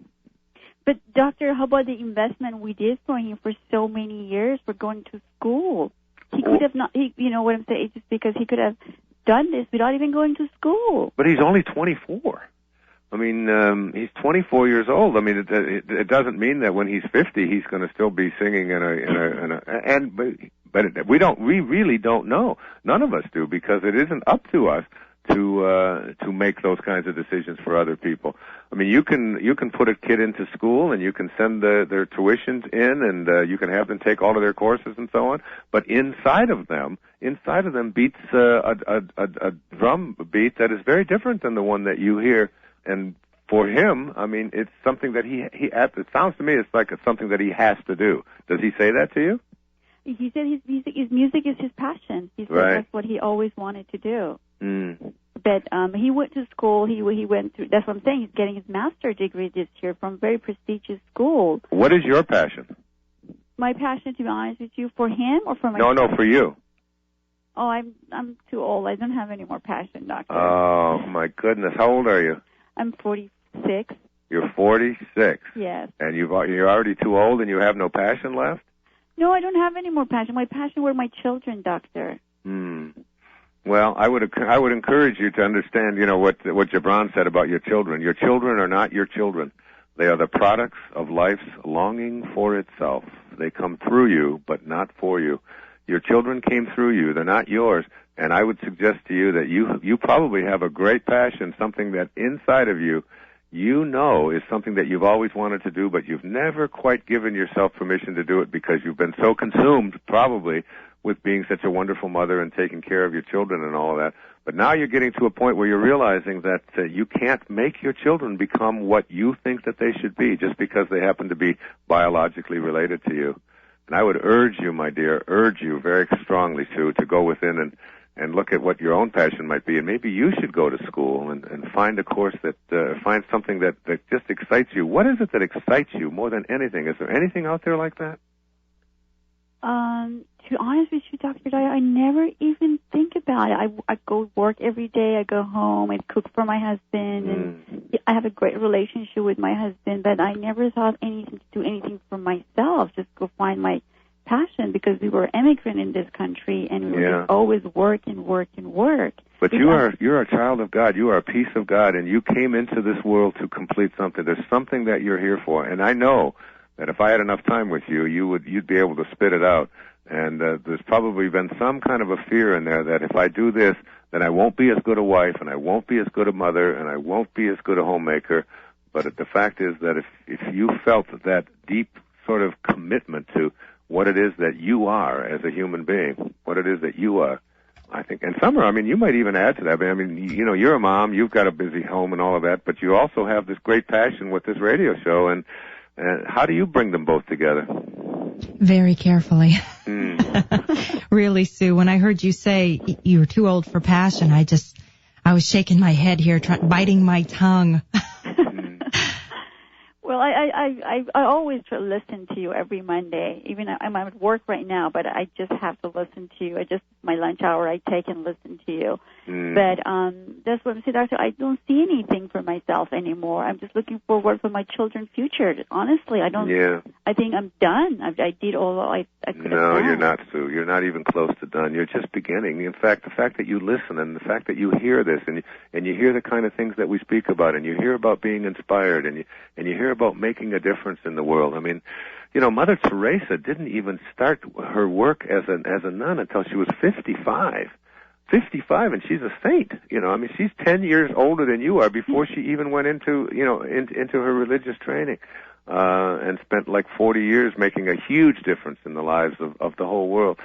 Speaker 13: But, Doctor, how about the investment we did for him for so many years for going to school? He could have not, what I'm saying, it's just because he could have done this without even going to school.
Speaker 11: But he's only 24. I mean, he's 24 years old. I mean, it doesn't mean that when he's 50, he's going to still be singing but we really don't know. None of us do, because it isn't up to us to make those kinds of decisions for other people. I mean, you can put a kid into school and you can send their tuitions in and you can have them take all of their courses and so on. But inside of them beats a drum beat that is very different than the one that you hear. And for him, I mean, it's something that it sounds to me it's like it's something that he has to do. Does he say that to you?
Speaker 13: He said his music is his passion. He said that's what he always wanted to do.
Speaker 11: Mm.
Speaker 13: But he went to school. He went through. That's what I'm saying. He's getting his master's degree this year from a very prestigious school.
Speaker 11: What is your passion?
Speaker 13: My passion, to be honest with you, for him or for myself?
Speaker 11: No, for you.
Speaker 13: Oh, I'm too old. I don't have any more passion, doctor.
Speaker 11: Oh, my goodness. How old are you?
Speaker 13: I'm 46.
Speaker 11: You're 46?
Speaker 13: Yes.
Speaker 11: And you're already too old and you have no passion left?
Speaker 13: No, I don't have any more passion. My passion were my children, doctor.
Speaker 11: Well, I would encourage you to understand, what Gibran said about your children. Your children are not your children. They are the products of life's longing for itself. They come through you, but not for you. Your children came through you. They're not yours. And I would suggest to you that you probably have a great passion, something that inside of you, is something that you've always wanted to do, but you've never quite given yourself permission to do it because you've been so consumed, probably, with being such a wonderful mother and taking care of your children and all of that. But now you're getting to a point where you're realizing that you can't make your children become what you think that they should be just because they happen to be biologically related to you. And I would urge you, my dear, very strongly, Sue, to go within and look at what your own passion might be. And maybe you should go to school and find a course find something that just excites you. What is it that excites you more than anything? Is there anything out there like that?
Speaker 13: To be honest with you, Dr. Dyer, I never even think about it. I go work every day. I go home. I cook for my husband, and I have a great relationship with my husband. But I never thought to do anything for myself. Just go find my passion because we were immigrant in this country, and we were always work and work and work.
Speaker 11: But you're a child of God. You are a piece of God, and you came into this world to complete something. There's something that you're here for, and I know that if I had enough time with you, you'd be able to spit it out. And there's probably been some kind of a fear in there that if I do this, then I won't be as good a wife, and I won't be as good a mother, and I won't be as good a homemaker. But the fact is that if you felt that deep sort of commitment to what it is that you are as a human being, what it is that you are, I think, and Summer, you might even add to that. You're a mom, you've got a busy home and all of that, but you also have this great passion with this radio show, and how do you bring them both together?
Speaker 10: Very carefully. Really, Sue, when I heard you say you were too old for passion, I was shaking my head here, biting my tongue.
Speaker 13: Well, I always listen to you every Monday. Even I'm at work right now, but I just have to listen to you. My lunch hour I take and listen to you. But that's what I'm saying, Doctor. I don't see anything for myself anymore. I'm just looking forward for my children's future. Honestly, I don't. Yeah. I think I'm done. I did all I could have done.
Speaker 11: No, you're not, Sue. You're not even close to done. You're just beginning. In fact, the fact that you listen and the fact that you hear this and you hear the kind of things that we speak about and you hear about being inspired and you hear about making a difference in the world. Mother Teresa didn't even start her work as a nun until she was 55. 55, and she's a saint. She's 10 years older than you are before she even went into her religious training, and spent like 40 years making a huge difference in the lives of the whole world.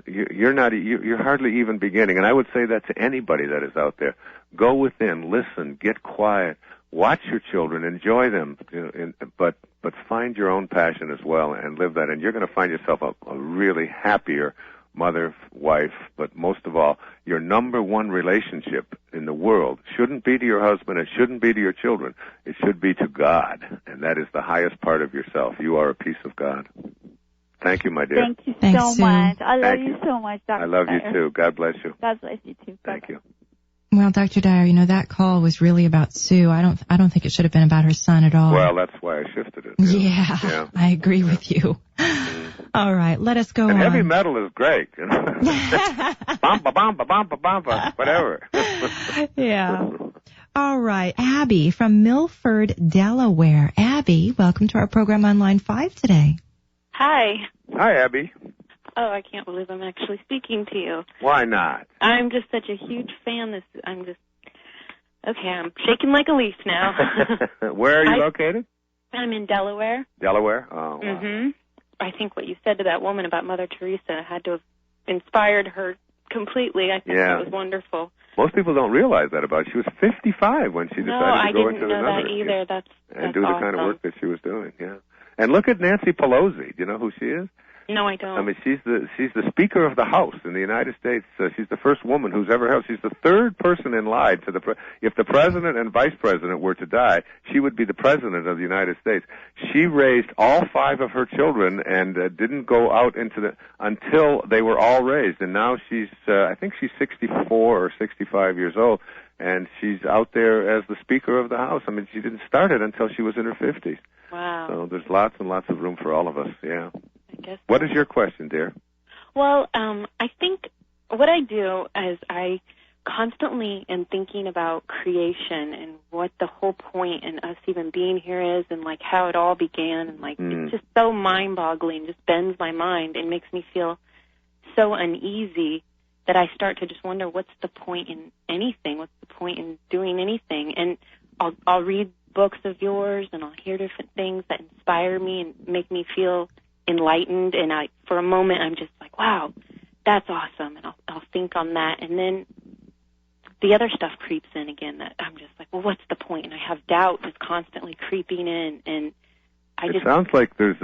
Speaker 11: You're hardly even beginning, and I would say that to anybody that is out there. Go within, listen, get quiet, watch your children, enjoy them, but find your own passion as well and live that, and you're going to find yourself a really happier mother, wife, but most of all, your number one relationship in the world shouldn't be to your husband, it shouldn't be to your children, it should be to God, and that is the highest part of yourself. You are a piece of God. Thank you, my dear.
Speaker 13: Thank you so much. I love you so much, Dr.
Speaker 11: I love
Speaker 13: Dyer.
Speaker 11: You too. God bless you.
Speaker 13: God bless you too.
Speaker 11: Thank you.
Speaker 10: Well, Dr. Dyer, that call was really about Sue. I don't think it should have been about her son at all.
Speaker 11: Well, that's why I shifted it.
Speaker 10: Yeah. I agree with you. All right, let us go on.
Speaker 11: Heavy metal is great. Bamba, bamba, bamba, bamba, whatever.
Speaker 10: Yeah. All right, Abby from Milford, Delaware. Abby, welcome to our program on Line 5 today.
Speaker 14: Hi.
Speaker 11: Hi, Abby.
Speaker 14: Oh, I can't believe I'm actually speaking to you.
Speaker 11: Why not?
Speaker 14: I'm just such a huge fan. I'm shaking like a leaf now.
Speaker 11: Where are you located?
Speaker 14: I'm in Delaware.
Speaker 11: Delaware? Oh, wow.
Speaker 14: Mm-hmm. I think what you said to that woman about Mother Teresa had to have inspired her completely. I think that was wonderful.
Speaker 11: Most people don't realize that about her. She was 55 when she decided to go into the nunnery.
Speaker 14: No, I didn't know that either. That's
Speaker 11: do the kind of work that she was doing, yeah. And look at Nancy Pelosi. Do you know who she is?
Speaker 14: No, I don't.
Speaker 11: I mean, she's the Speaker of the House in the United States. She's the first woman who's ever held. She's the third person in line to the. If the president and vice president were to die, she would be the president of the United States. She raised all 5 of her children and didn't go out until they were all raised. And now she's, I think she's 64 or 65 years old, and she's out there as the Speaker of the House. I mean, she didn't start it until she was in her 50s.
Speaker 14: Wow.
Speaker 11: So there's lots and lots of room for all of us. Yeah.
Speaker 14: I guess.
Speaker 11: What is your question, dear?
Speaker 14: Well, I think what I do is I constantly am thinking about creation and what the whole point in us even being here is, and like how it all began, and like it's just so mind-boggling, just bends my mind and makes me feel so uneasy that I start to just wonder, what's the point in anything? What's the point in doing anything? And I'll read books of yours, and I'll hear different things that inspire me and make me feel enlightened, and for a moment I'm just like, wow, that's awesome, and I'll think on that, and then the other stuff creeps in again that I'm just like, well, what's the point? And I have doubt that's constantly creeping in, and
Speaker 11: it sounds like I'm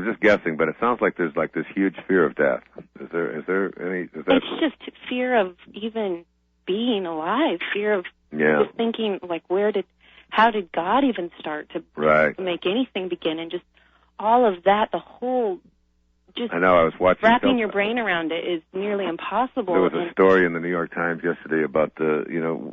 Speaker 11: just guessing, but it sounds like there's like this huge fear of death. Is there any?
Speaker 14: It's just fear of even being alive, fear of just thinking like, how did God even start to make anything begin, and just all of that, the whole, just
Speaker 11: I know, I was watching
Speaker 14: wrapping your brain around it is nearly impossible.
Speaker 11: There was a story in the New York Times yesterday about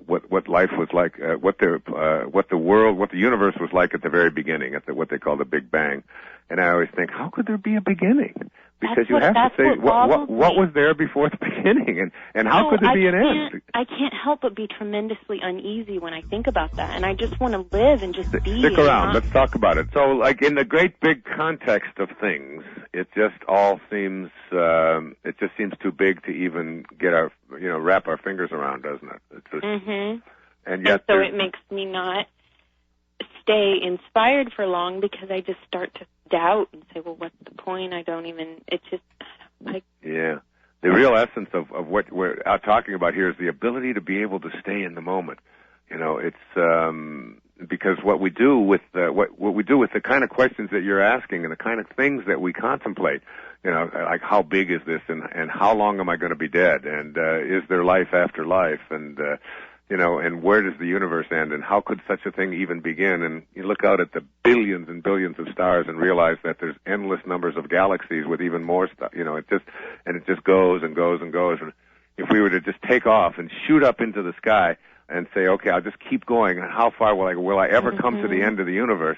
Speaker 11: what life was like, what the universe was like at the very beginning, at what they call the Big Bang. And I always think, how could there be a beginning? Because you have to say, what was there before the beginning, and how could there be an end?
Speaker 14: I can't help but be tremendously uneasy when I think about that, and I just want to live and just be.
Speaker 11: Stick around. Let's talk about it. So, like, in the great big context of things, it just all seems, too big to even wrap our fingers around, doesn't it? It's just, and yet,
Speaker 14: so it makes me not stay inspired for long, because I just start to doubt and say, well, what's the point?
Speaker 11: Yeah. The real essence of what we're talking about here is the ability to be able to stay in the moment. It's because what we do with the kind of questions that you're asking and the kind of things that we contemplate, like how big is this, and how long am I going to be dead, and is there life after life, and and where does the universe end, and how could such a thing even begin? And you look out at the billions and billions of stars and realize that there's endless numbers of galaxies with even more stuff. It just goes and goes and goes. And if we were to just take off and shoot up into the sky and say, okay, I'll just keep going, how far will I ever come to the end of the universe?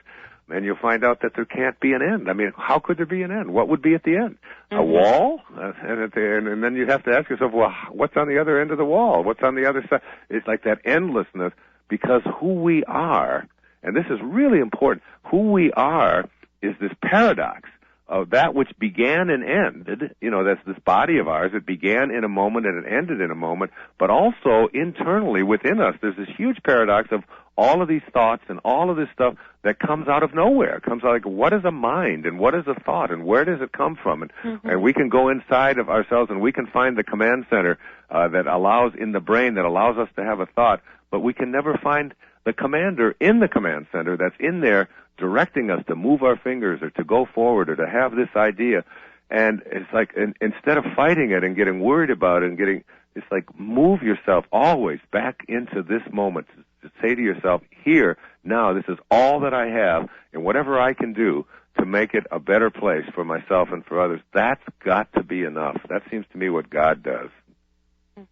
Speaker 11: And you'll find out that there can't be an end. I mean, how could there be an end? What would be at the end? A wall? And then you'd have to ask yourself, well, what's on the other end of the wall? What's on the other side? It's like that endlessness, because who we are, and this is really important, who we are is this paradox of that which began and ended. That's this body of ours. It began in a moment and it ended in a moment, but also internally within us, there's this huge paradox of all of these thoughts and all of this stuff that comes out of nowhere. It comes out like, what is a mind, and what is a thought, and where does it come from? And we can go inside of ourselves and we can find the command center in the brain that allows us to have a thought, but we can never find the commander in the command center that's in there directing us to move our fingers or to go forward or to have this idea. And it's like, instead of fighting it and getting worried about it it's like, move yourself always back into this moment. To say to yourself, here, now, this is all that I have, and whatever I can do to make it a better place for myself and for others, that's got to be enough. That seems to me what God does.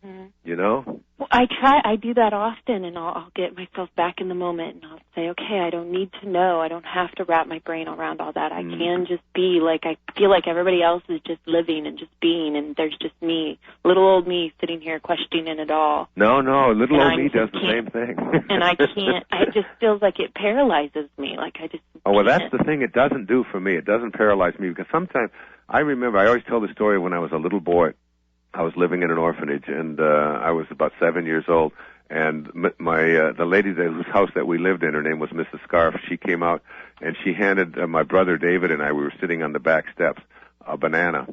Speaker 14: Well, I do that often, and I'll get myself back in the moment, and I'll say, okay, I don't need to know. I don't have to wrap my brain around all that. I can just be like, I feel like everybody else is just living and just being, and there's just me, little old me, sitting here questioning it all.
Speaker 11: No, little old me does the same thing.
Speaker 14: And I can't, it just feels like it paralyzes me. Like I just
Speaker 11: Oh, well, that's the thing it doesn't do for me. It doesn't paralyze me, because sometimes, I always tell the story when I was a little boy. I was living in an orphanage, and I was about 7 years old, and the lady whose house that we lived in, her name was Mrs. Scarf. She came out, and she handed my brother David and I, we were sitting on the back steps, a banana.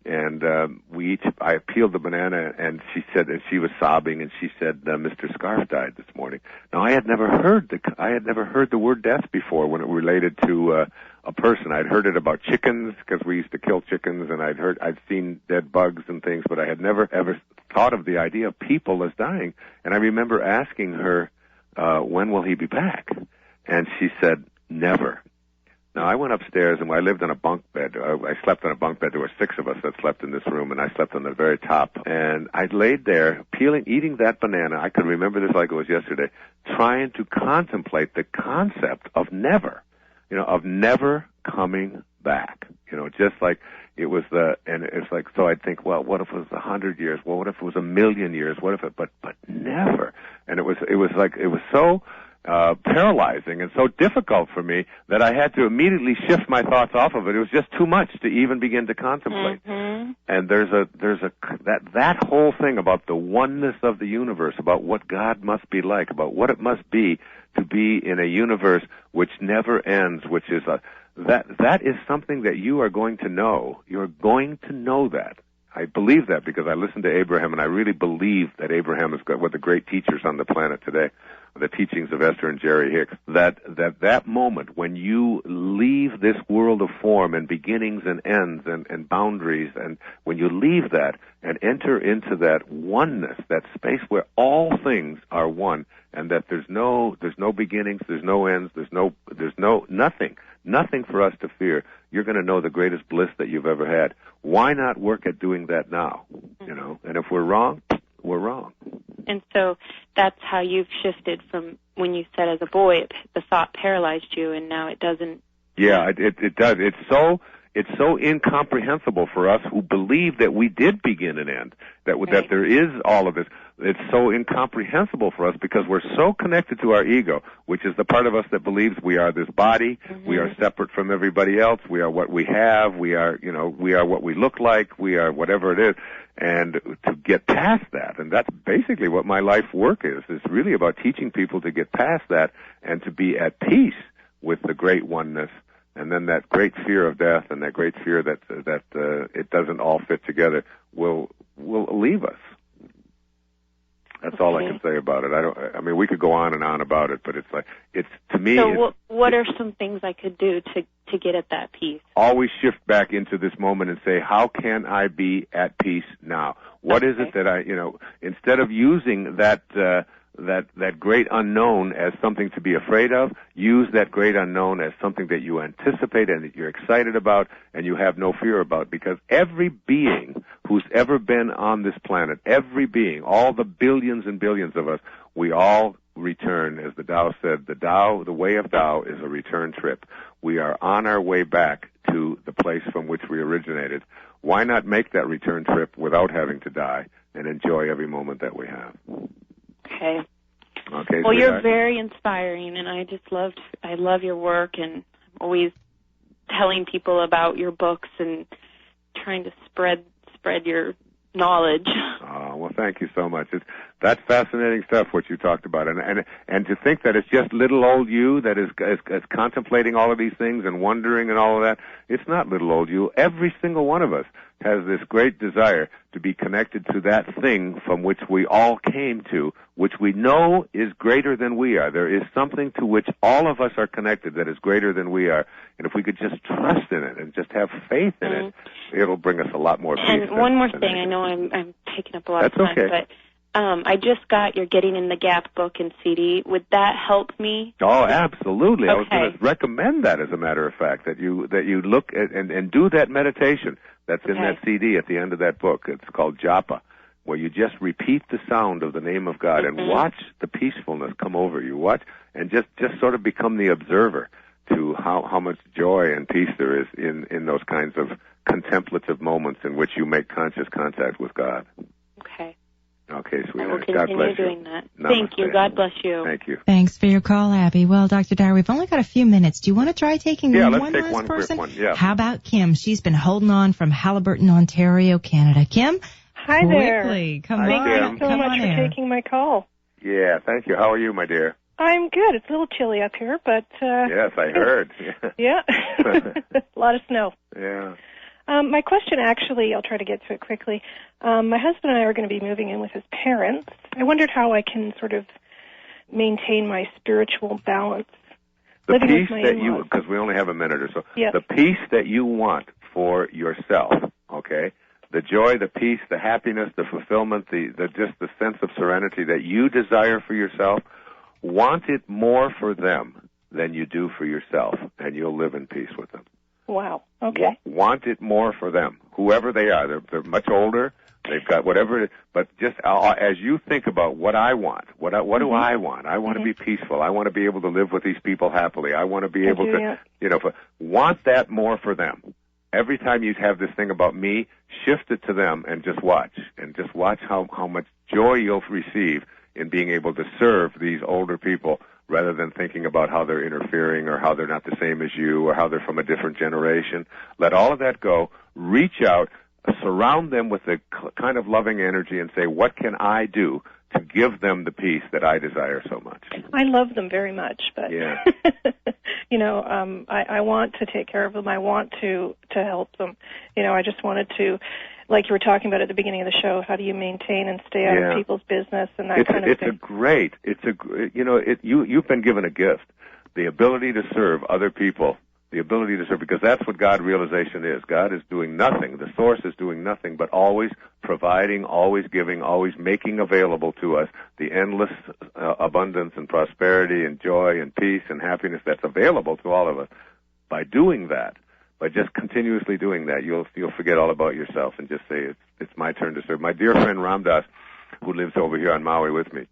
Speaker 11: And I peeled the banana, and she was sobbing, and she said, Mr. Scarf died this morning. Now, I had never heard the word death before when it related to a person. I'd heard it about chickens because we used to kill chickens, and I'd seen dead bugs and things, but I had never ever thought of the idea of people as dying. And I remember asking her, when will he be back? And she said, never. Now, I went upstairs, and I lived on a bunk bed. I slept on a bunk bed. There were 6 of us that slept in this room, and I slept on the very top. And I laid there, eating that banana. I could remember this like it was yesterday, trying to contemplate the concept of never, of never coming back. Just like it was and it's like, so I'd think, well, what if it was 100 years? Well, what if it was 1,000,000 years? What if but never. And it was so paralyzing and so difficult for me that I had to immediately shift my thoughts off of it. It was just too much to even begin to contemplate. Mm-hmm. And there's that whole thing about the oneness of the universe, about what God must be like, about what it must be to be in a universe which never ends, which is that is something that you are going to know. You're going to know that. I believe that because I listened to Abraham, and I really believe that Abraham is one of the great teachers on the planet today, the teachings of Esther and Jerry Hicks, that moment when you leave this world of form and beginnings and ends and boundaries, and when you leave that and enter into that oneness, that space where all things are one, and that there's no beginnings, there's no ends, there's nothing for us to fear, you're going to know the greatest bliss that you've ever had. Why not work at doing that now? And if we're wrong, we're wrong.
Speaker 14: And so that's how you've shifted from when you said as a boy the thought paralyzed you, and now it doesn't.
Speaker 11: Yeah, it does. It's so incomprehensible for us who believe that we did begin and end, that there is all of this. It's so incomprehensible for us because we're so connected to our ego, which is the part of us that believes we are this body, we are separate from everybody else, we are what we have, we are what we look like, we are whatever it is. And to get past that, and that's basically what my life work is. It's really about teaching people to get past that and to be at peace with the great oneness. And then that great fear of death and that great fear that it doesn't all fit together will leave us. That's all I can say about it. I mean, we could go on and on about it, but to me.
Speaker 14: So what are some things I could do to get at that peace?
Speaker 11: Always shift back into this moment and say, how can I be at peace now? What is it that instead of using that great unknown as something to be afraid of, use that great unknown as something that you anticipate and that you're excited about and you have no fear about, because every being who's ever been on this planet, every being, all the billions and billions of us, we all return. As the Tao said, the way of Tao is a return trip. We are on our way back to the place from which we originated. Why not make that return trip without having to die and enjoy every moment that we have?
Speaker 14: Okay.
Speaker 11: Okay.
Speaker 14: Well, you're very inspiring, and I love your work, and I'm always telling people about your books and trying to spread your knowledge.
Speaker 11: Oh, well, thank you so much. That's fascinating stuff, what you talked about, and to think that it's just little old you that is contemplating all of these things and wondering and all of that. It's not little old you. Every single one of us has this great desire to be connected to that thing from which we all came to, which we know is greater than we are. There is something to which all of us are connected that is greater than we are. And if we could just trust in it and just have faith in it, it'll bring us a lot more peace.
Speaker 14: And one more thing, I know I'm taking up a lot of time,
Speaker 11: okay.
Speaker 14: But I just got your Getting in the Gap book and CD. Would that help me?
Speaker 11: Oh, absolutely.
Speaker 14: Okay.
Speaker 11: I was going to recommend that, as a matter of fact, that you look at and do that meditation that's in that CD at the end of that book. It's called Japa, where you just repeat the sound of the name of God and watch the peacefulness come over you. Watch and just sort of become the observer to how much joy and peace there is in those kinds of contemplative moments in which you make conscious contact with God.
Speaker 14: Okay.
Speaker 11: Okay, sweetheart.
Speaker 14: I will continue
Speaker 11: God bless
Speaker 14: doing
Speaker 11: you.
Speaker 14: that.
Speaker 11: Namaste.
Speaker 14: Thank you. God bless you.
Speaker 11: Thank you.
Speaker 10: Thanks for your call, Abby. Well, Dr. Dyer, we've only got a few minutes. Do you want to try taking
Speaker 11: let's
Speaker 10: one
Speaker 11: take
Speaker 10: last
Speaker 11: one
Speaker 10: person?
Speaker 11: quick one. Yeah.
Speaker 10: How about Kim? She's been holding on from Haliburton, Ontario, Canada. Kim?
Speaker 15: Hi there.
Speaker 10: Quickly, come
Speaker 11: Hi,
Speaker 10: on.
Speaker 11: Kim.
Speaker 15: Thank you so
Speaker 10: come
Speaker 15: much
Speaker 10: on
Speaker 15: for
Speaker 10: air.
Speaker 15: taking my call.
Speaker 11: Yeah, thank you. How are you, my dear?
Speaker 15: I'm good. It's a little chilly up here, but...
Speaker 11: Yes, I heard.
Speaker 15: Yeah. A lot of snow.
Speaker 11: Yeah.
Speaker 15: My question, actually, I'll try to get to it quickly. My husband and I are going to be moving in with his parents. I wondered how I can sort of maintain my spiritual balance.
Speaker 11: The
Speaker 15: living
Speaker 11: peace
Speaker 15: with my
Speaker 11: that
Speaker 15: in-laws.
Speaker 11: because we only have a minute or so.
Speaker 15: Yep.
Speaker 11: The peace that you want for yourself, okay? The joy, the peace, the happiness, the fulfillment, just the sense of serenity that you desire for yourself, want it more for them than you do for yourself, and you'll live in peace with them.
Speaker 15: Wow. Okay.
Speaker 11: Want it more for them, whoever they are. They're much older. They've got whatever it is. But just as you think about what I want, what do I want? I want to be peaceful. I want to be able to live with these people happily. I want to be able to, want that more for them. Every time you have this thing about me, shift it to them and just watch. And just watch how much joy you'll receive in being able to serve these older people rather than thinking about how they're interfering or how they're not the same as you or how they're from a different generation. Let all of that go. Reach out, surround them with the kind of loving energy and say, what can I do to give them the peace that I desire so much?
Speaker 15: I love them very much, but
Speaker 11: yeah.
Speaker 15: I want to take care of them. I want to help them. I just wanted to, like you were talking about at the beginning of the show, how do you maintain and stay out of people's business and that kind of thing. You've been given a gift, the ability to serve other people, the ability to serve, because that's what God realization is. God is doing nothing. The source is doing nothing but always providing, always giving, always making available to us the endless abundance and prosperity and joy and peace and happiness that's available to all of us. By doing that, by just continuously doing that, you'll forget all about yourself and just say, it's my turn to serve. My dear friend Ramdas, who lives over here on Maui with me,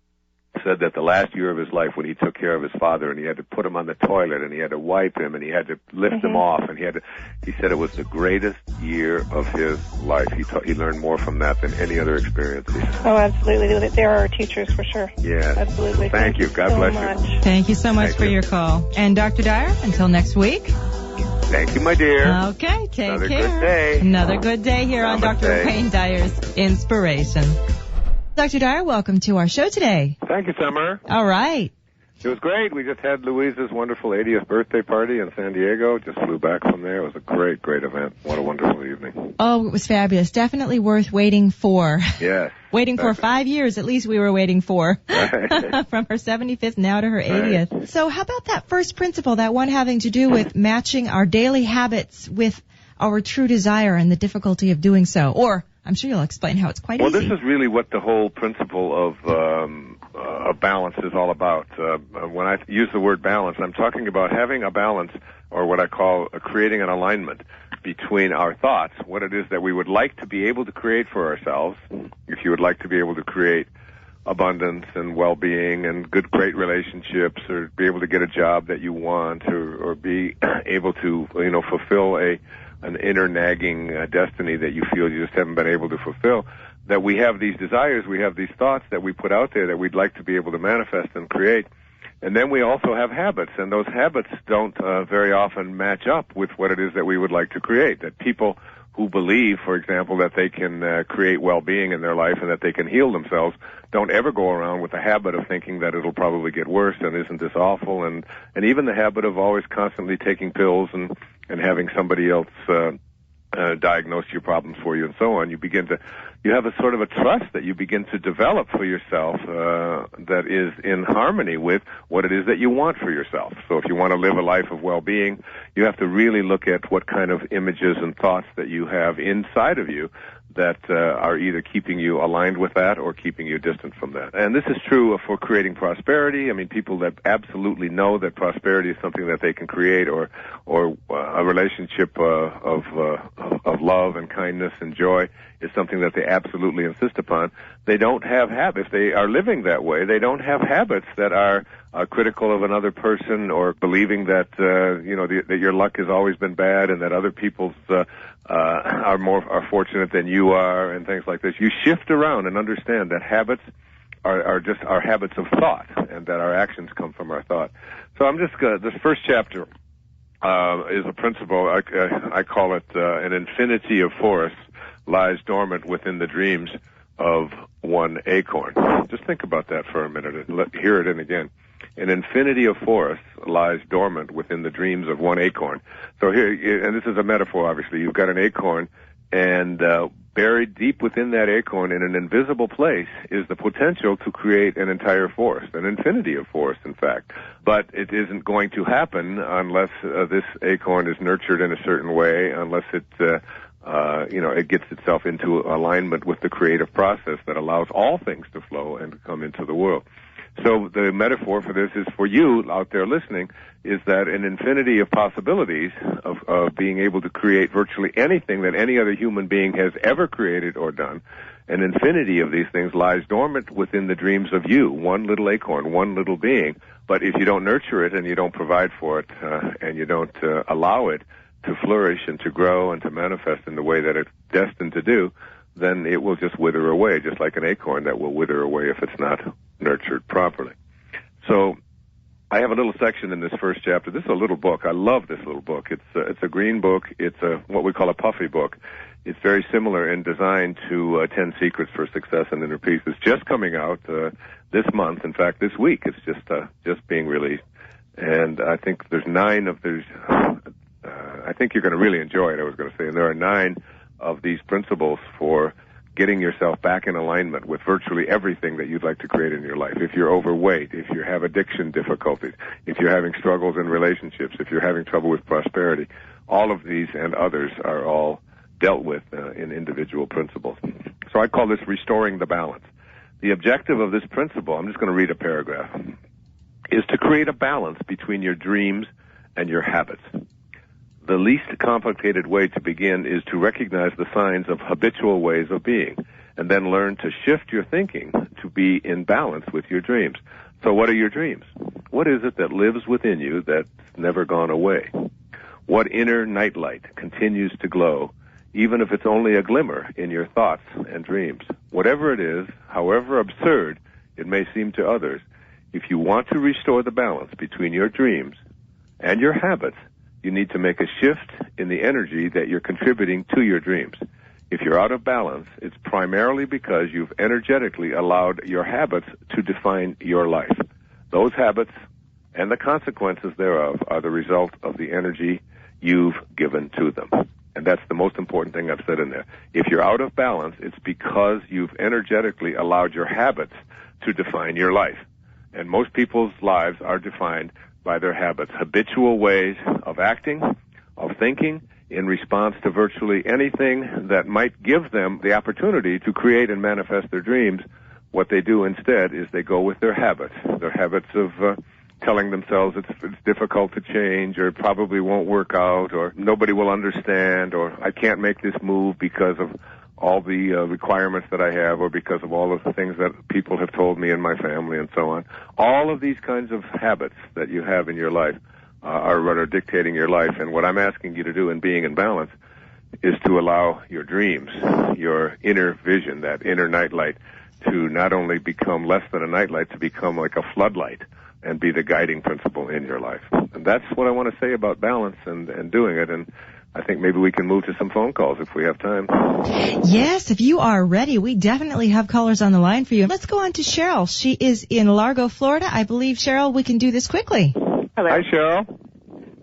Speaker 15: said that the last year of his life when he took care of his father and he had to put him on the toilet and he had to wipe him and he had to lift him off and he said it was the greatest year of his life. He learned more from that than any other experience. Oh, absolutely. There are teachers for sure.
Speaker 11: Yeah.
Speaker 15: Absolutely.
Speaker 11: Thank you. God bless you.
Speaker 10: Thank you so much for your call. And Dr. Dyer, until next week.
Speaker 11: Thank you, my dear.
Speaker 10: Okay, take
Speaker 11: Another
Speaker 10: care.
Speaker 11: Good day.
Speaker 10: Another good day here on Dr. Wayne Dyer's Inspiration. Dr. Dyer, welcome to our show today.
Speaker 11: Thank you, Summer.
Speaker 10: All right.
Speaker 11: It was great. We just had Louisa's wonderful 80th birthday party in San Diego. Just flew back from there. It was a great, great event. What a wonderful evening.
Speaker 10: Oh, it was fabulous. Definitely worth waiting for.
Speaker 11: Yes.
Speaker 10: Waiting for 5 years, at least we were waiting for.
Speaker 11: Right.
Speaker 10: From her 75th now to her 80th. Right. So how about that first principle, that one having to do with matching our daily habits with our true desire and the difficulty of doing so? Or I'm sure you'll explain how it's quite easy.
Speaker 11: Well, this is really what the whole principle of balance is all about. When I use the word balance, I'm talking about having a balance, or what I call creating an alignment between our thoughts, what it is that we would like to be able to create for ourselves. If you would like to be able to create abundance and well-being and great relationships, or be able to get a job that you want, or be able to, fulfill an inner nagging destiny that you feel you just haven't been able to fulfill, that we have these desires, we have these thoughts that we put out there that we'd like to be able to manifest and create. And then we also have habits, and those habits don't very often match up with what it is that we would like to create. That people who believe, for example, that they can create well-being in their life and that they can heal themselves don't ever go around with the habit of thinking that it'll probably get worse and isn't this awful, and even the habit of always constantly taking pills and having somebody else diagnose your problems for you and so on. You have a sort of a trust that you begin to develop for yourself that is in harmony with what it is that you want for yourself. So if you want to live a life of well-being, you have to really look at what kind of images and thoughts that you have inside of you that are either keeping you aligned with that or keeping you distant from that. And this is true for creating prosperity. I mean, people that absolutely know that prosperity is something that they can create, or a relationship of love and kindness and joy is something that they absolutely insist upon. They don't have habits. If they are living that way, they don't have habits that are critical of another person, or believing that that your luck has always been bad and that other people's are fortunate than you are, and things like this. You shift around and understand that habits are just our habits of thought, and that our actions come from our thought. So I'm just this first chapter is a principle. I call it an infinity of forests lies dormant within the dreams of one acorn. Just think about that for a minute and hear it in again. An infinity of forests lies dormant within the dreams of one acorn. So here, and this is a metaphor, obviously. You've got an acorn, and buried deep within that acorn in an invisible place is the potential to create an entire forest, an infinity of forest, in fact. But it isn't going to happen unless this acorn is nurtured in a certain way, unless it it gets itself into alignment with the creative process that allows all things to flow and to come into the world. So the metaphor for this is for you out there listening is that an infinity of possibilities of being able to create virtually anything that any other human being has ever created or done, an infinity of these things lies dormant within the dreams of you, one little acorn, one little being. But if you don't nurture it and you don't provide for it and you don't allow it to flourish and to grow and to manifest in the way that it's destined to do, then it will just wither away, just like an acorn that will wither away if it's not nurtured properly. So I have a little section in this first chapter. This is a little book. I love this little book. It's a green book. It's what we call a puffy book. It's very similar in design to 10 Secrets for Success and Inner Peace. It's just coming out this month. In fact, this week. It's just being released. And I think there's 9 of these. I think you're going to really enjoy it, I was going to say. And there are 9 of these principles for getting yourself back in alignment with virtually everything that you'd like to create in your life. If you're overweight, if you have addiction difficulties, if you're having struggles in relationships, if you're having trouble with prosperity, all of these and others are all dealt with in individual principles. So I call this restoring the balance. The objective of this principle, I'm just going to read a paragraph, is to create a balance between your dreams and your habits. The least complicated way to begin is to recognize the signs of habitual ways of being, and then learn to shift your thinking to be in balance with your dreams. So what are your dreams? What is it that lives within you that's never gone away? What inner nightlight continues to glow, even if it's only a glimmer in your thoughts and dreams? Whatever it is, however absurd it may seem to others, if you want to restore the balance between your dreams and your habits, you need to make a shift in the energy that you're contributing to your dreams. If you're out of balance, it's primarily because you've energetically allowed your habits to define your life. Those habits and the consequences thereof are the result of the energy you've given to them. And that's the most important thing I've said in there. If you're out of balance, it's because you've energetically allowed your habits to define your life. And most people's lives are defined by their habits, habitual ways of acting, of thinking, in response to virtually anything that might give them the opportunity to create and manifest their dreams. What they do instead is they go with their habits of telling themselves it's difficult to change, or it probably won't work out, or nobody will understand, or I can't make this move because of all the requirements that I have, or because of all of the things that people have told me and my family and so on. All of these kinds of habits that you have in your life are what are dictating your life. And what I'm asking you to do in being in balance is to allow your dreams, your inner vision, that inner nightlight, to not only become less than a nightlight, to become like a floodlight and be the guiding principle in your life. And that's what I want to say about balance and doing it. And I think maybe we can move to some phone calls if we have time.
Speaker 10: Yes, if you are ready, we definitely have callers on the line for you. Let's go on to Cheryl. She is in Largo, Florida. I believe, Cheryl, we can do this quickly.
Speaker 16: Hello.
Speaker 11: Hi, Cheryl.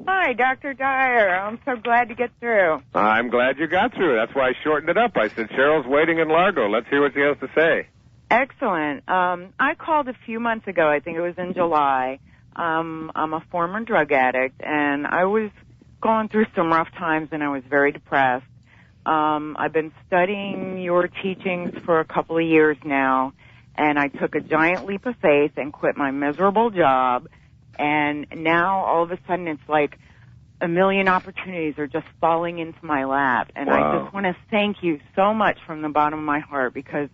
Speaker 16: Hi, Dr. Dyer. I'm so glad to get through.
Speaker 11: I'm glad you got through. That's why I shortened it up. I said, Cheryl's waiting in Largo. Let's hear what she has to say.
Speaker 16: Excellent. I called a few months ago. I think it was in July. I'm a former drug addict, and I was going through some rough times, and I was very depressed. I've been studying your teachings for a couple of years now, and I took a giant leap of faith and quit my miserable job, and now all of a sudden it's like a million opportunities are just falling into my lap, and I just want to thank you so much from the bottom of my heart, because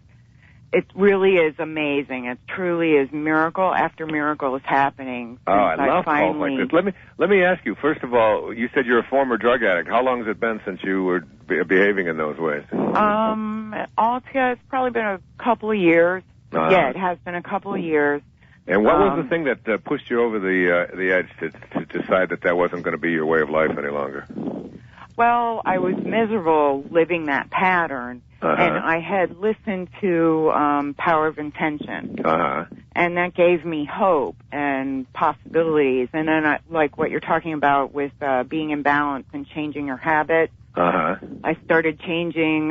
Speaker 16: it really is amazing. It truly is miracle after miracle is happening.
Speaker 11: Oh, I love calls like this. Let me ask you, first of all, you said you're a former drug addict. How long has it been since you were behaving in those ways?
Speaker 16: Altogether, it's probably been a couple of years. Yeah, it has been a couple of years.
Speaker 11: And what was the thing that pushed you over the edge to decide that wasn't going to be your way of life any longer?
Speaker 16: Well, I was miserable living that pattern, and I had listened to Power of Intention, and that gave me hope and possibilities. And then, like what you're talking about with being in balance and changing your habits, I started changing,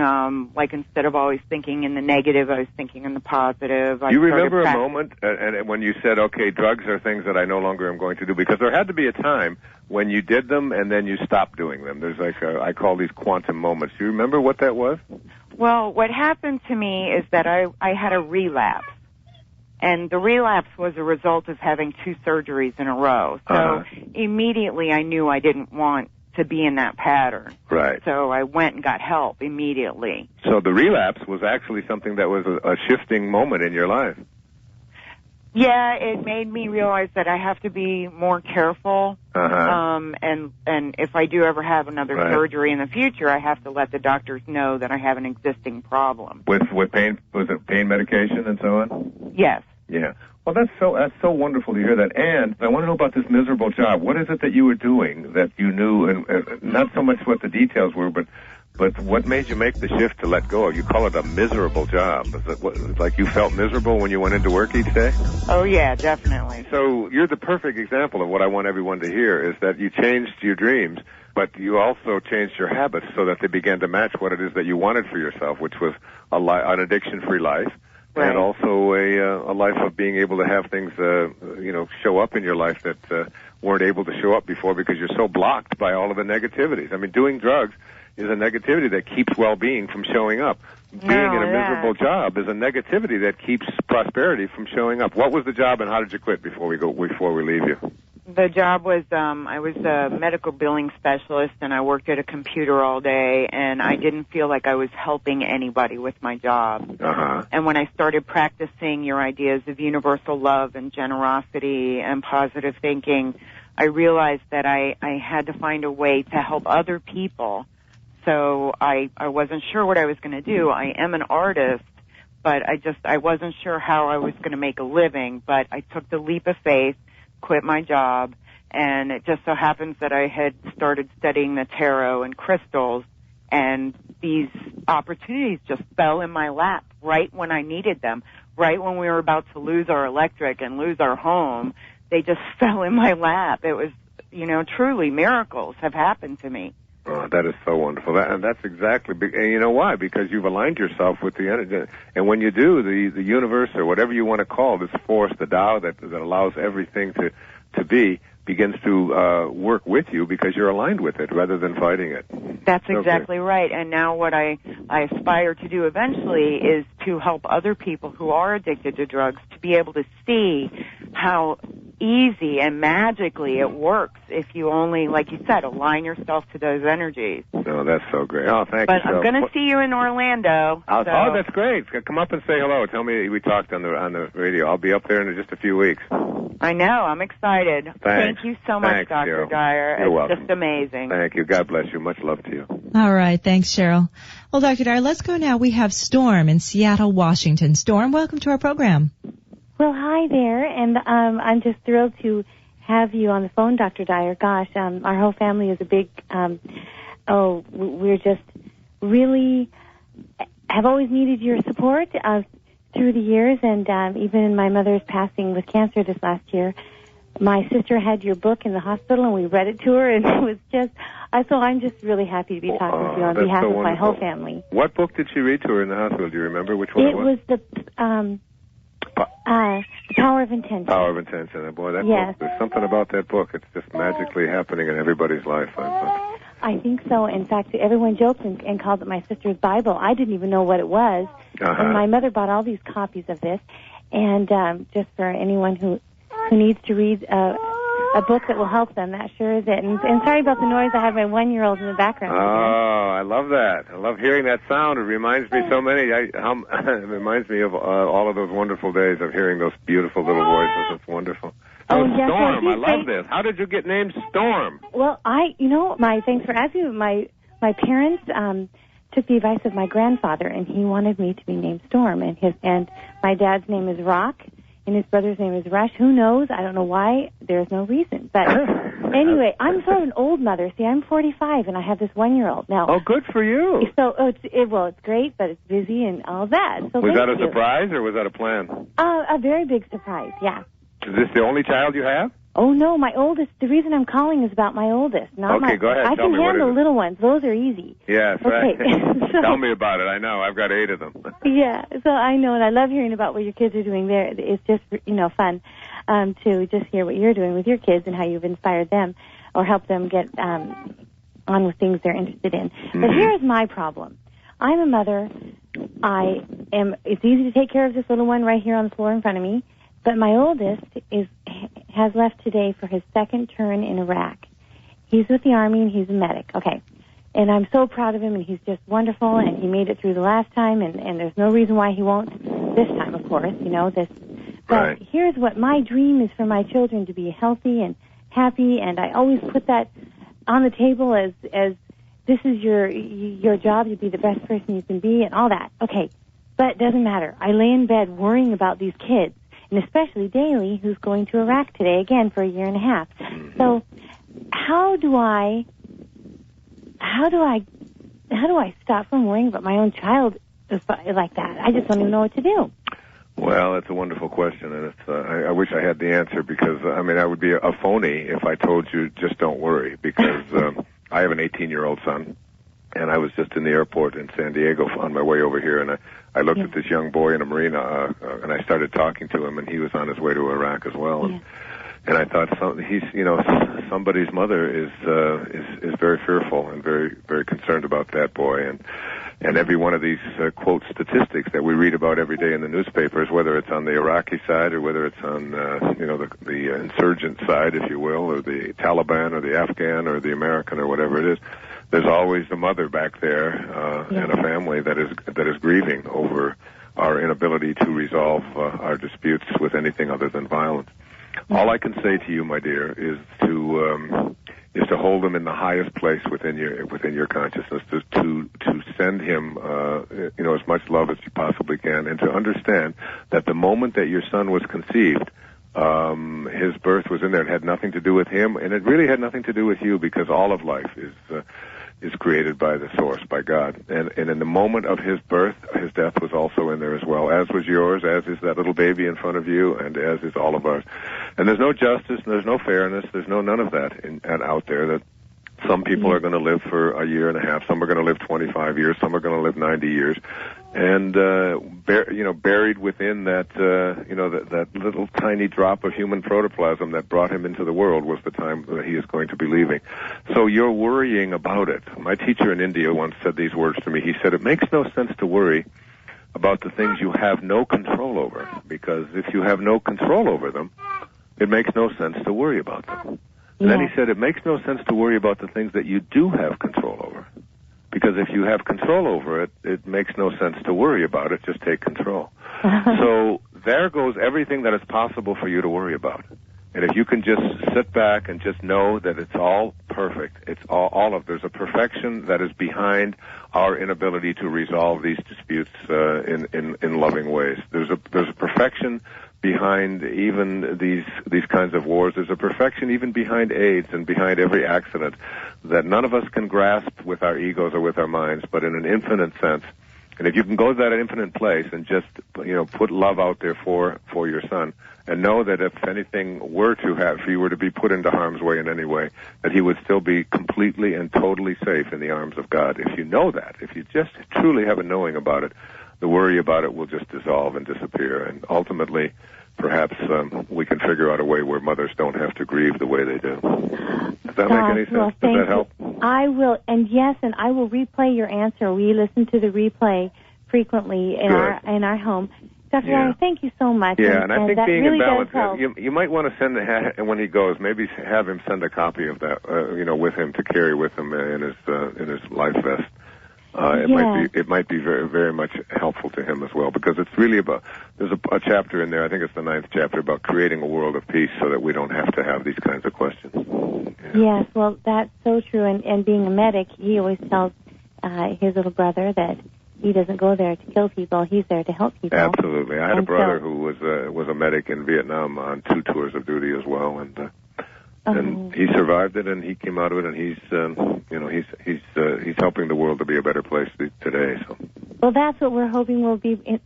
Speaker 16: like instead of always thinking in the negative, I was thinking in the positive.
Speaker 11: Do you remember a moment and when you said, okay, drugs are things that I no longer am going to do? Because there had to be a time when you did them and then you stopped doing them. There's like I call these quantum moments. Do you remember what that was?
Speaker 16: Well, what happened to me is that I had a relapse. And the relapse was a result of having 2 surgeries in a row. So immediately I knew I didn't want to be in that pattern.
Speaker 11: Right.
Speaker 16: So I went and got help immediately.
Speaker 11: So the relapse was actually something that was a shifting moment in your life.
Speaker 16: Yeah, it made me realize that I have to be more careful. And if I do ever have another surgery in the future, I have to let the doctors know that I have an existing problem.
Speaker 11: With pain, was it pain medication and so on?
Speaker 16: Yes.
Speaker 11: Yeah. Well, that's so wonderful to hear that. And I want to know about this miserable job. What is it that you were doing that you knew, and not so much what the details were, but what made you make the shift to let go of? You call it a miserable job. Is it like you felt miserable when you went into work each day?
Speaker 16: Oh, yeah, definitely.
Speaker 11: So you're the perfect example of what I want everyone to hear, is that you changed your dreams, but you also changed your habits so that they began to match what it is that you wanted for yourself, which was an addiction-free life. Right. And also a life of being able to have things, show up in your life that weren't able to show up before because you're so blocked by all of the negativities. I mean, doing drugs is a negativity that keeps well-being from showing up. Being in a miserable job is a negativity that keeps prosperity from showing up. What was the job, and how did you quit before we leave you?
Speaker 16: The job was, I was a medical billing specialist, and I worked at a computer all day, and I didn't feel like I was helping anybody with my job. And when I started practicing your ideas of universal love and generosity and positive thinking, I realized that I had to find a way to help other people. So I wasn't sure what I was going to do. I am an artist, but I wasn't sure how I was going to make a living, but I took the leap of faith, quit my job, and it just so happens that I had started studying the tarot and crystals, and these opportunities just fell in my lap right when I needed them, right when we were about to lose our electric and lose our home. They just fell in my lap. It was, truly miracles have happened to me.
Speaker 11: Oh, that is so wonderful. And that's exactly, and you know why? Because you've aligned yourself with the energy. And when you do, the universe, or whatever you want to call this force, the Tao that allows everything to be, begins to work with you because you're aligned with it rather than fighting it.
Speaker 16: That's exactly right. And now what I aspire to do eventually is to help other people who are addicted to drugs to be able to see how easy and magically it works if you only, like you said, align yourself to those energies.
Speaker 11: Oh, that's so great. Oh, thank you.
Speaker 16: But I'm going to see you in Orlando.
Speaker 11: Oh, that's great. Come up and say hello. Tell me we talked on the radio. I'll be up there in just a few weeks.
Speaker 16: I know. I'm excited.
Speaker 11: Thanks.
Speaker 16: Thank you so much, Dr. Dyer.
Speaker 11: You're welcome.
Speaker 16: Just amazing.
Speaker 11: Thank you. God bless you. Much love to you.
Speaker 10: All right. Thanks, Cheryl. Well, Dr. Dyer, let's go now. We have Storm in Seattle, Washington. Storm, welcome to our program.
Speaker 17: Well, hi there, and I'm just thrilled to have you on the phone, Dr. Dyer. Gosh, our whole family is a big, we're just really have always needed your support through the years, and even in my mother's passing with cancer this last year, my sister had your book in the hospital, and we read it to her, and it was just, so I'm just really happy to be talking to you on behalf of my whole family.
Speaker 11: What book did she read to her in the hospital? Do you remember which one it was?
Speaker 17: It was The Power of Intention.
Speaker 11: Power of Intention. And boy, that book, there's something about that book. It's just magically happening in everybody's life.
Speaker 17: I think so. In fact, everyone joked and called it my sister's Bible. I didn't even know what it was. And my mother bought all these copies of this. And just for anyone who needs to read a book that will help them, that sure is it. And sorry about the noise. I have my 1-year-old in the background.
Speaker 11: Oh, I love that. I love hearing that sound. It reminds me so many. It reminds me of all of those wonderful days of hearing those beautiful little voices. It's wonderful.
Speaker 17: Oh, yes,
Speaker 11: Storm. I love this. How did you get named Storm?
Speaker 17: Well, thanks for asking. My parents took the advice of my grandfather, and he wanted me to be named Storm. And my dad's name is Rock, and his brother's name is Rush. Who knows? I don't know why. There's no reason. But anyway, I'm sort of an old mother. See, I'm 45, and I have this 1-year-old now.
Speaker 11: Oh, good for you.
Speaker 17: So, it's great, but it's busy and all that. So
Speaker 11: was that a surprise, or was that a plan?
Speaker 17: A very big surprise, yeah.
Speaker 11: Is this the only child you have?
Speaker 17: Oh, no, my oldest. The reason I'm calling is about my oldest. Not
Speaker 15: Okay, go ahead.
Speaker 17: I
Speaker 15: Tell
Speaker 17: can
Speaker 15: me, what
Speaker 17: handle
Speaker 15: is it?
Speaker 17: little ones. Those are easy.
Speaker 15: Yes,
Speaker 17: Okay.
Speaker 15: right.
Speaker 17: So-
Speaker 15: Tell me about it. I know. I've got 8 of them.
Speaker 17: Yeah, so I know, and I love hearing about what your kids are doing there. It's just, fun to just hear what you're doing with your kids and how you've inspired them or helped them get on with things they're interested in. But here's my problem. I'm a mother. It's easy to take care of this little one right here on the floor in front of me, but my oldest has left today for his second turn in Iraq. He's with the Army, and he's a medic. Okay. And I'm so proud of him, and he's just wonderful, and he made it through the last time, and there's no reason why he won't this time, of course, this. But
Speaker 15: Right.
Speaker 17: Here's what my dream is for my children: to be healthy and happy, and I always put that on the table as this is your job to be the best person you can be and all that. Okay. But it doesn't matter. I lay in bed worrying about these kids, and especially Daly, who's going to Iraq today again for a year and a half. So how do I stop from worrying about my own child like that? I just don't even know what to do.
Speaker 15: Well, it's a wonderful question, and it's, I wish I had the answer because, I would be a phony if I told you just don't worry because I have an 18-year-old son, and I was just in the airport in San Diego on my way over here, and I looked at this young boy in a marina, and I started talking to him, and he was on his way to Iraq as well. And I thought somebody's mother is very fearful and very, very concerned about that boy. And every one of these quote statistics that we read about every day in the newspapers, whether it's on the Iraqi side or whether it's on the insurgent side, if you will, or the Taliban or the Afghan or the American or whatever it is, there's always a mother back there and a family that is grieving over our inability to resolve our disputes with anything other than violence. All I can say to you, my dear, is to hold him in the highest place within your consciousness, to send him as much love as you possibly can, and to understand that the moment that your son was conceived, his birth was in there. It had nothing to do with him, and it really had nothing to do with you because all of life is created by the source, by God. And in the moment of his birth, his death was also in there as well, as was yours, as is that little baby in front of you, and as is all of ours. And there's no justice, and there's no fairness, there's none of that out there. That some people are going to live for a year and a half, some are going to live 25 years, some are going to live 90 years. And buried within that that little tiny drop of human protoplasm that brought him into the world was the time that he is going to be leaving. So you're worrying about it. My teacher in India once said these words to me. He said, "It makes no sense to worry about the things you have no control over, because if you have no control over them, it makes no sense to worry about them." And then he said, "It makes no sense to worry about the things that you do have control over. Because if you have control over it, it makes no sense to worry about it. Just take control." So there goes everything that is possible for you to worry about. And if you can just sit back and just know that it's all perfect, it's there's a perfection that is behind our inability to resolve these disputes in loving ways. There's a perfection behind even these kinds of wars. There's a perfection even behind AIDS and behind every accident that none of us can grasp with our egos or with our minds, but in an infinite sense. And if you can go to that infinite place and just put love out there for your son, and know that if anything were to have, if he were to be put into harm's way in any way, that he would still be completely and totally safe in the arms of God. If you know that, if you just truly have a knowing about it, the worry about it will just dissolve and disappear. And ultimately, perhaps we can figure out a way where mothers don't have to grieve the way they do. Does that make any sense?
Speaker 17: Well,
Speaker 15: Does that help?
Speaker 17: I will, and I will replay your answer. We listen to the replay frequently in our home. Dr. Dyer, thank you so much.
Speaker 15: Yeah, and I think
Speaker 17: that
Speaker 15: being
Speaker 17: really
Speaker 15: in balance,
Speaker 17: does help.
Speaker 15: you might want to send, when he goes, maybe have him send a copy of that, with him to carry with him in his life vest. It might be very, very much helpful to him as well, because it's really about, there's a chapter in there, I think it's the 9th chapter, about creating a world of peace so that we don't have to have these kinds of questions.
Speaker 17: Yes, well, that's so true. And being a medic, he always tells his little brother that he doesn't go there to kill people. He's there to help people.
Speaker 15: Absolutely. I had a brother who was a medic in Vietnam on 2 tours of duty as well, and he survived it, and he came out of it, and he's helping the world to be a better place today. So.
Speaker 17: Well, that's what we're hoping will be the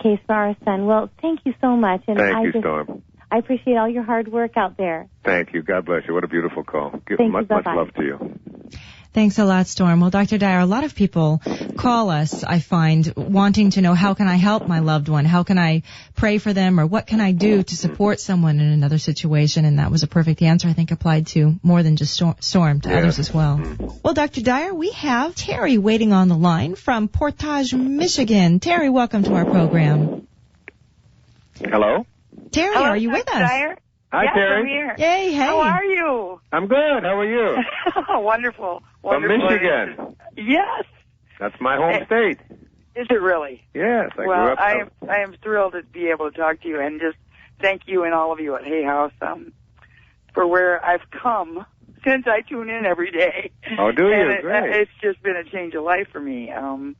Speaker 17: case for our son. Well, thank you so much. And
Speaker 15: Thank you, Storm.
Speaker 17: I appreciate all your hard work out there.
Speaker 15: Thank you. God bless you. What a beautiful call. Much love to you.
Speaker 10: Thanks a lot, Storm. Well, Dr. Dyer, a lot of people call us, I find, wanting to know, how can I help my loved one? How can I pray for them? Or what can I do to support someone in another situation? And that was a perfect answer, I think, applied to more than just Storm, to others as well. Well, Dr. Dyer, we have Terry waiting on the line from Portage, Michigan. Terry, welcome to our program.
Speaker 15: Hello?
Speaker 10: Terry,
Speaker 18: hello,
Speaker 10: are you with us?
Speaker 18: Dyer?
Speaker 15: Hi,
Speaker 18: yes,
Speaker 15: Terry.
Speaker 18: I'm here.
Speaker 10: Yay, hey.
Speaker 18: How are you?
Speaker 15: I'm good. How are you?
Speaker 18: Wonderful.
Speaker 15: From Michigan.
Speaker 18: Yes.
Speaker 15: That's my home state.
Speaker 18: Is it really?
Speaker 15: Yes.
Speaker 18: I am thrilled to be able to talk to you, and just thank you and all of you at Hay House for where I've come since I tune in every day.
Speaker 15: Oh, do you? Great.
Speaker 18: It's just been a change of life for me. I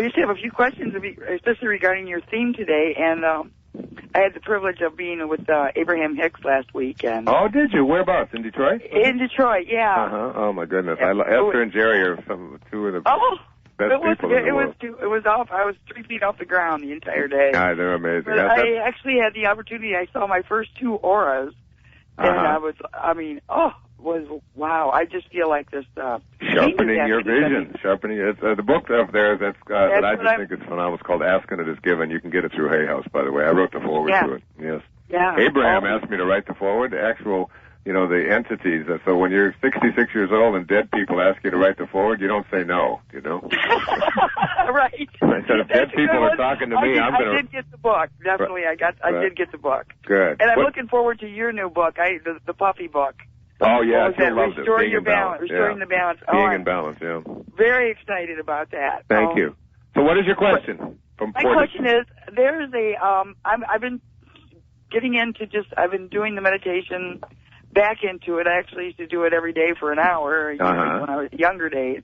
Speaker 18: just have a few questions, especially regarding your theme today, and I had the privilege of being with Abraham Hicks last week. And
Speaker 15: oh, did you? Whereabouts? In Detroit?
Speaker 18: In Detroit, yeah.
Speaker 15: Uh-huh. Oh, my goodness. Esther and Jerry are two of the best people in the world.
Speaker 18: It was off. I was 3 feet off the ground the entire day.
Speaker 15: Yeah, they're amazing.
Speaker 18: But I actually had the opportunity. I saw my first 2 auras, and wow. I just feel like this.
Speaker 15: Sharpening your vision. Sharpening the book up there that I just think is phenomenal. It's called Ask and It Is Given. You can get it through Hay House, by the way. I wrote the forward to it. Yes.
Speaker 18: Yeah.
Speaker 15: Abraham asked me to write the forward. The actual, the entities. So when you're 66 years old and dead people ask you to write the forward, you don't say no.
Speaker 18: Right.
Speaker 15: I said if dead people are talking to me, I'm going to.
Speaker 18: I did get the book. Definitely, I did get the book.
Speaker 15: Good.
Speaker 18: And I'm looking forward to your new book, the Puffy book.
Speaker 15: Oh, yeah, I loved it.
Speaker 18: Restoring your balance. Restoring the balance.
Speaker 15: Being in balance, yeah.
Speaker 18: Very excited about that.
Speaker 15: Thank you. So what is your question?
Speaker 18: My question is, there's I've been getting into I've been doing the meditation back into it. I actually used to do it every day for an hour when I was younger days.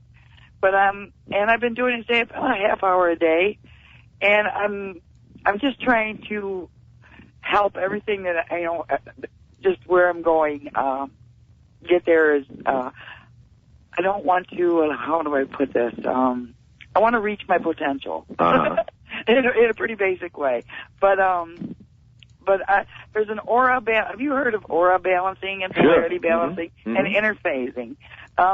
Speaker 18: But, and I've been doing it, say, about a half hour a day. And I'm just trying to help everything that, just where I'm going, get there is, I don't want to, how do I put this? I want to reach my potential in a pretty basic way. But there's an aura, have you heard of aura balancing and polarity balancing and interphasing?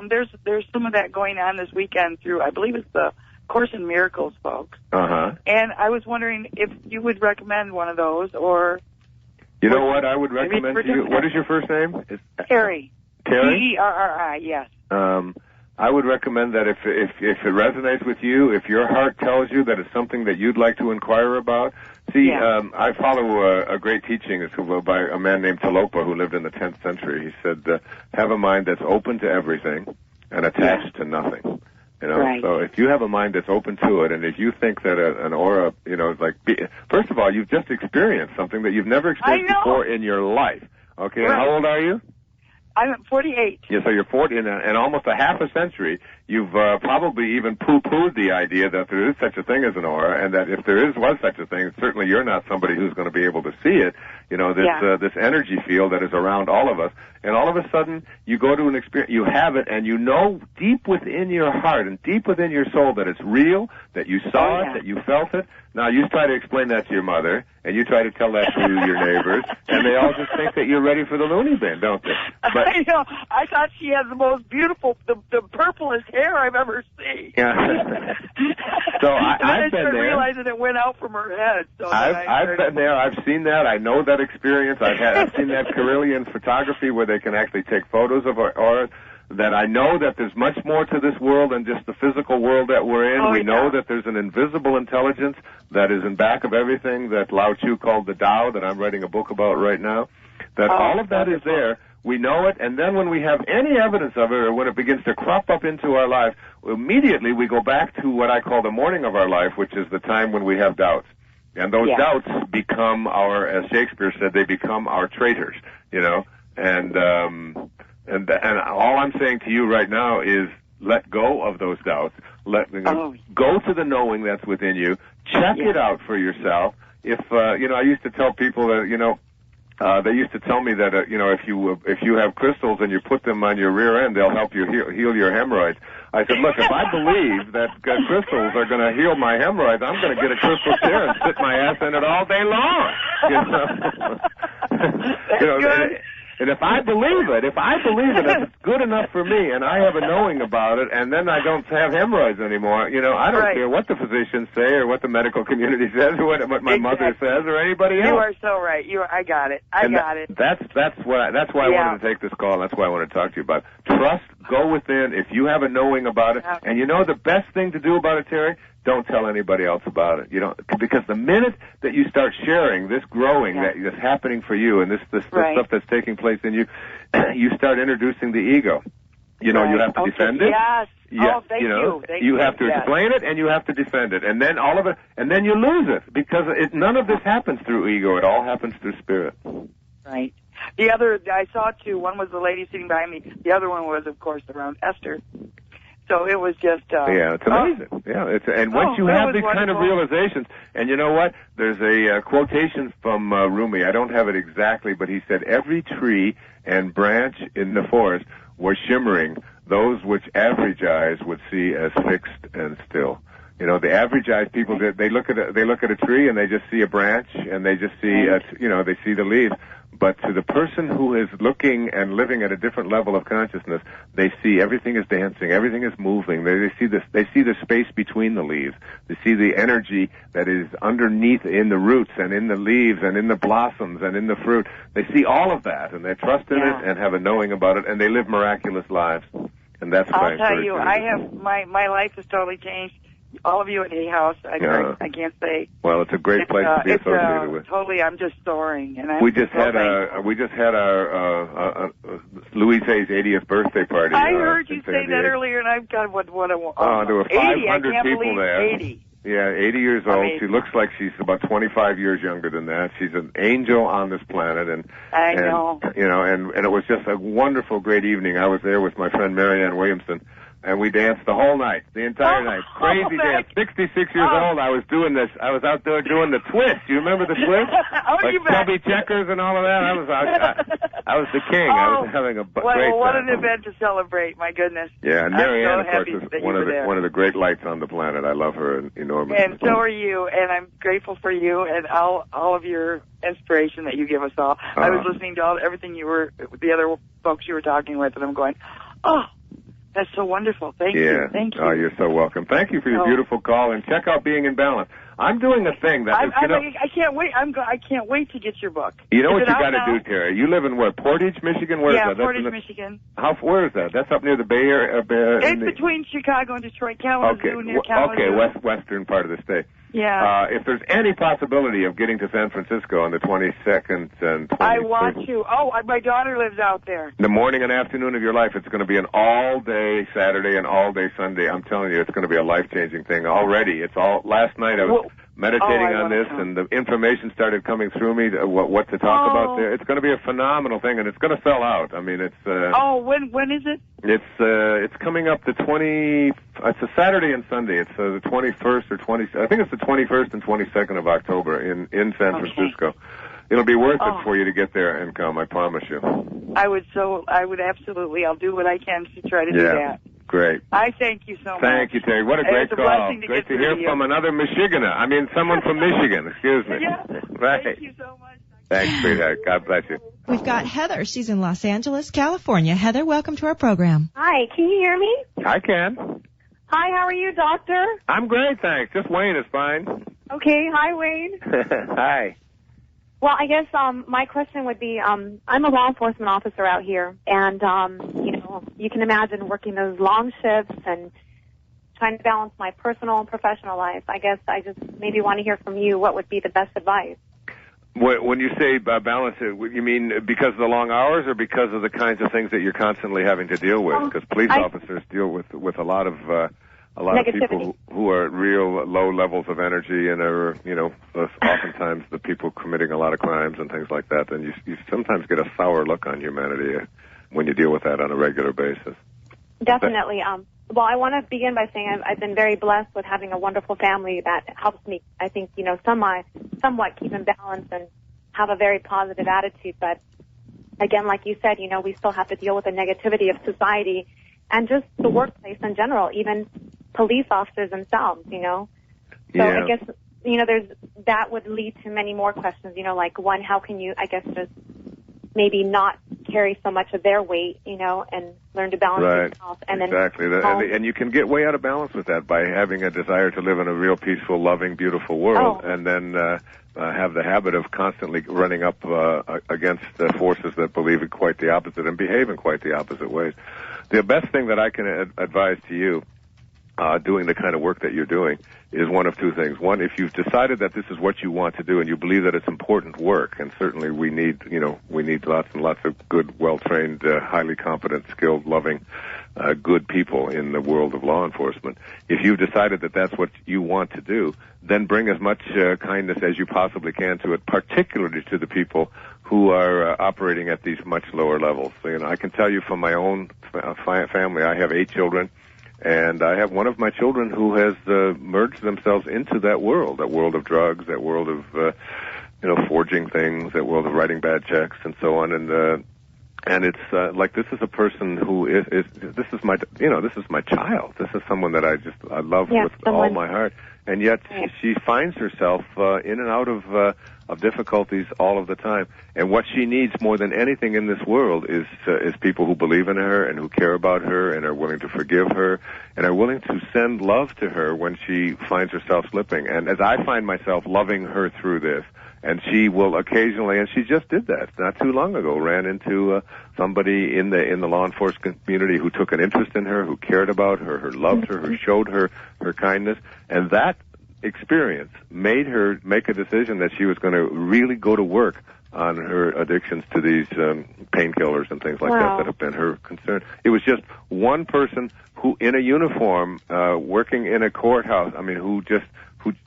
Speaker 18: There's some of that going on this weekend through, I believe it's the Course in Miracles folks. And I was wondering if you would recommend one of those, or...
Speaker 15: You know what I would recommend to you? What is your first name?
Speaker 18: Terry.
Speaker 15: Terry?
Speaker 18: Terri, yes.
Speaker 15: I would recommend that if it resonates with you, if your heart tells you that it's something that you'd like to inquire about. See, I follow a great teaching by a man named Talopa who lived in the 10th century. He said, have a mind that's open to everything and attached to nothing.
Speaker 18: Right.
Speaker 15: So if you have a mind that's open to it, and if you think that an aura, first of all, you've just experienced something that you've never experienced before in your life. Okay, and how old are you?
Speaker 18: I'm 48.
Speaker 15: Yeah, so you're 40, in almost a half a century, you've probably even poo-pooed the idea that there is such a thing as an aura, and that if there was such a thing, certainly you're not somebody who's going to be able to see it. This energy field that is around all of us, and all of a sudden you go to an experience, you have it, and you know deep within your heart and deep within your soul that it's real, that you saw it, that you felt it. Now you try to explain that to your mother, and you try to tell that to your neighbors, and they all just think that you're ready for the loony bin, don't they? But,
Speaker 18: I know. I thought she had the most beautiful, the purplest hair I've ever seen.
Speaker 15: Yeah. So I've been there.
Speaker 18: I realized it went out from her head. So
Speaker 15: I've been there. I've seen that. I know that experience. I've seen that Carillion photography where they can actually take photos of auras. That I know that there's much more to this world than just the physical world that we're in. We know that there's an invisible intelligence that is in back of everything that Lao Tzu called the Tao, that I'm writing a book about right now. That all of that is there. We know it, and then when we have any evidence of it, or when it begins to crop up into our life, immediately we go back to what I call the morning of our life, which is the time when we have doubts. And those doubts become as Shakespeare said, they become our traitors, And all I'm saying to you right now is let go of those doubts. Go to the knowing that's within you. Check it out for yourself. If I used to tell people that they used to tell me that if you have crystals and you put them on your rear end, they'll help you heal your hemorrhoids. I said, look, if I believe that crystals are going to heal my hemorrhoids, I'm going to get a crystal chair and sit my ass in it all day long.
Speaker 11: Good. And if I believe it, if it's good enough for me, and I have a knowing about it, and then I don't have hemorrhoids anymore, I don't care what the physicians say or what the medical community says or what my mother says or anybody else.
Speaker 18: You are so right. I got it. I got it.
Speaker 11: That's why I wanted to take this call. And that's why I want to talk to you about it. Trust. Go within. If you have a knowing about it, and the best thing to do about it, Terry, don't tell anybody else about it. Because the minute that you start sharing this growing that's happening for you and this stuff that's taking place in you, you start introducing the ego. You have to defend it.
Speaker 18: Yes.
Speaker 11: Yeah,
Speaker 18: thank you.
Speaker 11: You have to explain it and you have to defend it, and then all of it, and then you lose it because none of this happens through ego. It all happens through spirit.
Speaker 18: Right. The other I saw two. One was the lady sitting behind me. The other one was, of course, around Esther. So it was just...
Speaker 11: it's amazing. And once you have these kind of realizations, and you know what? There's a quotation from Rumi. I don't have it exactly, but he said, every tree and branch in the forest was shimmering, those which average eyes would see as fixed and still. The average eyes people, they look at a tree and they just see a branch and they just see, they see the leaves. But to the person who is looking and living at a different level of consciousness, they see everything is dancing, everything is moving. They see the space between the leaves. They see the energy that is underneath in the roots and in the leaves and in the blossoms and in the fruit. They see all of that and they trust in it and have a knowing about it, and they live miraculous lives. And that's what
Speaker 18: I'll tell you, I have my life has totally changed. All of you at Hay House, I can't say.
Speaker 11: Well, it's a great place to be associated with.
Speaker 18: Totally, I'm just soaring. And
Speaker 11: we just had our Louise Hay's 80th birthday party.
Speaker 18: I heard you say that earlier, and I've got what I want.
Speaker 11: There were 500 people there.
Speaker 18: 80.
Speaker 11: Yeah, 80 years old. She looks like she's about 25 years younger than that. She's an angel on this planet, and
Speaker 18: I know.
Speaker 11: And it was just a wonderful, great evening. I was there with my friend Marianne Williamson. And we danced the whole night, the entire night. Crazy dance. 66 years old, I was doing this. I was out there doing the twist. You remember the twist?
Speaker 18: You bet.
Speaker 11: Chubby checkers and all of that. I was the king. I was having a great time.
Speaker 18: What an event to celebrate, my goodness.
Speaker 11: Yeah, and Marianne, of course, is one of the great lights on the planet. I love her enormously.
Speaker 18: And so are you, and I'm grateful for you and all of your inspiration that you give us all. I was listening to everything the other folks you were talking with, and I'm going, that's so wonderful. Thank you. Thank you.
Speaker 11: Oh, you're so welcome. Thank you for your beautiful call, and check out Being in Balance. I'm doing a thing that
Speaker 18: I can't wait. I can't wait to get your book.
Speaker 11: You know what you got to do, Terry? You live in where? Portage, Michigan? Where is that?
Speaker 18: Portage, Michigan.
Speaker 11: Where is that? That's up near the Bay Area.
Speaker 18: It's between Chicago and Detroit, Kalamazoo, near Kalamazoo.
Speaker 11: Western part of the state.
Speaker 18: Yeah.
Speaker 11: If there's any possibility of getting to San Francisco on the 22nd and 23rd.
Speaker 18: I want to. My daughter lives out there.
Speaker 11: The morning and afternoon of your life, it's going to be an all-day Saturday and all-day Sunday. I'm telling you, it's going to be a life-changing thing already. Last night I was meditating on this, and the information started coming through me, what to talk about there. It's going to be a phenomenal thing, and it's going to sell out. I mean, it's...
Speaker 18: when is it?
Speaker 11: It's coming up it's a Saturday and Sunday. It's the 21st or 20th. I think it's the 21st and 22nd of October in San Francisco. It'll be worth it for you to get there and come, I promise you.
Speaker 18: I would absolutely. I'll do what I can to try to do that.
Speaker 11: Great.
Speaker 18: I thank you so much.
Speaker 11: Thank you, Terry. What a great call. Great to hear from another Michiganer. I mean, someone from Michigan. Excuse me.
Speaker 18: Yeah.
Speaker 11: Right.
Speaker 18: Thank you so much.
Speaker 11: Thanks, sweetheart. God bless you.
Speaker 10: We've got Heather. She's in Los Angeles, California. Heather, welcome to our program.
Speaker 19: Hi, can you hear me?
Speaker 11: I can.
Speaker 19: Hi, how are you, doctor?
Speaker 11: I'm great, thanks. Just Wayne is fine.
Speaker 19: Okay, hi, Wayne.
Speaker 11: Hi.
Speaker 19: Well, I guess my question would be, I'm a law enforcement officer out here, and, you can imagine working those long shifts and trying to balance my personal and professional life. I guess I just maybe want to hear from you what would be the best advice.
Speaker 11: When you say balance it, you mean because of the long hours or because of the kinds of things that you're constantly having to deal with? Because police officers deal with a lot of people who are at real low levels of energy and are, oftentimes the people committing a lot of crimes and things like that. And you sometimes get a sour look on humanity when you deal with that on a regular basis.
Speaker 19: Definitely. Well, I want to begin by saying I've been very blessed with having a wonderful family that helps me, I think, somewhat keep in balance and have a very positive attitude. But again, like you said, we still have to deal with the negativity of society and just the workplace in general, even police officers themselves, So
Speaker 11: Yeah.
Speaker 19: I guess, that would lead to many more questions, like one, how can you, I guess, just maybe not carry so much of their weight, you know, and learn to balance yourself. And
Speaker 15: exactly.
Speaker 19: then
Speaker 15: And you can get way out of balance with that by having a desire to live in a real peaceful, loving, beautiful world, and then have the habit of constantly running up against forces that believe in quite the opposite and behave in quite the opposite ways. The best thing that I can advise to you, doing the kind of work that you're doing, is one of two things. One, if you've decided that this is what you want to do and you believe that it's important work, and certainly we need lots and lots of good, well-trained, highly competent, skilled, loving, good people in the world of law enforcement. If you've decided that that's what you want to do, then bring as much kindness as you possibly can to it, particularly to the people who are operating at these much lower levels. So, I can tell you from my own family, I have 8 children. And I have one of my children who has merged themselves into that world of drugs, that world of forging things, that world of writing bad checks, and so on. And it's like, this is a person who this is my child. This is someone that I love with all my heart. And yet she finds herself in and out of difficulties all of the time. And what she needs more than anything in this world is people who believe in her and who care about her and are willing to forgive her and are willing to send love to her when she finds herself slipping. And as I find myself loving her through this, and she will occasionally, and she just did that not too long ago, ran into somebody in the law enforcement community who took an interest in her, who cared about her, who loved her, who showed her kindness, and that experience made her make a decision that she was going to really go to work on her addictions to these painkillers and things like that have been her concern. It was just one person who, in a uniform, working in a courthouse, who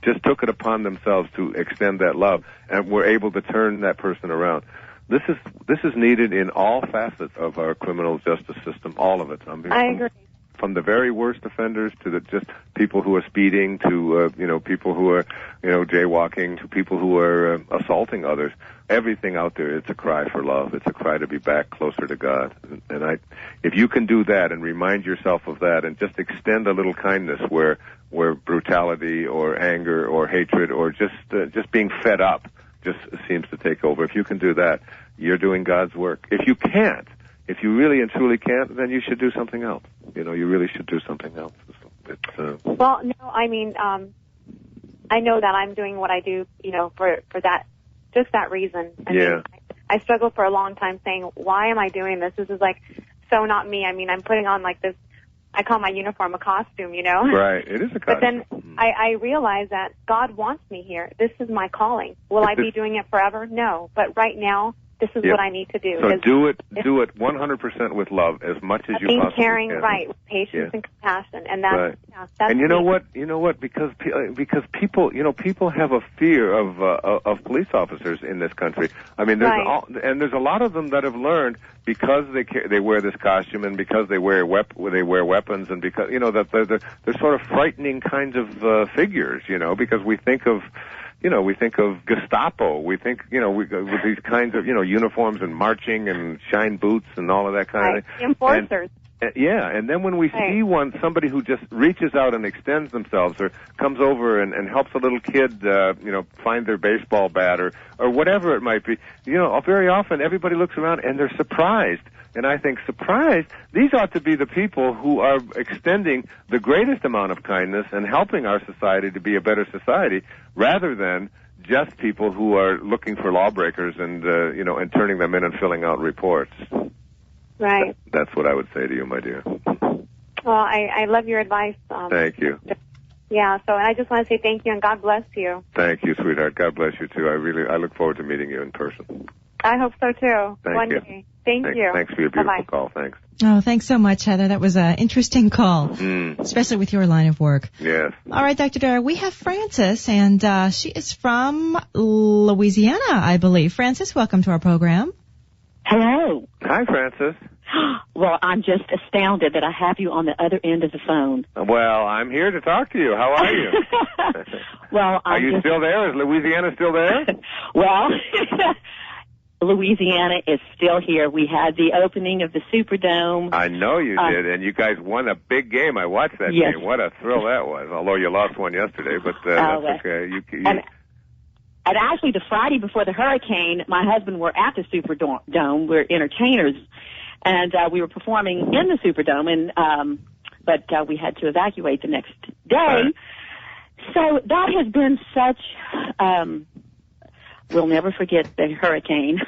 Speaker 15: just took it upon themselves to extend that love and were able to turn that person around. This is needed in all facets of our criminal justice system, all of it.
Speaker 19: I agree.
Speaker 15: From the very worst offenders to just people who are speeding, to people who are jaywalking, to people who are assaulting others. Everything out there, it's a cry for love. It's a cry to be back closer to God. And if you can do that and remind yourself of that, and just extend a little kindness where brutality or anger or hatred or just being fed up just seems to take over. If you can do that, you're doing God's work. If you can't, if you really and truly can't, then you should do something else. You really should do something else.
Speaker 19: Well, no, I know that I'm doing what I do, for that, just that reason. I struggled for a long time saying, why am I doing this? This is so not me. I'm putting on this, I call my uniform a costume,
Speaker 15: Right, it is a costume.
Speaker 19: But then I realize that God wants me here. This is my calling. Will I be doing it forever? No. But right now, this is what I need to do.
Speaker 15: So do it 100% with love, as much as you possibly
Speaker 19: caring,
Speaker 15: can.
Speaker 19: Right, with patience and compassion, and that's
Speaker 15: right.
Speaker 19: That's
Speaker 15: and you know what? Because people have a fear of police officers in this country. There's a lot of them that have learned, because they wear this costume and because they wear weapons, and because that they're sort of frightening kinds of figures. Because we think of Gestapo. We think, with these kinds of, uniforms and marching and shine boots and all of that kind of thing.
Speaker 19: Enforcers.
Speaker 15: And then when we see somebody who just reaches out and extends themselves, or comes over and helps a little kid, find their baseball bat or whatever it might be, very often everybody looks around and they're surprised. And I think, surprised, these ought to be the people who are extending the greatest amount of kindness and helping our society to be a better society, rather than just people who are looking for lawbreakers and turning them in and filling out reports.
Speaker 19: Right.
Speaker 15: That's what I would say to you, my dear.
Speaker 19: Well, I love your advice.
Speaker 15: Thank you.
Speaker 19: Yeah, so I just want to say thank you and God bless you.
Speaker 15: Thank you, sweetheart. God bless you, too. I look forward to meeting you in person.
Speaker 19: I hope so, too.
Speaker 15: Thank you.
Speaker 19: Day. Thank you.
Speaker 15: Thanks for your beautiful
Speaker 19: Bye-bye.
Speaker 15: call. Thanks.
Speaker 10: Oh, thanks so much, Heather. That was an interesting call, especially with your line of work.
Speaker 15: Yes.
Speaker 10: All right, Dr. Dyer, we have Frances, and she is from Louisiana, I believe. Frances, welcome to our program.
Speaker 20: Hello.
Speaker 15: Hi, Frances.
Speaker 20: Well, I'm just astounded that I have you on the other end of the phone.
Speaker 15: Well, I'm here to talk to you. How are you?
Speaker 20: Well,
Speaker 15: are you still there? Is Louisiana still there?
Speaker 20: Well, Louisiana is still here. We had the opening of the Superdome.
Speaker 15: I know you did, and you guys won a big game. I watched that game. What a thrill that was, although you lost one yesterday, but that's okay.
Speaker 20: And actually, the Friday before the hurricane, my husband were at the Superdome. We're entertainers, and we were performing in the Superdome, and but we had to evacuate the next day. So that has been such. We'll never forget the hurricane.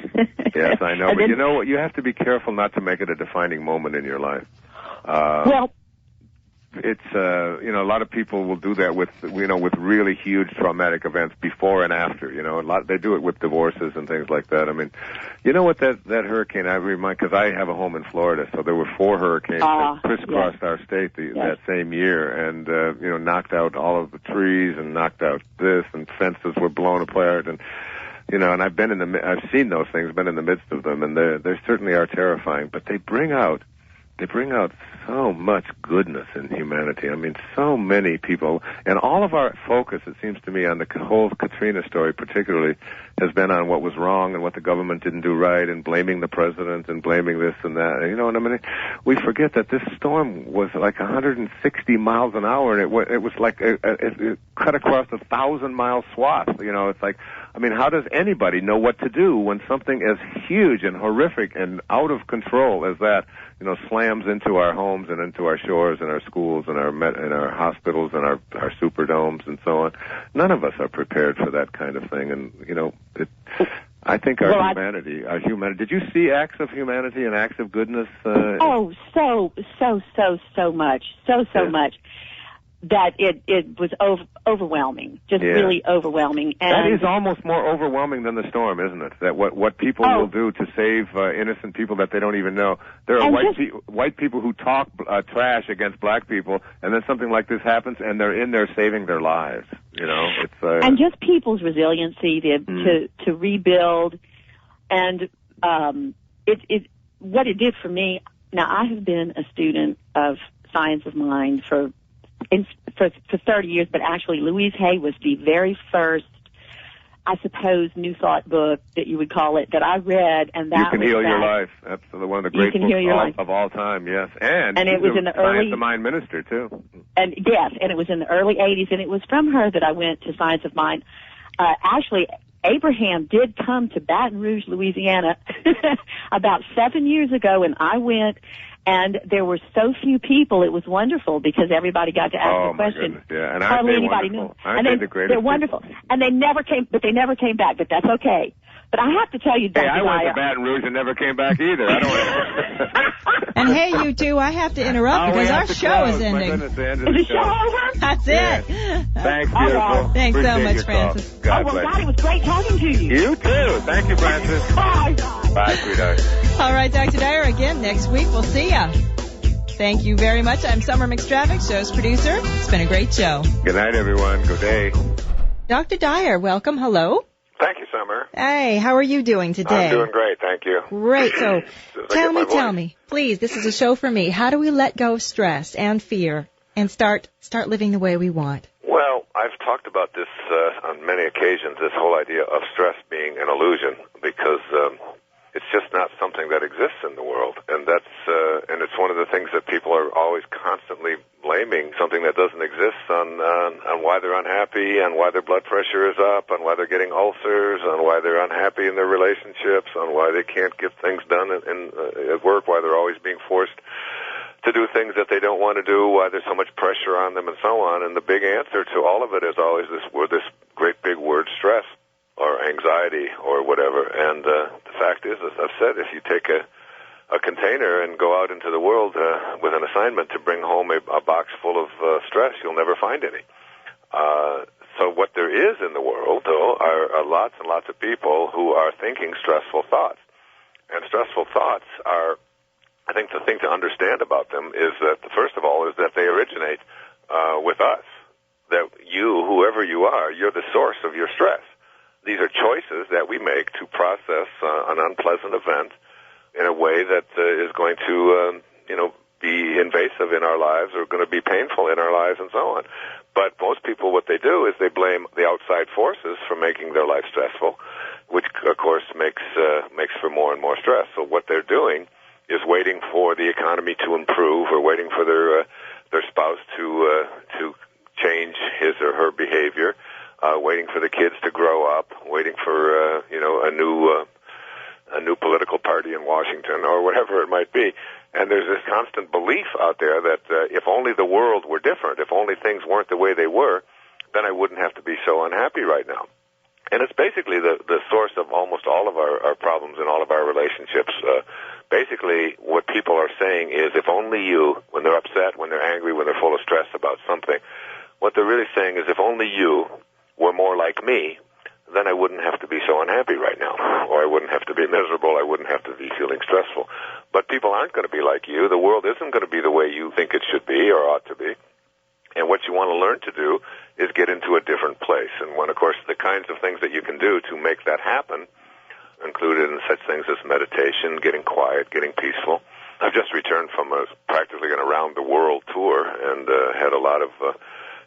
Speaker 11: Yes, I know. But you know what? You have to be careful not to make it a defining moment in your life.
Speaker 20: Well,
Speaker 11: it's a lot of people will do that with with really huge traumatic events before and after. They do it with divorces and things like that. I mean, you know what, that hurricane, I remind, because I have a home in Florida, so there were 4 hurricanes that crisscrossed our state that same year, and knocked out all of the trees and knocked out this, and fences were blown apart, and and I've seen those things, been in the midst of them, and they certainly are terrifying, but they bring out so much goodness in humanity. I mean, so many people, and all of our focus, it seems to me, on the whole Katrina story particularly, has been on what was wrong and what the government didn't do right, and blaming the president and blaming this and that. And, I mean, we forget that this storm was like 160 miles an hour, and it was like it cut across 1,000-mile swath. It's like, I mean, how does anybody know what to do when something as huge and horrific and out of control as that, slams into our homes and into our shores and our schools and our hospitals and our superdomes and so on? None of us are prepared for that kind of thing. And, I think our humanity. Did you see acts of humanity and acts of goodness?
Speaker 20: So much. So much. That it was overwhelming, really overwhelming. And
Speaker 11: that is almost more overwhelming than the storm, isn't it? That what people will do to save innocent people that they don't even know. There are white people who talk trash against black people, and then something like this happens, and they're in there saving their lives. It's
Speaker 20: and just people's resiliency to rebuild, and what it did for me. Now, I have been a student of science of mind for 30 years, but actually Louise Hay was the very first, I suppose, New Thought book that you would call it, that I read, and that
Speaker 11: You Can Heal Your Life. That's one of the great books of all time, yes. And it was in the early Science of Mind minister, too.
Speaker 20: And yes, and it was in the early 80s, and it was from her that I went to Science of Mind. Actually, Abraham did come to Baton Rouge, Louisiana, about 7 years ago, and I went. And there were so few people; it was wonderful because everybody got to ask the question.
Speaker 11: My goodness, yeah, and
Speaker 20: hardly anybody knew.
Speaker 11: Aren't they the greatest?
Speaker 20: They're wonderful, and they never came back. But that's okay. But I have to tell you, Dr.
Speaker 11: I went to Baton Rouge and never came back either. I don't.
Speaker 10: And hey, you two, I have to interrupt because our show is ending.
Speaker 11: My goodness, the end of the show over?
Speaker 10: That's it.
Speaker 11: Thanks, beautiful.
Speaker 10: Thanks
Speaker 11: Appreciate
Speaker 10: so much,
Speaker 11: your
Speaker 10: Francis.
Speaker 11: Call. God bless.
Speaker 20: God, it was great talking to you.
Speaker 11: You too. Thank you, Francis.
Speaker 20: Bye.
Speaker 11: Bye, sweetheart.
Speaker 10: All right, Dr. Dyer, again next week. We'll see ya. Thank you very much. I'm Summer McStravick, show's producer. It's been a great show.
Speaker 11: Good night, everyone. Good day.
Speaker 10: Dr. Dyer, welcome. Hello.
Speaker 21: Thank you, Summer.
Speaker 10: Hey, how are you doing today?
Speaker 21: I'm doing great, thank you.
Speaker 10: Great. So, tell me, please, this is a show for me. How do we let go of stress and fear and start living the way we want?
Speaker 21: Well, I've talked about this on many occasions, this whole idea of stress being an illusion, because it's just not something that exists in the world, and and it's one of the things that people are always constantly blaming something that doesn't exist on why they're unhappy, and why their blood pressure is up, on why they're getting ulcers, on why they're unhappy in their relationships, on why they can't get things done at work, why they're always being forced to do things that they don't want to do, why there's so much pressure on them, and so on. And the big answer to all of it is always this great big word, stress, or anxiety, or whatever. And the fact is, as I've said, if you take a container and go out into the world with an assignment to bring home a box full of stress, you'll never find any. So what there is in the world, though, are lots and lots of people who are thinking stressful thoughts. And stressful thoughts are, I think the thing to understand about them is that, first of all, is that they originate with us. That you, whoever you are, you're the source of your stress. These are choices that we make to process an unpleasant event in a way that is going to, be invasive in our lives, or going to be painful in our lives, and so on. But most people, what they do is they blame the outside forces for making their life stressful, which, of course, makes for more and more stress. So what they're doing is waiting for the economy to improve, or waiting for their spouse to change his or her behavior, waiting for the kids to grow up, waiting for a new political party in Washington or whatever it might be. And there's this constant belief out there that if only the world were different, if only things weren't the way they were, then I wouldn't have to be so unhappy right now. And it's basically the source of almost all of our problems in all of our relationships. Basically, what people are saying is, if only you, when they're upset, when they're angry, when they're full of stress about something, what they're really saying is, if only you were more like me, then I wouldn't have to be so unhappy right now, or I wouldn't have to be miserable, I wouldn't have to be feeling stressful. But people aren't going to be like you. The world isn't going to be the way you think it should be or ought to be. And what you want to learn to do is get into a different place. And when, of course, the kinds of things that you can do to make that happen, included in such things as meditation, getting quiet, getting peaceful. I've just returned from practically an around-the-world tour and had a lot of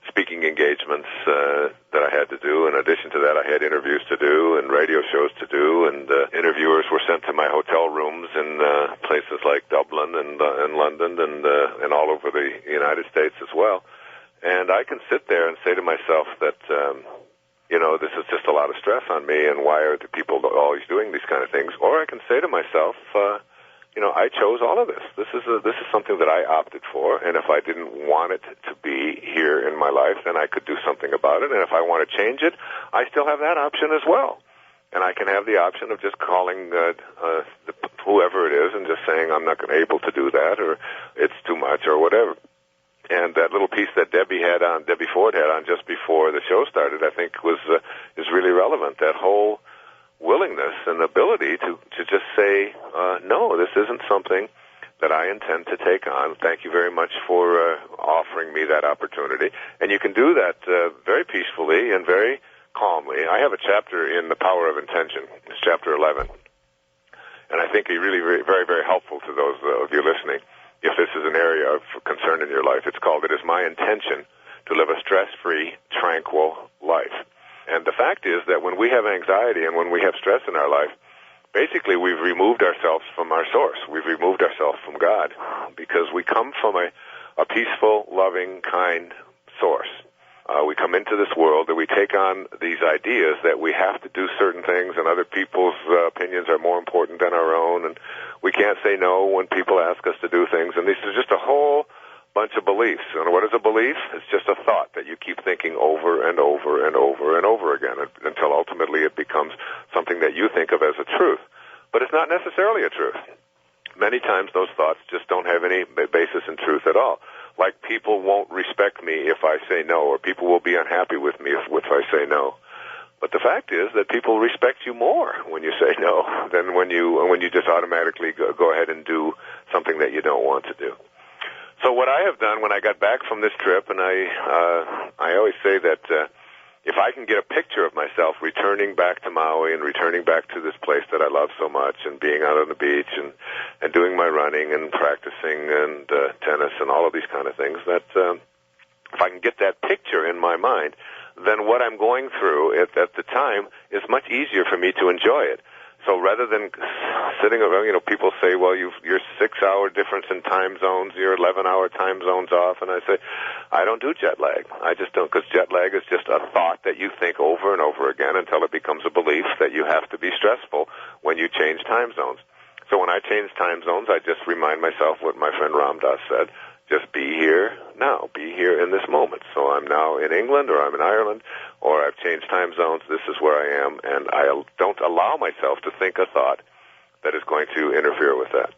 Speaker 21: speaking engagements that I had to do. In addition to that, I had interviews to do and radio shows to do, and interviewers were sent to my hotel rooms in places like Dublin and London and all over the United States as well. And I can sit there and say to myself that, this is just a lot of stress on me, and why are the people always doing these kind of things? Or I can say to myself, I chose all of this. This is something that I opted for, and if I didn't want it to be here in my life, then I could do something about it. And if I want to change it, I still have that option as well. And I can have the option of just calling whoever it is and just saying I'm not able to do that, or it's too much, or whatever. And that little piece that Debbie Ford had on just before the show started, I think is really relevant. That whole willingness and ability to just say, no, this isn't something that I intend to take on. Thank you very much for offering me that opportunity. And you can do that very peacefully and very calmly. I have a chapter in The Power of Intention. It's chapter 11. And I think it's really very, very helpful to those of you listening. If this is an area of concern in your life, it's called, "It is my intention to live a stress-free, tranquil life." And the fact is that when we have anxiety and when we have stress in our life, basically we've removed ourselves from our source. We've removed ourselves from God, because we come from a peaceful, loving, kind source. We come into this world and we take on these ideas that we have to do certain things, and other people's opinions are more important than our own, and we can't say no when people ask us to do things. And this is just a whole bunch of beliefs. And what is a belief? It's just a thought that you keep thinking over and over and over and over again until ultimately it becomes something that you think of as a truth. But it's not necessarily a truth. Many times those thoughts just don't have any basis in truth at all. Like, people won't respect me if I say no, or people will be unhappy with me if I say no. But the fact is that people respect you more when you say no than when you just automatically go ahead and do something that you don't want to do. So what I have done when I got back from this trip, and I always say that if I can get a picture of myself returning back to Maui and returning back to this place that I love so much, and being out on the beach and doing my running and practicing and tennis and all of these kind of things, that if I can get that picture in my mind, then what I'm going through at the time is much easier for me to enjoy it. So rather than sitting around, people say, well, you're 6-hour difference in time zones, you're 11-hour time zones off, and I say, I don't do jet lag. I just don't, because jet lag is just a thought that you think over and over again until it becomes a belief that you have to be stressful when you change time zones. So when I change time zones, I just remind myself what my friend Ram Dass said. Just be here now. Be here in this moment. So I'm now in England, or I'm in Ireland, or I've changed time zones. This is where I am, and I don't allow myself to think a thought that is going to interfere with that.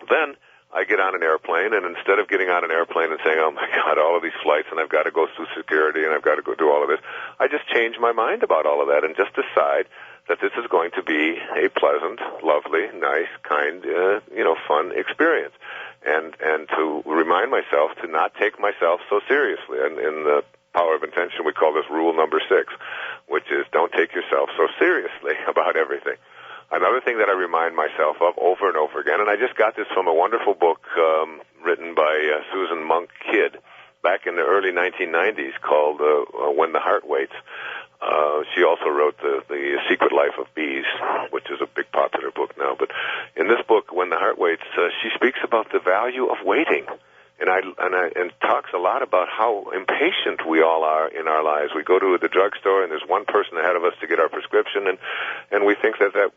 Speaker 21: Then I get on an airplane, and instead of getting on an airplane and saying, oh, my God, all of these flights, and I've got to go through security, and I've got to go do all of this, I just change my mind about all of that and just decide that this is going to be a pleasant, lovely, nice, kind, fun experience. And to remind myself to not take myself so seriously. And in the Power of Intention, we call this rule number 6, which is don't take yourself so seriously about everything. Another thing that I remind myself of over and over again, and I just got this from a wonderful book written by Susan Monk Kidd back in the early 1990s called When the Heart Waits. She also wrote the Secret Life of Bees, which is a big popular book now. But in this book, When the Heart Waits, she speaks about the value of waiting, and talks a lot about how impatient we all are in our lives. We go to the drugstore and there's one person ahead of us to get our prescription, and we think that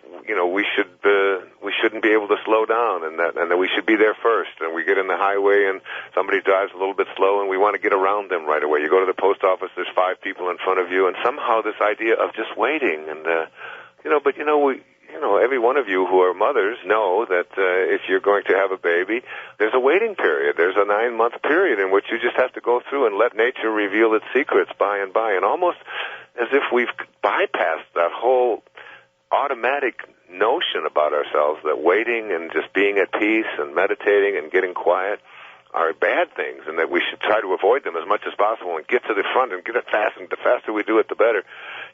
Speaker 21: we shouldn't be able to slow down, and that we should be there first. And we get in the highway and somebody drives a little bit slow, and we want to get around them right away. You go to the post office, there's 5 people in front of you, and somehow this idea of just waiting and every one of you who are mothers know that if you're going to have a baby, there's a waiting period. There's a 9-month period in which you just have to go through and let nature reveal its secrets by and by. And almost as if we've bypassed that whole automatic notion about ourselves that waiting and just being at peace and meditating and getting quiet are bad things, and that we should try to avoid them as much as possible and get to the front and get it fast. And the faster we do it, the better.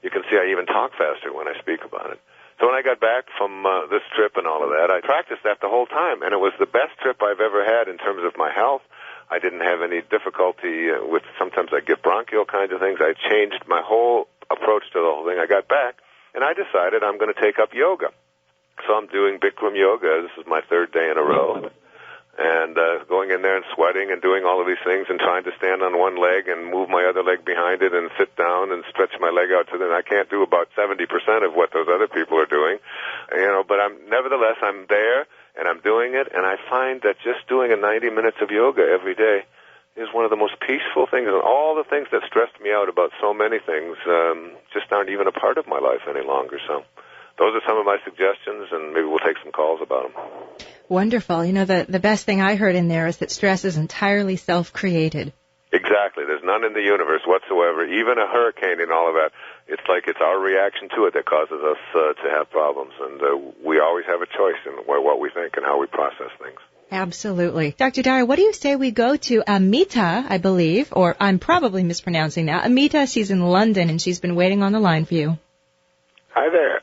Speaker 21: You can see I even talk faster when I speak about it. So when I got back from this trip and all of that, I practiced that the whole time, and it was the best trip I've ever had in terms of my health. I didn't have any difficulty with, sometimes I get bronchial kinds of things. I changed my whole approach to the whole thing. I got back, and I decided I'm going to take up yoga. So I'm doing Bikram yoga. This is my 3rd day in a row. And going in there and sweating and doing all of these things and trying to stand on one leg and move my other leg behind it and sit down and stretch my leg out to them. I can't do about 70% of what those other people are doing, but nevertheless, I'm there and I'm doing it, and I find that just doing 90 minutes of yoga every day is one of the most peaceful things, and all the things that stressed me out about so many things just aren't even a part of my life any longer. So those are some of my suggestions, and maybe we'll take some calls about them.
Speaker 10: Wonderful. The best thing I heard in there is that stress is entirely self-created.
Speaker 21: Exactly. There's none in the universe whatsoever. Even a hurricane and all of that, it's like it's our reaction to it that causes us to have problems. And we always have a choice in what we think and how we process things.
Speaker 10: Absolutely. Dr. Dyer, what do you say we go to Amita, I believe, or I'm probably mispronouncing that. Amita, she's in London, and she's been waiting on the line for you.
Speaker 21: Hi there.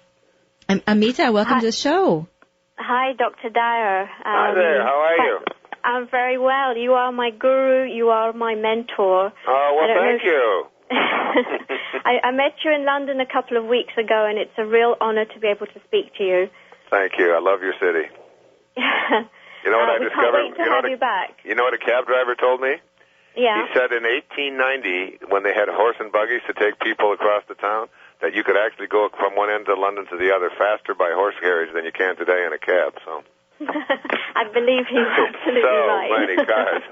Speaker 10: Amita, welcome to the show.
Speaker 8: Hi, Dr. Dyer.
Speaker 21: Hi there. How are you?
Speaker 8: I'm very well. You are my guru. You are my mentor.
Speaker 21: Oh, well, thank you.
Speaker 8: I met you in London a couple of weeks ago, and it's a real honor to be able to speak to you.
Speaker 21: Thank you. I love your city. You know what I discovered?
Speaker 8: Can't wait to have you back.
Speaker 21: You know what a cab driver told me?
Speaker 8: Yeah.
Speaker 21: He said in 1890, when they had horse and buggies to take people across the town, that you could actually go from one end of London to the other faster by horse carriage than you can today in a cab. So
Speaker 8: I believe he's absolutely right.
Speaker 21: So many cars.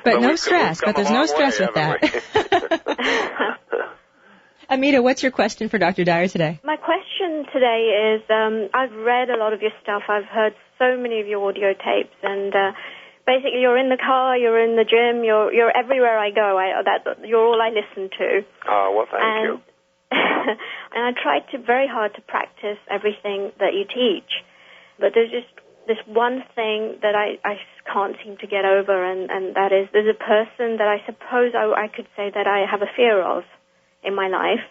Speaker 10: But no stress. But there's no stress with that. Amita, what's your question for Dr. Dyer today?
Speaker 8: My question today is, I've read a lot of your stuff. I've heard so many of your audio tapes, and basically you're in the car, you're in the gym, you're everywhere I go. You're all I listen to.
Speaker 21: Oh, well, thank you.
Speaker 8: And I tried very hard to practice everything that you teach. But there's just this one thing that I can't seem to get over, and that is there's a person that I suppose I could say that I have a fear of in my life.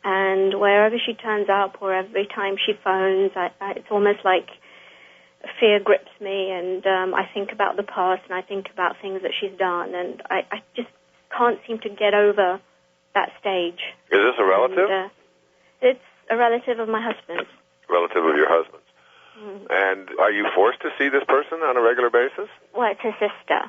Speaker 8: And wherever she turns up or every time she phones, it's almost like fear grips me, and I think about the past and I think about things that she's done, and I just can't seem to get over that stage.
Speaker 21: Is this a relative?
Speaker 8: And, it's a relative of my husband's.
Speaker 21: Relative of your husband's.
Speaker 8: Mm.
Speaker 21: And are you forced to see this person on a regular basis?
Speaker 8: Well, it's a sister.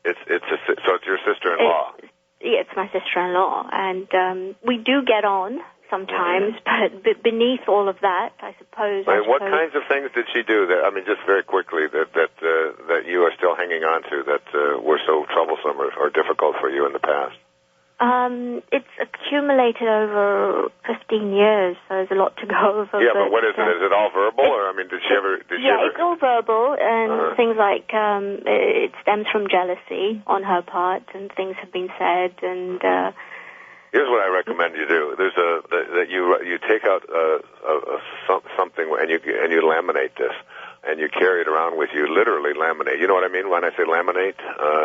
Speaker 21: So it's your sister-in-law.
Speaker 8: It's my sister-in-law, and we do get on sometimes, but beneath all of that, I suppose.
Speaker 21: What kinds of things did she do that, just very quickly, that you are still hanging on to, that were so troublesome or difficult for you in the past?
Speaker 8: It's accumulated over 15 years, so there's a lot to go over.
Speaker 21: Yeah, but what is it? Is it all verbal, or did she ever?
Speaker 8: It's all verbal, and things like it stems from jealousy on her part, and things have been said, and.
Speaker 21: Here's what I recommend you do. There's that you take out something and you laminate this. And you carry it around with you, literally laminate. You know what I mean when I say laminate?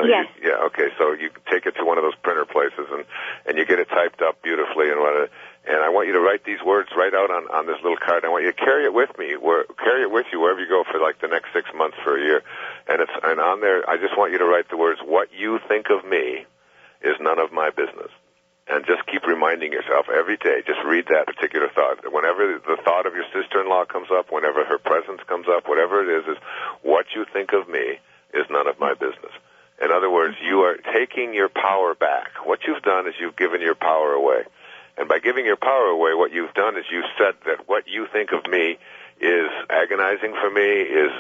Speaker 8: Yes.
Speaker 21: Okay, so you take it to one of those printer places and you get it typed up beautifully and I want you to write these words right out on this little card. I want you to carry it with you wherever you go for like the next 6 months for a year. And on there, I just want you to write the words, "What you think of me is none of my business." And just keep reminding yourself every day, just read that particular thought. Whenever the thought of your sister-in-law comes up, whenever her presence comes up, whatever it is what you think of me is none of my business. In other words, you are taking your power back. What you've done is you've given your power away. And by giving your power away, what you've done is you've said that what you think of me is agonizing for me, is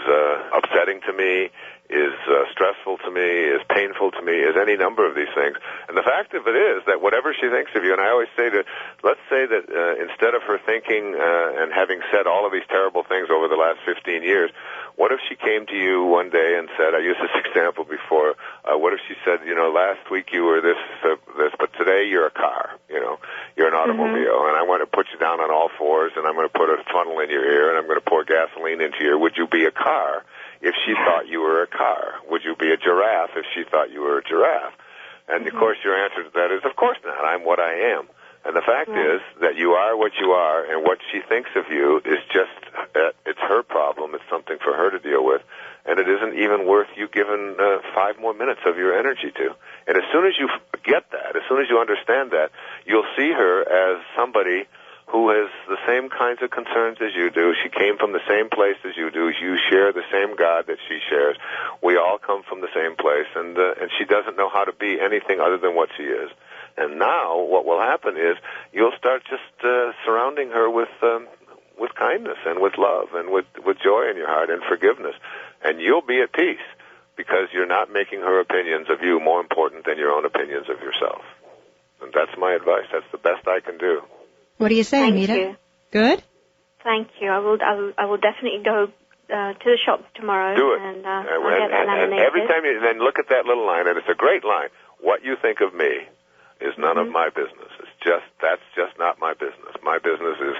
Speaker 21: upsetting to me, is stressful to me, is painful to me, is any number of these things. And the fact of it is that whatever she thinks of you, and I always say that, let's say that instead of her thinking and having said all of these terrible things over the last 15 years, what if she came to you one day and said, I used this example before, what if she said, last week you were this, but today you're a car, you're an automobile, and I want to put you down on all fours, and I'm going to put a funnel in your ear, and I'm going to pour gasoline into your ear. Would you be a car if she thought you were a car? Would you be a giraffe if she thought you were a giraffe? And, of course, your answer to that is, of course not. I'm what I am. And the fact is that you are what you are, and what she thinks of you is just, it's her problem. It's something for her to deal with. And it isn't even worth you giving 5 more minutes of your energy to. And as soon as you get that, as soon as you understand that, you'll see her as somebody who has the same kinds of concerns as you do. She came from the same place as you do. You share the same God that she shares. We all come from the same place, and she doesn't know how to be anything other than what she is. And now what will happen is you'll start just surrounding her with kindness and with love and with joy in your heart and forgiveness. And you'll be at peace because you're not making her opinions of you more important than your own opinions of yourself. And that's my advice. That's the best I can do.
Speaker 10: What do you say, Amita?
Speaker 19: You.
Speaker 10: Good?
Speaker 19: Thank you. I will definitely go to the shops tomorrow.
Speaker 21: Do it.
Speaker 19: And I'll get that laminated.
Speaker 21: And every time you then look at that little line, and it's a great line. What you think of me is none of my business. That's just not my business. My business is,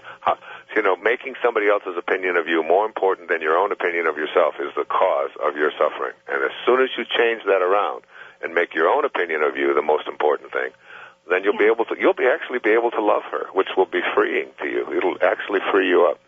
Speaker 21: making somebody else's opinion of you more important than your own opinion of yourself is the cause of your suffering. And as soon as you change that around and make your own opinion of you the most important thing, then you'll actually be able to love her, which will be freeing to you. It'll actually free you up.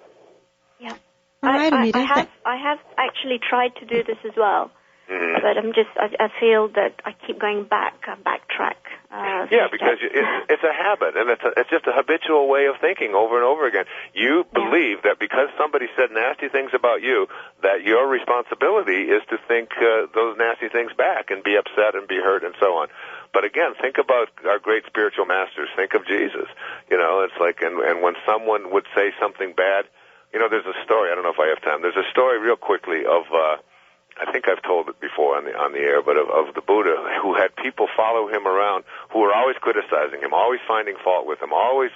Speaker 19: Yeah.
Speaker 10: All right, Amita.
Speaker 19: I have actually tried to do this as well. But I feel that I keep going backtrack.
Speaker 21: Because it's a habit, and it's just a habitual way of thinking over and over again. You believe that because somebody said nasty things about you, that your responsibility is to think those nasty things back and be upset and be hurt and so on. But again, think about our great spiritual masters. Think of Jesus. It's like, and when someone would say something bad, there's a story. I don't know if I have time. There's a story real quickly of. I think I've told it before on the air, but of the Buddha who had people follow him around who were always criticizing him, always finding fault with him, always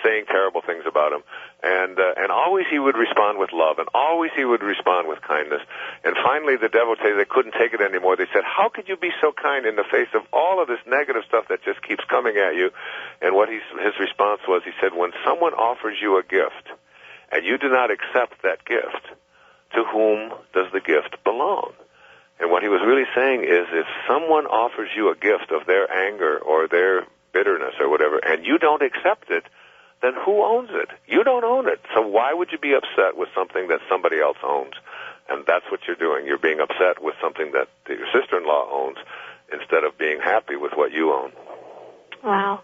Speaker 21: saying terrible things about him, and always he would respond with love, and always he would respond with kindness. And finally, the devotees, they couldn't take it anymore. They said, "How could you be so kind in the face of all of this negative stuff that just keeps coming at you?" And what his response was, he said, "When someone offers you a gift, and you do not accept that gift, to whom does the gift belong?" And what he was really saying is, if someone offers you a gift of their anger or their bitterness or whatever, and you don't accept it, then who owns it? You don't own it. So why would you be upset with something that somebody else owns? And that's what you're doing. You're being upset with something that your sister-in-law owns instead of being happy with what you own.
Speaker 19: Wow.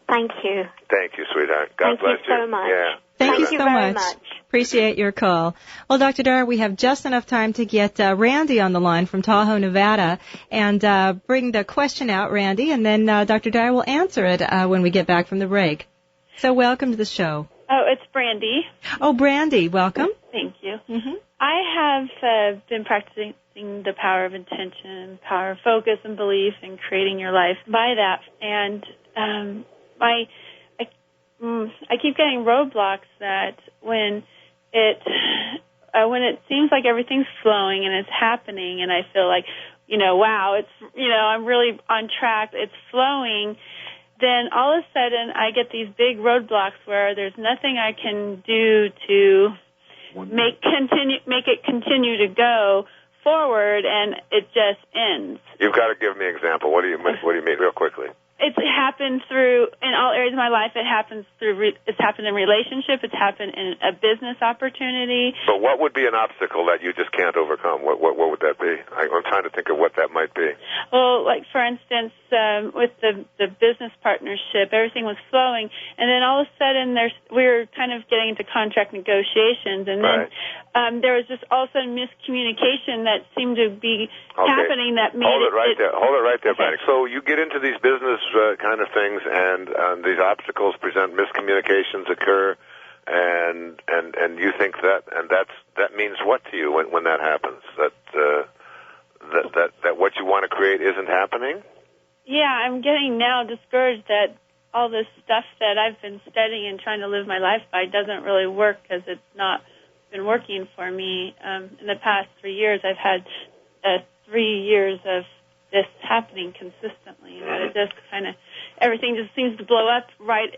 Speaker 19: Thank you.
Speaker 21: Thank you, sweetheart. God bless you.
Speaker 19: Thank you so much.
Speaker 21: Yeah.
Speaker 10: Thank you so
Speaker 19: very
Speaker 10: much. Appreciate your call. Well, Dr. Dyer, we have just enough time to get Randy on the line from Tahoe, Nevada, and bring the question out, Randy, and then Dr. Dyer will answer it when we get back from the break. So welcome to the show.
Speaker 3: Oh, it's Brandy.
Speaker 10: Oh, Brandy, welcome.
Speaker 3: Thank you. I have been practicing the power of intention, power of focus and belief, and creating your life by that. And I keep getting roadblocks that when it seems like everything's flowing and it's happening, and I feel like, wow, it's, I'm really on track, it's flowing, then all of a sudden I get these big roadblocks where there's nothing I can do to make it continue to go forward, and it just ends.
Speaker 21: You've got to give me an example. What do you mean, real quickly?
Speaker 3: It's happened in all areas of my life. It happens it's happened in relationship. It's happened in a business opportunity.
Speaker 21: But what would be an obstacle that you just can't overcome? What would that be? I'm trying to think of what that might be.
Speaker 3: Well, like for instance, with the business partnership, everything was flowing, and then all of a sudden we were kind of getting into contract negotiations, and then there was just all of a sudden miscommunication that seemed to be happening that made
Speaker 21: Hold it right there,
Speaker 3: okay.
Speaker 21: Brandy. So you get into these business kind of things, and these obstacles present, miscommunications occur, and you think that means what to you when that happens? That what you want to create isn't happening?
Speaker 3: Yeah, I'm getting now discouraged that all this stuff that I've been studying and trying to live my life by doesn't really work because it's not been working for me. In the past 3 years, I've had 3 years of this happening consistently, and it just kind of everything just seems to blow up right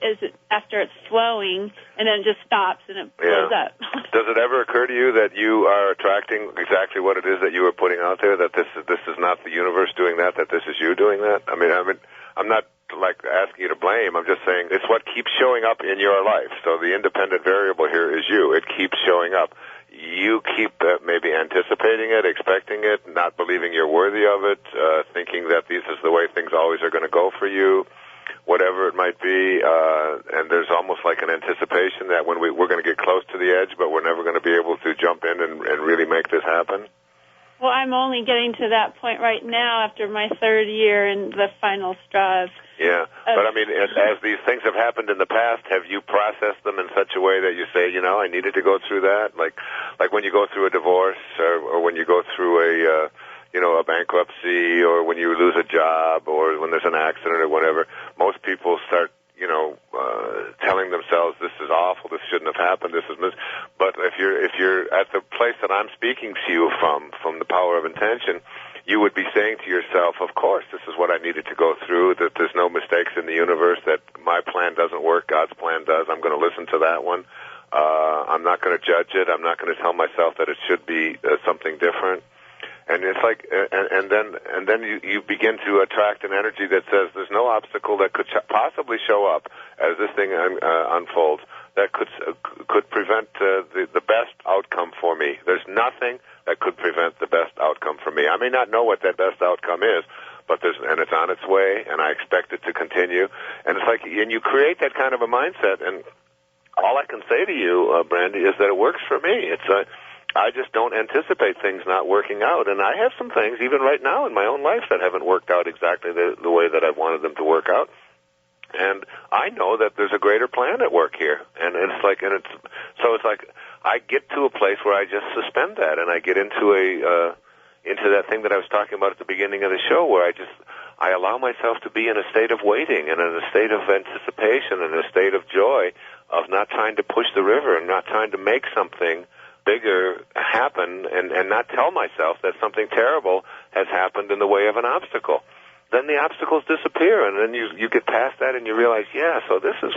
Speaker 3: after it's flowing, and then it just stops and it blows up.
Speaker 21: Does it ever occur to you that you are attracting exactly what it is that you are putting out there? That this is not the universe doing that this is you doing that? I mean, I'm not like asking you to blame. I'm just saying it's what keeps showing up in your life. So the independent variable here is you. It keeps showing up. You keep maybe anticipating it, expecting it, not believing you're worthy of it, thinking that this is the way things always are going to go for you, whatever it might be. And there's almost like an anticipation that when we're going to get close to the edge, but we're never going to be able to jump in and really make this happen.
Speaker 3: Well, I'm only getting to that point right now after my third year and the final straw.
Speaker 21: Yeah, but I mean, as these things have happened in the past, have you processed them in such a way that you say, I needed to go through that? Like when you go through a divorce, or when you go through a bankruptcy, or when you lose a job, or when there's an accident or whatever, most people start, telling themselves, this is awful, this shouldn't have happened, but if you're at the place that I'm speaking to you from the power of intention, you would be saying to yourself, of course, this is what I needed to go through, that there's no mistakes in the universe, that my plan doesn't work, God's plan does, I'm going to listen to that one. I'm not going to judge it, I'm not going to tell myself that it should be something different. And it's like, and then you begin to attract an energy that says there's no obstacle that could possibly show up as this thing unfolds that could prevent the best outcome for me. There's nothing that could prevent the best outcome for me. I may not know what that best outcome is, but it's on its way, and I expect it to continue. And it's like, and you create that kind of a mindset. And all I can say to you, Brandy, is that it works for me. I just don't anticipate things not working out. And I have some things, even right now in my own life, that haven't worked out exactly the way that I've wanted them to work out. And I know that there's a greater plan at work here. And it's like I get to a place where I just suspend that, and I get into that thing that I was talking about at the beginning of the show, where I allow myself to be in a state of waiting and in a state of anticipation and a state of joy, of not trying to push the river and not trying to make something bigger happen, and not tell myself that something terrible has happened in the way of an obstacle. Then the obstacles disappear, and then you get past that and you realize, yeah, so this is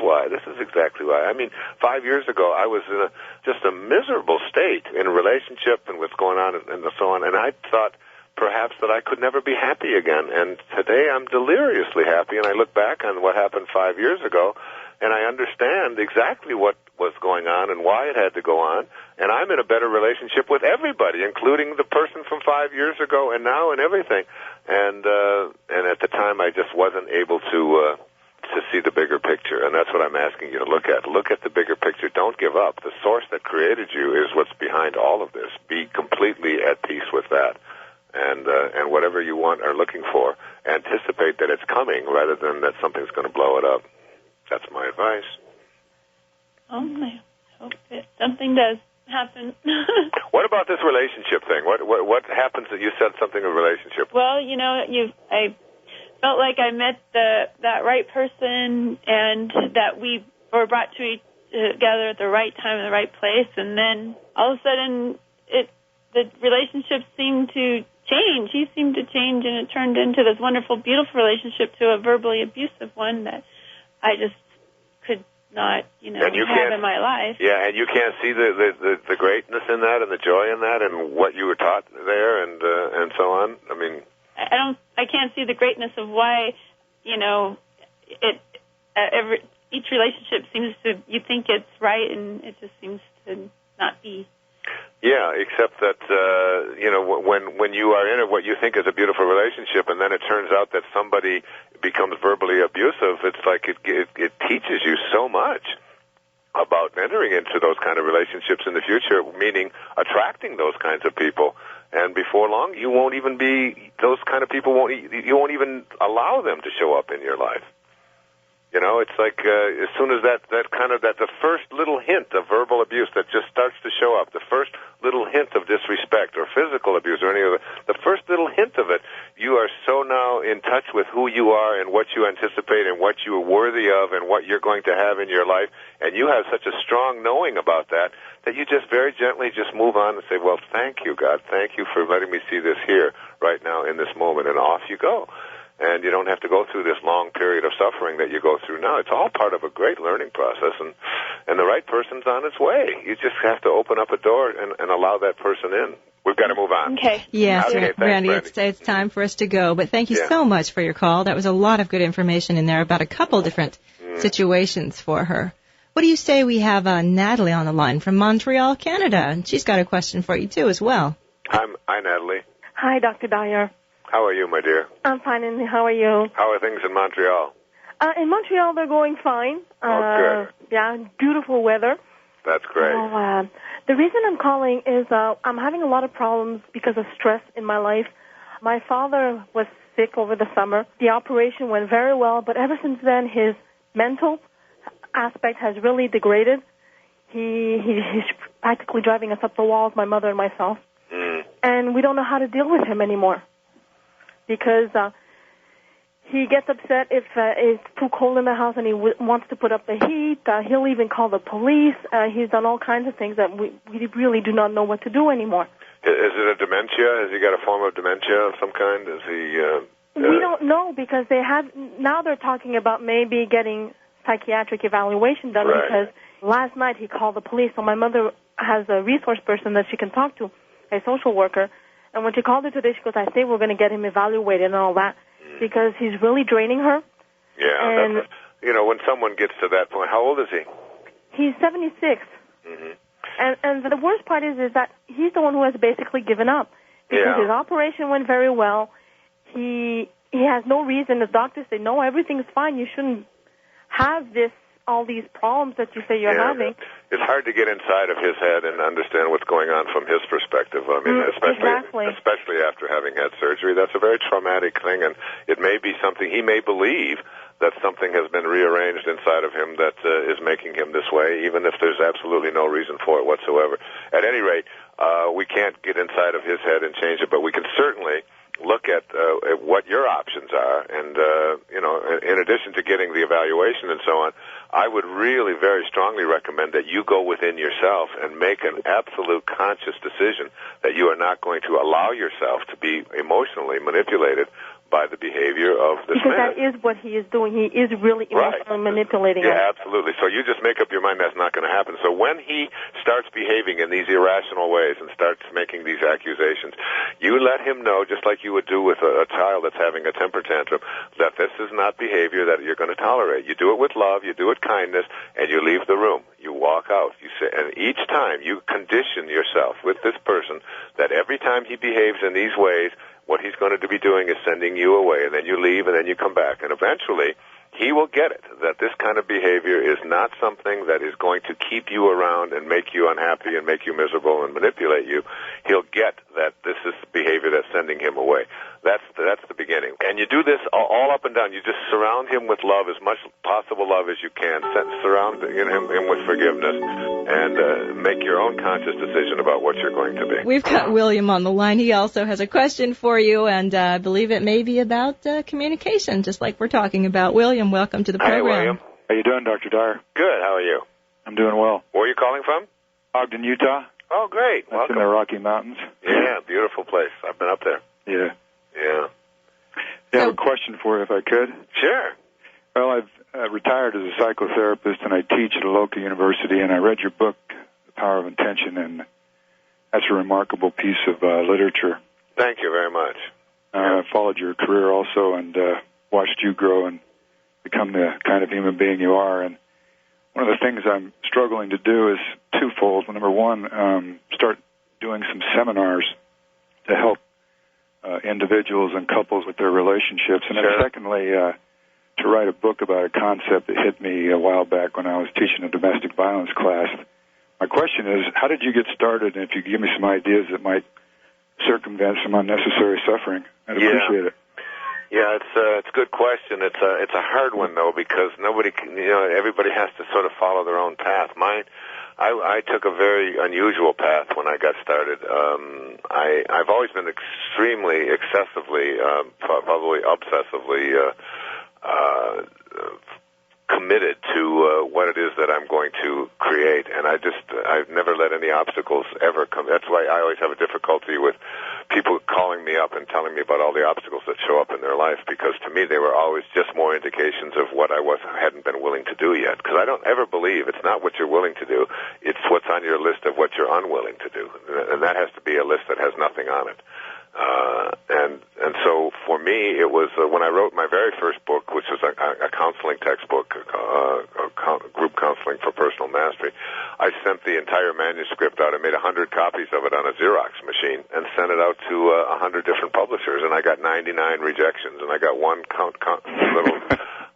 Speaker 21: exactly why. I mean, 5 years ago, I was in just a miserable state in a relationship and what's going on and so on, and I thought perhaps that I could never be happy again. And today I'm deliriously happy, and I look back on what happened 5 years ago, and I understand exactly what was going on and why it had to go on. And I'm in a better relationship with everybody, including the person from 5 years ago and now and everything. And at the time, I just wasn't able to see the bigger picture. And that's what I'm asking you to look at. Look at the bigger picture. Don't give up. The source that created you is what's behind all of this. Be completely at peace with that. And whatever you want or looking for, anticipate that it's coming rather than that something's going to blow it up. That's my advice.
Speaker 3: Oh, I hope that something does happen.
Speaker 21: What about this relationship thing? What happens that you said something of relationship?
Speaker 3: Well, I felt like I met that right person, and that we were brought together at the right time in the right place, and then all of a sudden the relationship seemed to change. He seemed to change, and it turned into this wonderful, beautiful relationship to a verbally abusive one that I just could not, have in my life.
Speaker 21: Yeah, and you can't see the greatness in that and the joy in that and what you were taught there and so on. I mean,
Speaker 3: I can't see the greatness of why, each relationship seems to, you think it's right, and it just seems to not be.
Speaker 21: Yeah, except that when you are in what you think is a beautiful relationship, and then it turns out that somebody becomes verbally abusive, it's like it teaches you so much about entering into those kind of relationships in the future, meaning attracting those kinds of people. And before long, you won't even be those kind of people. You won't even allow them to show up in your life. You know, it's like as soon as that the first little hint of verbal abuse that just starts to show up, the first little hint of disrespect or physical abuse or any of the first little hint of it, you are so now in touch with who you are and what you anticipate and what you are worthy of and what you're going to have in your life, and you have such a strong knowing about that you just very gently just move on and say, well, thank you, God. Thank you for letting me see this here right now in this moment, and off you go. And you don't have to go through this long period of suffering that you go through now. It's all part of a great learning process, and the right person's on its way. You just have to open up a door and allow that person in. We've got to move on.
Speaker 10: Okay. Yes,
Speaker 21: okay, thanks,
Speaker 10: Randy,
Speaker 21: Brandy.
Speaker 10: it's time for us to go. But thank you so much for your call. That was a lot of good information in there about a couple different situations for her. What do you say we have Natalie on the line from Montreal, Canada? And she's got a question for you, too, as well.
Speaker 21: Hi, Natalie.
Speaker 5: Hi, Dr. Dyer.
Speaker 21: How are you, my dear?
Speaker 5: I'm fine, and how are you?
Speaker 21: How are things in Montreal?
Speaker 5: In Montreal, they're going fine.
Speaker 21: Good.
Speaker 5: Yeah, beautiful weather.
Speaker 21: That's great.
Speaker 5: So, the reason I'm calling is I'm having a lot of problems because of stress in my life. My father was sick over the summer. The operation went very well, but ever since then, his mental aspect has really degraded. He's practically driving us up the walls, my mother and myself. And we don't know how to deal with him anymore. Because he gets upset if it's too cold in the house and he wants to put up the heat. He'll even call the police. He's done all kinds of things that we really do not know what to do anymore.
Speaker 21: Is it a dementia? Has he got a form of dementia of some kind? Is he?
Speaker 5: We don't know because now they're talking about maybe getting psychiatric evaluation done because last night he called the police. So my mother has a resource person that she can talk to, a social worker. And when she called her today, she goes, I think we're going to get him evaluated and all that because he's really draining her.
Speaker 21: Yeah, and when someone gets to that point, how old is he?
Speaker 5: He's 76. And the worst part is that he's the one who has basically given up because his operation went very well. He has no reason. The doctors say, no, everything's fine. You shouldn't have all these problems that you say you're having.
Speaker 21: It's hard to get inside of his head and understand what's going on from his perspective. I mean, especially after having had surgery. That's a very traumatic thing, and it may be something he may believe that something has been rearranged inside of him that is making him this way, even if there's absolutely no reason for it whatsoever. At any rate, we can't get inside of his head and change it, but we can certainly look at what your options are, and in addition to getting the evaluation and so on, I would really very strongly recommend that you go within yourself and make an absolute conscious decision that you are not going to allow yourself to be emotionally manipulated by the behavior of this
Speaker 5: because
Speaker 21: man.
Speaker 5: That is what he is doing. He is really emotionally manipulating us.
Speaker 21: Yeah, absolutely. So you just make up your mind that's not going to happen. So when he starts behaving in these irrational ways and starts making these accusations, you let him know, just like you would do with a child that's having a temper tantrum, that this is not behavior that you're going to tolerate. You do it with love, you do it kindness, and you leave the room. You walk out. You say, and each time you condition yourself with this person that every time he behaves in these ways, what he's going to be doing is sending you away, and then you leave, and then you come back. And eventually, he will get it, that this kind of behavior is not something that is going to keep you around and make you unhappy and make you miserable and manipulate you. He'll get that this is behavior that's sending him away. That's the beginning. And you do this all up and down. You just surround him with love, as much possible love as you can. Surround him with forgiveness, and make your own conscious decision about what you're going to be.
Speaker 10: We've got William on the line. He also has a question for you, and I believe it may be about communication, just like we're talking about. William, welcome to the program.
Speaker 21: Hi, William.
Speaker 22: How you doing, Dr. Dyer?
Speaker 21: Good. How are you?
Speaker 22: I'm doing well.
Speaker 21: Where are you calling from?
Speaker 22: Ogden, Utah.
Speaker 21: Oh, great.
Speaker 22: That's in the Rocky Mountains.
Speaker 21: Yeah, beautiful place. I've been up there.
Speaker 22: Yeah.
Speaker 21: Yeah.
Speaker 22: I have a question for you, if I could.
Speaker 21: Sure.
Speaker 22: Well, I've retired as a psychotherapist, and I teach at a local university, and I read your book, The Power of Intention, and that's a remarkable piece of literature.
Speaker 21: Thank you very much.
Speaker 22: I followed your career also and watched you grow and become the kind of human being you are. And one of the things I'm struggling to do is twofold. Number one, start doing some seminars to help individuals and couples with their relationships. And then secondly, to write a book about a concept that hit me a while back when I was teaching a domestic violence class. My question is, how did you get started? And if you could give me some ideas that might circumvent some unnecessary suffering, I'd appreciate it.
Speaker 21: Yeah, it's a good question. It's a hard one though, because nobody can, everybody has to sort of follow their own path. I took a very unusual path when I got started. I've always been extremely, excessively, probably obsessively committed to what it is that I'm going to create, and I've never let any obstacles ever come. That's why I always have a difficulty with people calling me up and telling me about all the obstacles that show up in their life, because to me they were always just more indications of what I hadn't been willing to do yet. Because I don't ever believe it's not what you're willing to do, it's what's on your list of what you're unwilling to do, and that has to be a list that has nothing on it. And so for me, it was when I wrote my very first book, which was a counseling textbook, group counseling for personal mastery. I sent the entire manuscript out. I made 100 copies of it on a Xerox machine and sent it out to 100 different publishers, and I got 99 rejections, and I got one little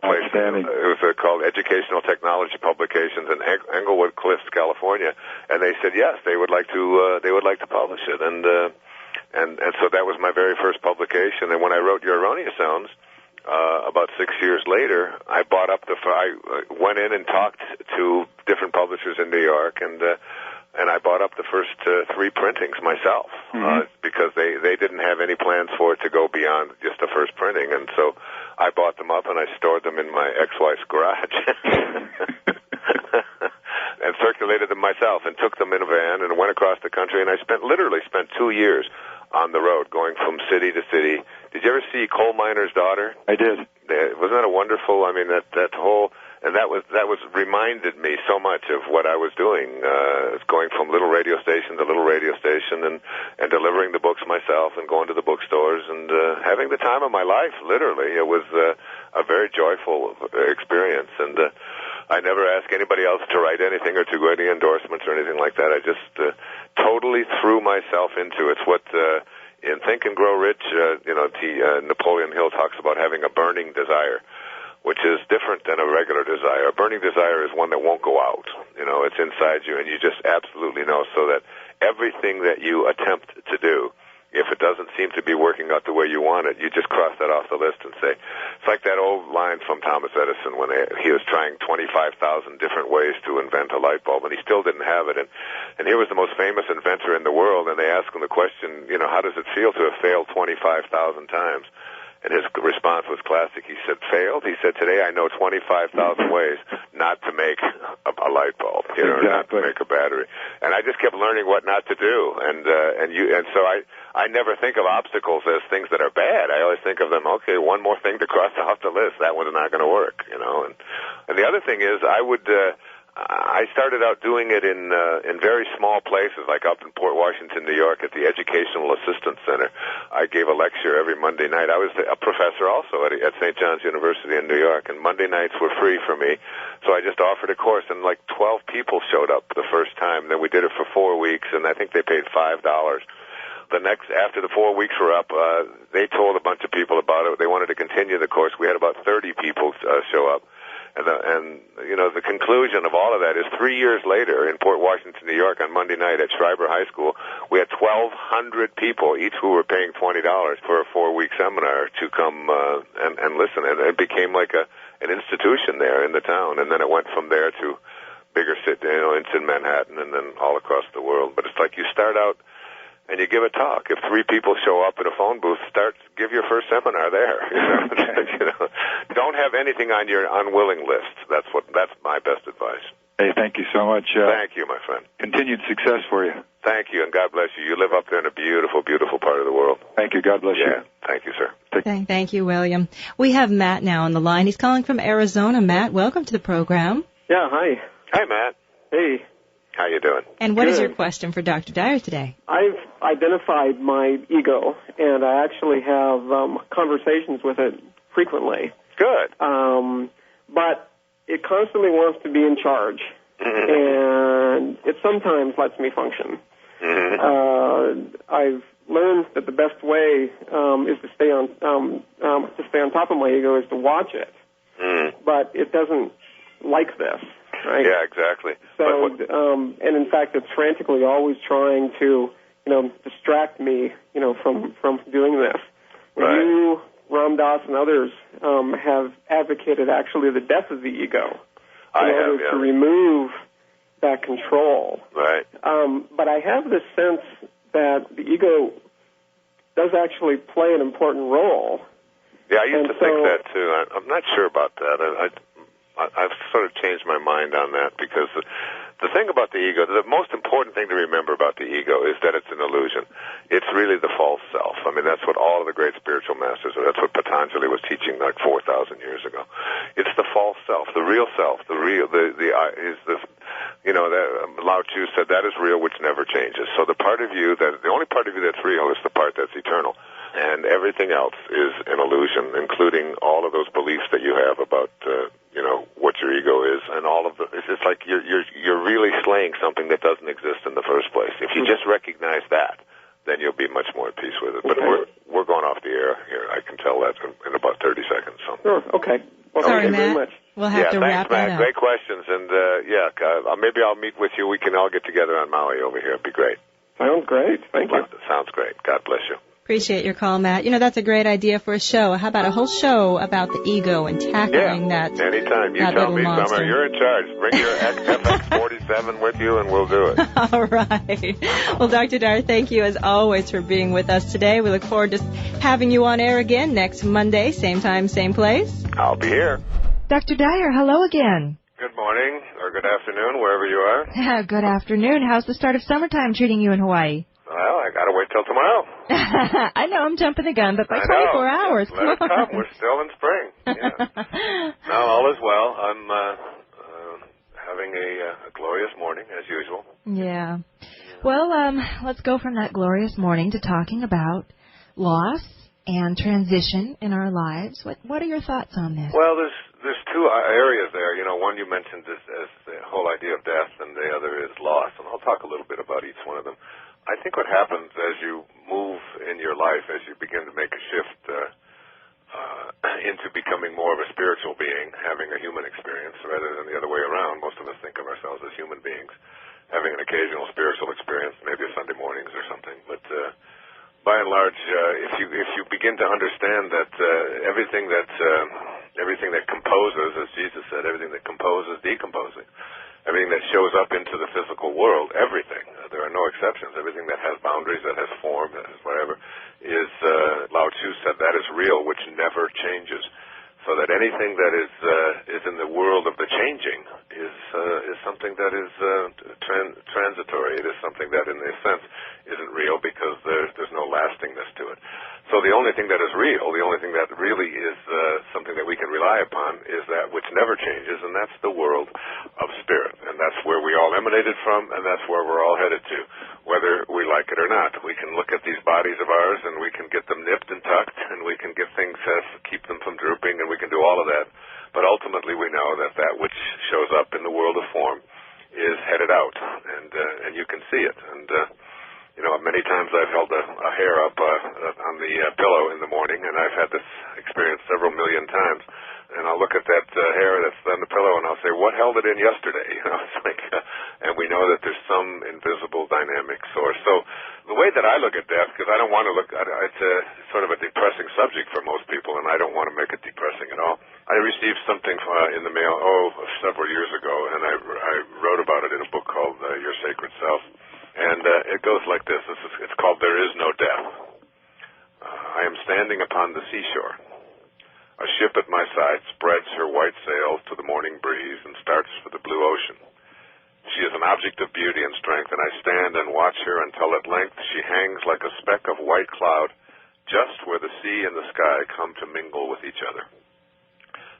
Speaker 21: place. It was called Educational Technology Publications in Englewood Cliffs, California, and they said yes, they would like to publish it, and so that was my very first publication. And when I wrote Your Erroneous Sounds, about 6 years later, I went in and talked to different publishers in New York, and I bought up the first 3 printings myself, because they didn't have any plans for it to go beyond just the first printing. And so I bought them up and I stored them in my ex-wife's garage. And circulated them myself and took them in a van and went across the country, and I literally spent 2 years on the road going from city to city. Did you ever see Coal Miner's Daughter?
Speaker 22: I did.
Speaker 21: Wasn't that a wonderful, that whole, and that was reminded me so much of what I was doing, going from little radio station to little radio station and delivering the books myself and going to the bookstores and having the time of my life, literally. It was a very joyful experience, and I never asked anybody else to write anything or to go any endorsements or anything like that. I just totally threw myself into it. It's what in Think and Grow Rich, Napoleon Hill talks about having a burning desire, which is different than a regular desire. A burning desire is one that won't go out. It's inside you, and you just absolutely know, so that everything that you attempt to do, if it doesn't seem to be working out the way you want it, you just cross that off the list and say, it's like that old line from Thomas Edison when he was trying 25,000 different ways to invent a light bulb, and he still didn't have it. And here was the most famous inventor in the world, and they asked him the question, how does it feel to have failed 25,000 times? And his response was classic. He said, failed? He said, today I know 25,000 ways not to make a light bulb, or not to make a battery. And I just kept learning what not to do. And so I never think of obstacles as things that are bad. I always think of them, okay, one more thing to cross off the list. That one's not going to work, And the other thing is, I started out doing it in very small places, like up in Port Washington, New York, at the Educational Assistance Center. I gave a lecture every Monday night. I was a professor also at St. John's University in New York, and Monday nights were free for me. So I just offered a course, and like 12 people showed up the first time. Then we did it for 4 weeks, and I think they paid $5. After the 4 weeks were up, they told a bunch of people about it. They wanted to continue the course. We had about 30 people show up. And the conclusion of all of that is 3 years later in Port Washington, New York, on Monday night at Schreiber High School, we had 1,200 people, each who were paying $20 for a 4-week seminar to come and listen. And it became like an institution there in the town. And then it went from there to bigger cities, it's in Manhattan and then all across the world. But it's like you start out and you give a talk. If 3 people show up at a phone booth, give your first seminar there. Don't have anything on your unwilling list. That's my best advice.
Speaker 22: Hey, thank you so much.
Speaker 21: Thank you, my friend.
Speaker 22: Continued success for you.
Speaker 21: Thank you, and God bless you. You live up there in a beautiful, beautiful part of the world.
Speaker 22: Thank you. God bless you.
Speaker 21: Thank you, sir.
Speaker 10: Thank you, William. We have Matt now on the line. He's calling from Arizona. Matt, welcome to the program.
Speaker 4: Yeah, hi.
Speaker 21: Hi, Matt.
Speaker 4: Hey.
Speaker 21: How you doing?
Speaker 10: And what is your question for Dr. Dyer today?
Speaker 4: I've identified my ego, and I actually have conversations with it frequently.
Speaker 21: Good.
Speaker 4: But it constantly wants to be in charge, and it sometimes lets me function. I've learned that the best way is to stay on top of my ego is to watch it, but it doesn't like this. Right?
Speaker 21: Yeah, exactly.
Speaker 4: So, and in fact, it's frantically always trying to, distract me, from doing this.
Speaker 21: Right.
Speaker 4: You, Ram Dass, and others have advocated actually the death of the ego in order to remove that control.
Speaker 21: Right.
Speaker 4: But I have this sense that the ego does actually play an important role.
Speaker 21: Yeah, I used to think that too. I'm not sure about that. I've sort of changed my mind on that because the thing about the ego, the most important thing to remember about the ego is that it's an illusion. It's really the false self. I mean, that's what all of the great spiritual masters, that's what Patanjali was teaching like 4,000 years ago. It's the false self, the real self, Lao Tzu said that is real which never changes. So the only part of you that's real is the part that's eternal. And everything else is an illusion, including all of those beliefs that you have about, what your ego is, and all of it's just like you're really slaying something that doesn't exist in the first place. If you just recognize that, then you'll be much more at peace with it. But we're going off the air here. I can tell that in about 30 seconds. So.
Speaker 4: Sure. Okay. Well,
Speaker 10: Sorry,
Speaker 4: thank you very
Speaker 10: Matt.
Speaker 4: much.
Speaker 10: We'll have to wrap
Speaker 21: Matt.
Speaker 10: that up.
Speaker 21: Great questions, and maybe I'll meet with you. We can all get together on Maui over here. It'd be great.
Speaker 4: Sounds great. Thank you.
Speaker 21: Sounds great. God bless you.
Speaker 10: Appreciate your call, Matt. That's a great idea for a show. How about a whole show about the ego and tackling that?
Speaker 21: Anytime. You tell me, Summer. You're in charge. Bring your FX47 with you, and we'll do it.
Speaker 10: All right. Well, Dr. Dyer, thank you as always for being with us today. We look forward to having you on air again next Monday, same time, same place.
Speaker 21: I'll be here.
Speaker 10: Dr. Dyer, hello again.
Speaker 21: Good morning or good afternoon, wherever you are.
Speaker 10: Good afternoon. How's the start of summertime treating you in Hawaii?
Speaker 21: Well, I got to wait till tomorrow.
Speaker 10: I know I'm jumping the gun, but by 24 hours.
Speaker 21: Let it come. We're still in spring. Yeah. No, all is well. I'm having a glorious morning, as usual.
Speaker 10: Yeah. Well, let's go from that glorious morning to talking about loss and transition in our lives. What are your thoughts on this?
Speaker 21: Well, there's two areas there. One you mentioned as the whole idea of death, and the other is loss. And I'll talk a little bit about each one of them. I think what happens as you move in your life, as you begin to make a shift into becoming more of a spiritual being, having a human experience rather than the other way around. Most of us think of ourselves as human beings, having an occasional spiritual experience, maybe Sunday mornings or something. But by and large, if you begin to understand that everything that composes, as Jesus said, everything that composes decomposes. Everything that shows up into the physical world, everything, there are no exceptions, everything that has boundaries, that has form, that has whatever, is, Lao Tzu said, that is real, which never changes. So that anything that is in the world of the changing is something that is transitory. It is something that, in a sense, isn't real because there's no lastingness to it. So the only thing that is real, the only thing that really is something that we can rely upon is that which never changes, and that's the world of spirit. And that's where we all emanated from, and that's where we're all headed to, whether we like it or not. We can look at these bodies of ours, and we can get them nipped and tucked, and we can get things keep them from drooping, and we can do all of that. But ultimately we know that which shows up in the world of form is headed out, and you can see it. And many times I've held a hair up on the pillow in the morning, and I've had this experience several million times. And I'll look at that hair that's on the pillow, and I'll say, "What held it in yesterday?" It's like, and we know that there's some invisible dynamic source. So the way that I look at death, because I don't want to it's sort of a depressing subject for most people, and I don't want to make it depressing at all. I received something in the mail several years ago, and I wrote about it in a book called Your Sacred Self. And it goes like this. It's called There Is No Death. I am standing upon the seashore. A ship at my side spreads her white sails to the morning breeze and starts for the blue ocean. She is an object of beauty and strength, and I stand and watch her until at length she hangs like a speck of white cloud just where the sea and the sky come to mingle with each other.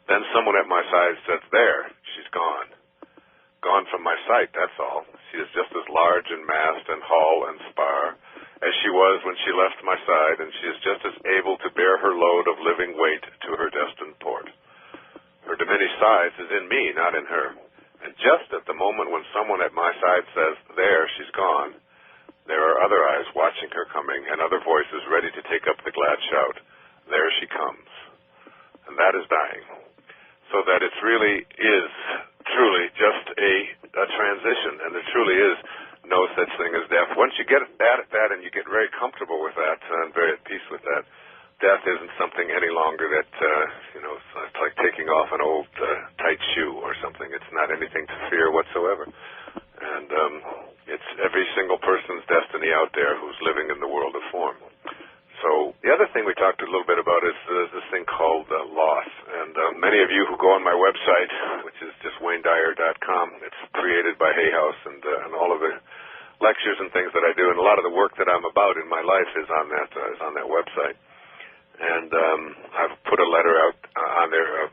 Speaker 21: Then someone at my side says, "There, she's gone. Gone from my sight, that's all. She is just as large in mast and hull and spar as she was when she left my side, and she is just as able to bear her load of living weight to her destined port. her diminished size is in me, not in her. And just at the moment when someone at my side says, there, she's gone, there are other eyes watching her coming and other voices ready to take up the glad shout, there she comes. And that is dying. So that it really is truly just a transition, and there truly is no such thing as death. Once you get at that and you get very comfortable with that and very at peace with that, death isn't something any longer that, it's like taking off an old tight shoe or something. It's not anything to fear whatsoever. And it's every single person's destiny out there who's living in the world of form. So the other thing we talked a little bit about is this thing called loss. And many of you who go on my website, which is just WayneDyer.com, it's created by Hay House, and all of the lectures and things that I do, and a lot of the work that I'm about in my life is on that website. And I've put a letter out on there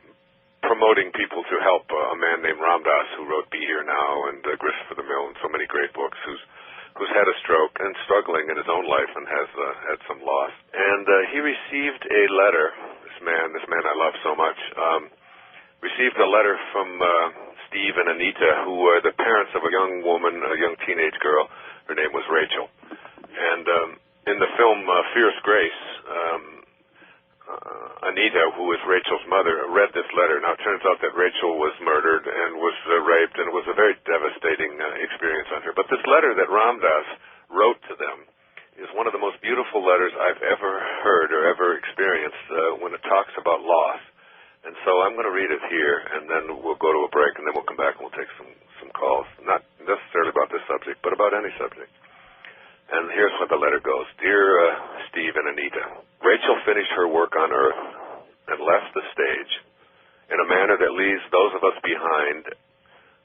Speaker 21: promoting people to help a man named Ram Dass, who wrote Be Here Now and Grist for the Mill and so many great books, who's had a stroke and struggling in his own life and has had some loss. And he received a letter, this man I love so much, received a letter from Steve and Anita, who were the parents of a young woman, a young teenage girl. Her name was Rachel. And in the film Fierce Grace, Anita, who was Rachel's mother, read this letter. Now, it turns out that Rachel was murdered and was raped, and it was a very devastating experience on her. But this letter that Ram Dass wrote to them is one of the most beautiful letters I've ever heard or ever experienced when it talks about loss. And so I'm going to read it here, and then we'll go to a break, and then we'll come back and we'll take some calls, not necessarily about this subject, but about any subject. And here's what the letter goes. Dear Steve and Anita, Rachel finished her work on Earth and left the stage in a manner that leaves those of us behind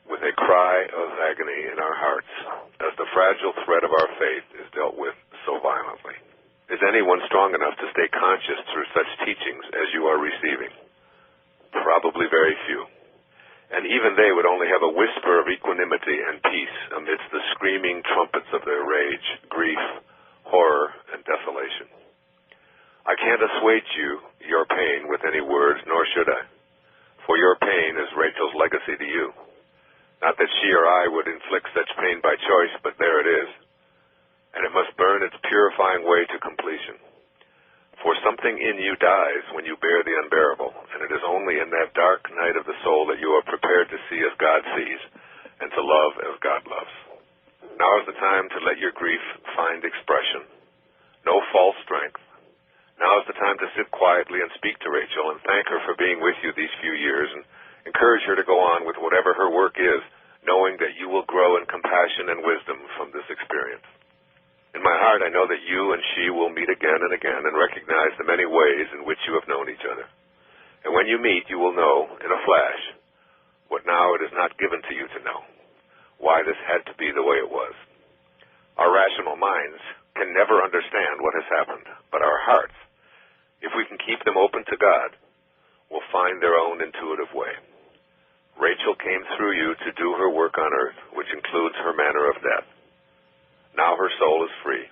Speaker 21: with a cry of agony in our hearts as the fragile thread of our faith is dealt with so violently. Is anyone strong enough to stay conscious through such teachings as you are receiving? Probably very few. And even they would only have a whisper of equanimity and peace amidst the screaming trumpets of their rage, grief, horror, and desolation. I can't assuage your pain with any words, nor should I, for your pain is Rachel's legacy to you. Not that she or I would inflict such pain by choice, but there it is, and it must burn its purifying way to completion. For something in you dies when you bear the unbearable, and it is only in that dark night of the soul that you are prepared to see as God sees, and to love as God loves. Now is the time to let your grief find expression. No false strength. Now is the time to sit quietly and speak to Rachel and thank her for being with you these few years, and encourage her to go on with whatever her work is, knowing that you will grow in compassion and wisdom from this experience. In my heart, I know that you and she will meet again and again and recognize the many ways in which you have known each other. And when you meet, you will know, in a flash, what now it is not given to you to know, why this had to be the way it was. Our rational minds can never understand what has happened, but our hearts, if we can keep them open to God, will find their own intuitive way. Rachel came through you to do her work on earth, which includes her manner of death. Now her soul is free,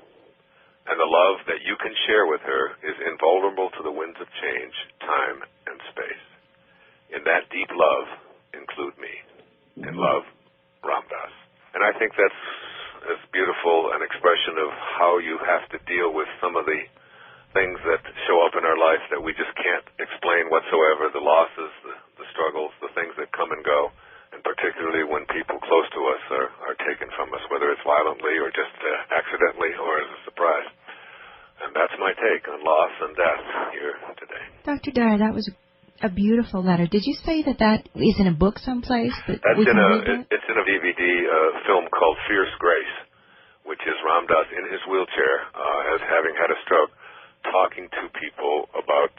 Speaker 21: and the love that you can share with her is invulnerable to the winds of change, time, and space. In that deep love, include me. In love, Ram Dass. And I think that's as beautiful an expression of how you have to deal with some of the things that show up in our life that we just can't explain whatsoever, the losses, the struggles, the things that come and go. And particularly when people close to us are taken from us, whether it's violently or just accidentally or as a surprise. And that's my take on loss and death here today.
Speaker 10: Dr. Dyer, that was a beautiful letter. Did you say that is in a book someplace?
Speaker 21: It's in a DVD film called Fierce Grace, which is Ram Dass in his wheelchair, as having had a stroke, talking to people about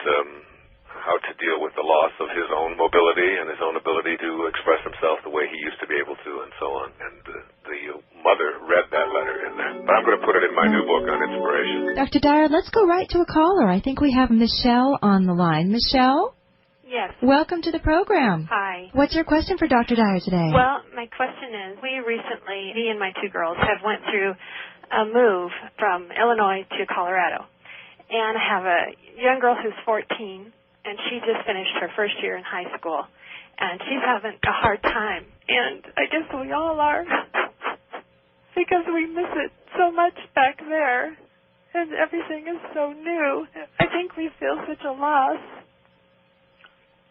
Speaker 21: how to deal with the loss of his own mobility and his own ability to express himself the way he used to be able to, and so on. And the mother read that letter in there. But I'm going to put it in my new book on inspiration.
Speaker 10: Dr. Dyer, let's go right to a caller. I think we have Michelle on the line. Michelle?
Speaker 2: Yes.
Speaker 10: Welcome to the program.
Speaker 2: Hi.
Speaker 10: What's your question for Dr. Dyer today?
Speaker 2: Well, my question is, we recently, me and my two girls, have went through a move from Illinois to Colorado. And I have a young girl who's 14, and she just finished her first year in high school. and she's having a hard time. And I guess we all are, because we miss it so much back there, and everything is so new. I think we feel such a loss.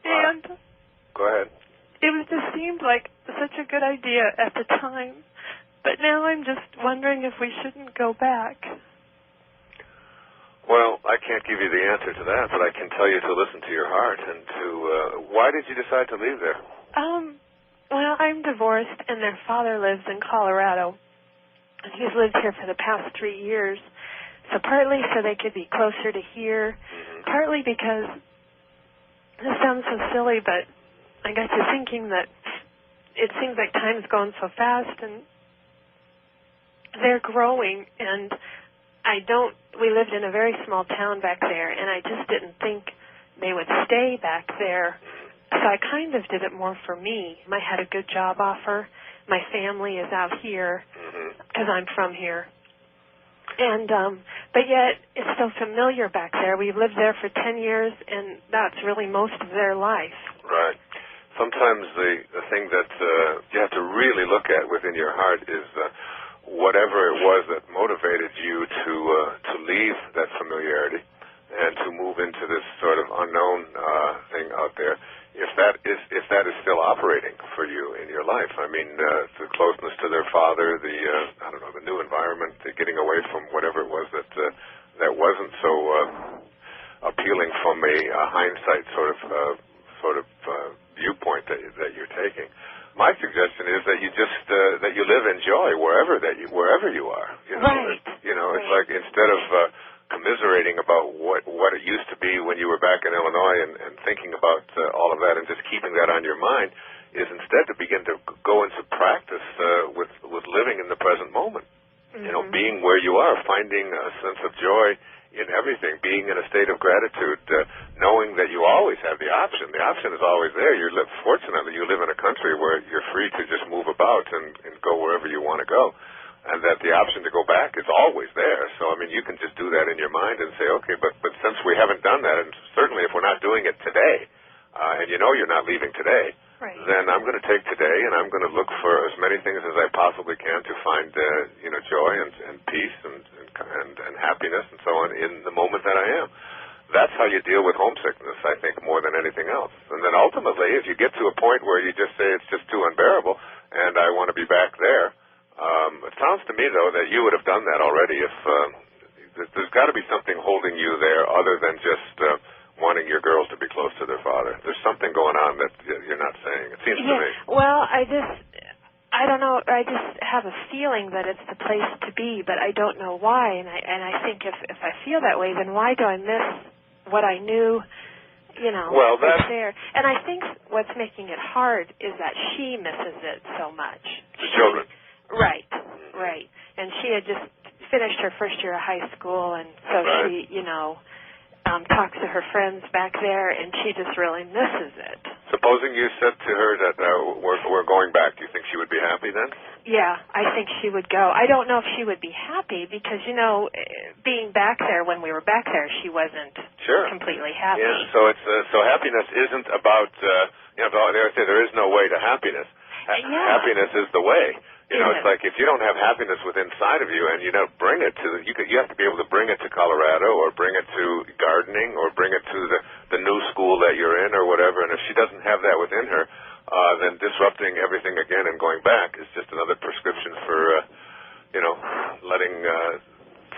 Speaker 2: And
Speaker 21: go ahead.
Speaker 2: It just seemed like such a good idea at the time, but now I'm just wondering if we shouldn't go back.
Speaker 21: Well, I can't give you the answer to that, but I can tell you to listen to your heart and to, why did you decide to leave there?
Speaker 2: Well, I'm divorced, and their father lives in Colorado, and he's lived here for the past 3 years. So partly so they could be closer to here, partly because, this sounds so silly, but I got to thinking that it seems like time's going so fast, and they're growing, and we lived in a very small town back there, and I just didn't think they would stay back there. So I kind of did it more for me. I had a good job offer. My family is out here because I'm from here. And but yet it's so familiar back there. We've lived there for 10 years, and that's really most of their life.
Speaker 21: Right. Sometimes the thing that you have to really look at within your heart is whatever it was that motivated you to leave that familiarity and to move into this sort of unknown thing out there. If that is still operating for you in your life, I mean, the closeness to their father, the new environment, the getting away from whatever it was that wasn't so appealing from a hindsight sort of viewpoint that you're taking. My suggestion is that you just that you live in joy wherever you are. You know,
Speaker 2: right.
Speaker 21: It's like instead of commiserating about what it used to be when you were back in Illinois and thinking about all of that and just keeping that on your mind, is instead to begin to go into practice with living in the present moment. You know, being where you are, finding a sense of joy in everything, being in a state of gratitude, knowing that you always have the option. The option is always there. Fortunately, you live in a country where you're free to just move about and go wherever you want to go, and that the option to go back is always there. So, I mean, you can just do that in your mind and say, okay, but since we haven't done that, and certainly if we're not doing it today, and you know you're not leaving today, then I'm going to take today and I'm going to look for as many things as I possibly can to find, joy and peace and happiness and so on in the moment that I am. That's how you deal with homesickness, I think, more than anything else. And then ultimately, if you get to a point where you just say it's just too unbearable and I want to be back there, it sounds to me, though, that you would have done that already. If there's got to be something holding you there other than just wanting your girls to be close to their father. There's something going on that you're not saying. It seems to me.
Speaker 2: Well, I don't know. I just have a feeling that it's the place to be, but I don't know why. And I think if I feel that way, then why do I miss what I knew?
Speaker 21: Well,
Speaker 2: that's there. And I think what's making it hard is that she misses it so much.
Speaker 21: The children.
Speaker 2: Right. And she had just finished her first year of high school, and so she, talks to her friends back there, and she just really misses it.
Speaker 21: Supposing you said to her that we're going back, do you think she would be happy then?
Speaker 2: Yeah, I think she would go. I don't know if she would be happy because, being back there when we were back there, she wasn't completely happy.
Speaker 21: Yeah, so happiness isn't about, they say there is no way to happiness. Happiness is the way. It's like if you don't have happiness within inside of you and you don't bring it to you have to be able to bring it to Colorado or bring it to gardening or bring it to the new school that you're in or whatever. And if she doesn't have that within her, then disrupting everything again and going back is just another prescription for, letting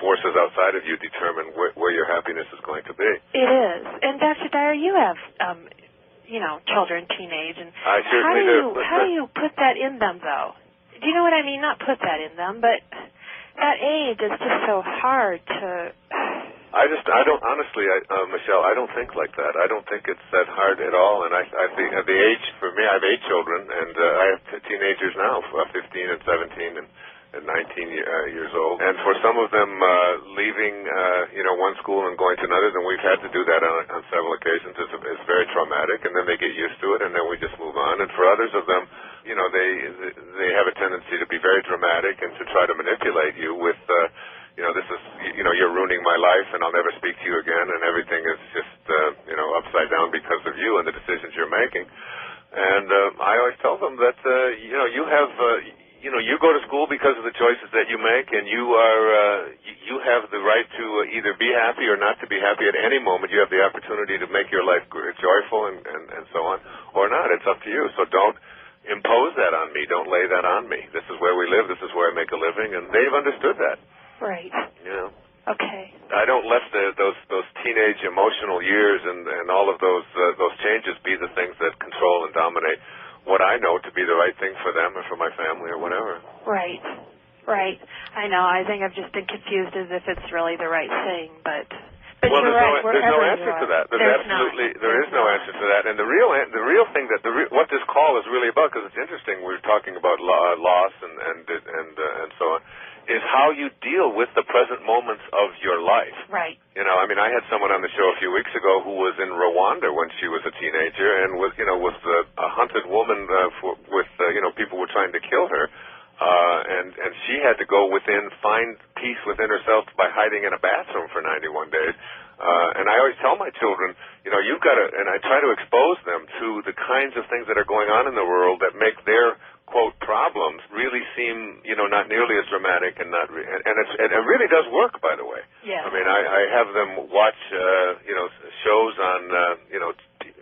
Speaker 21: forces outside of you determine where your happiness is going to be.
Speaker 2: It is. And Dr. Dyer, you have, children, teenage, and
Speaker 21: I certainly do.
Speaker 2: How do you put that in them, though? Do you know what I mean? Not put that in them, but that age is just so hard to...
Speaker 21: Michelle, I don't think like that. I don't think it's that hard at all. And I think at the age, for me, I have 8 children, and I have teenagers now, 15 and 17 and 19 years old. And for some of them, leaving, one school and going to another, then we've had to do that on several occasions. It's very traumatic, and then they get used to it, and then we just move on. And for others of them, they have a tendency to be very dramatic and to try to manipulate you with, this is, you're ruining my life and I'll never speak to you again and everything is just, upside down because of you and the decisions you're making. And I always tell them that, you have, you go to school because of the choices that you make, and you have the right to either be happy or not to be happy at any moment. You have the opportunity to make your life joyful and so on, or not. It's up to you. So don't impose that on me. Don't lay that on me. This is where we live. This is where I make a living, and they've understood that.
Speaker 2: Right. Okay.
Speaker 21: I don't let those teenage emotional years and all of those changes be the things that control and dominate what I know to be the right thing for them or for my family or whatever.
Speaker 2: Right. I know. I think I've just been confused as if it's really the right thing, but
Speaker 21: well,
Speaker 2: you're right.
Speaker 21: There's no answer to that. There is no answer to that. And the real thing what this call is really about, because it's interesting, we're talking about loss and so on, is how you deal with the present moments of your life.
Speaker 2: Right.
Speaker 21: I had someone on the show a few weeks ago who was in Rwanda when she was a teenager and was a hunted woman with people were trying to kill her. And she had to go find peace within herself by hiding in a bathroom for 91 days. And I always tell my children, you've got to, and I try to expose them to the kinds of things that are going on in the world that make their, quote, problems really seem, not nearly as dramatic and it really does work, by the way.
Speaker 2: Yeah.
Speaker 21: I have them watch, shows on,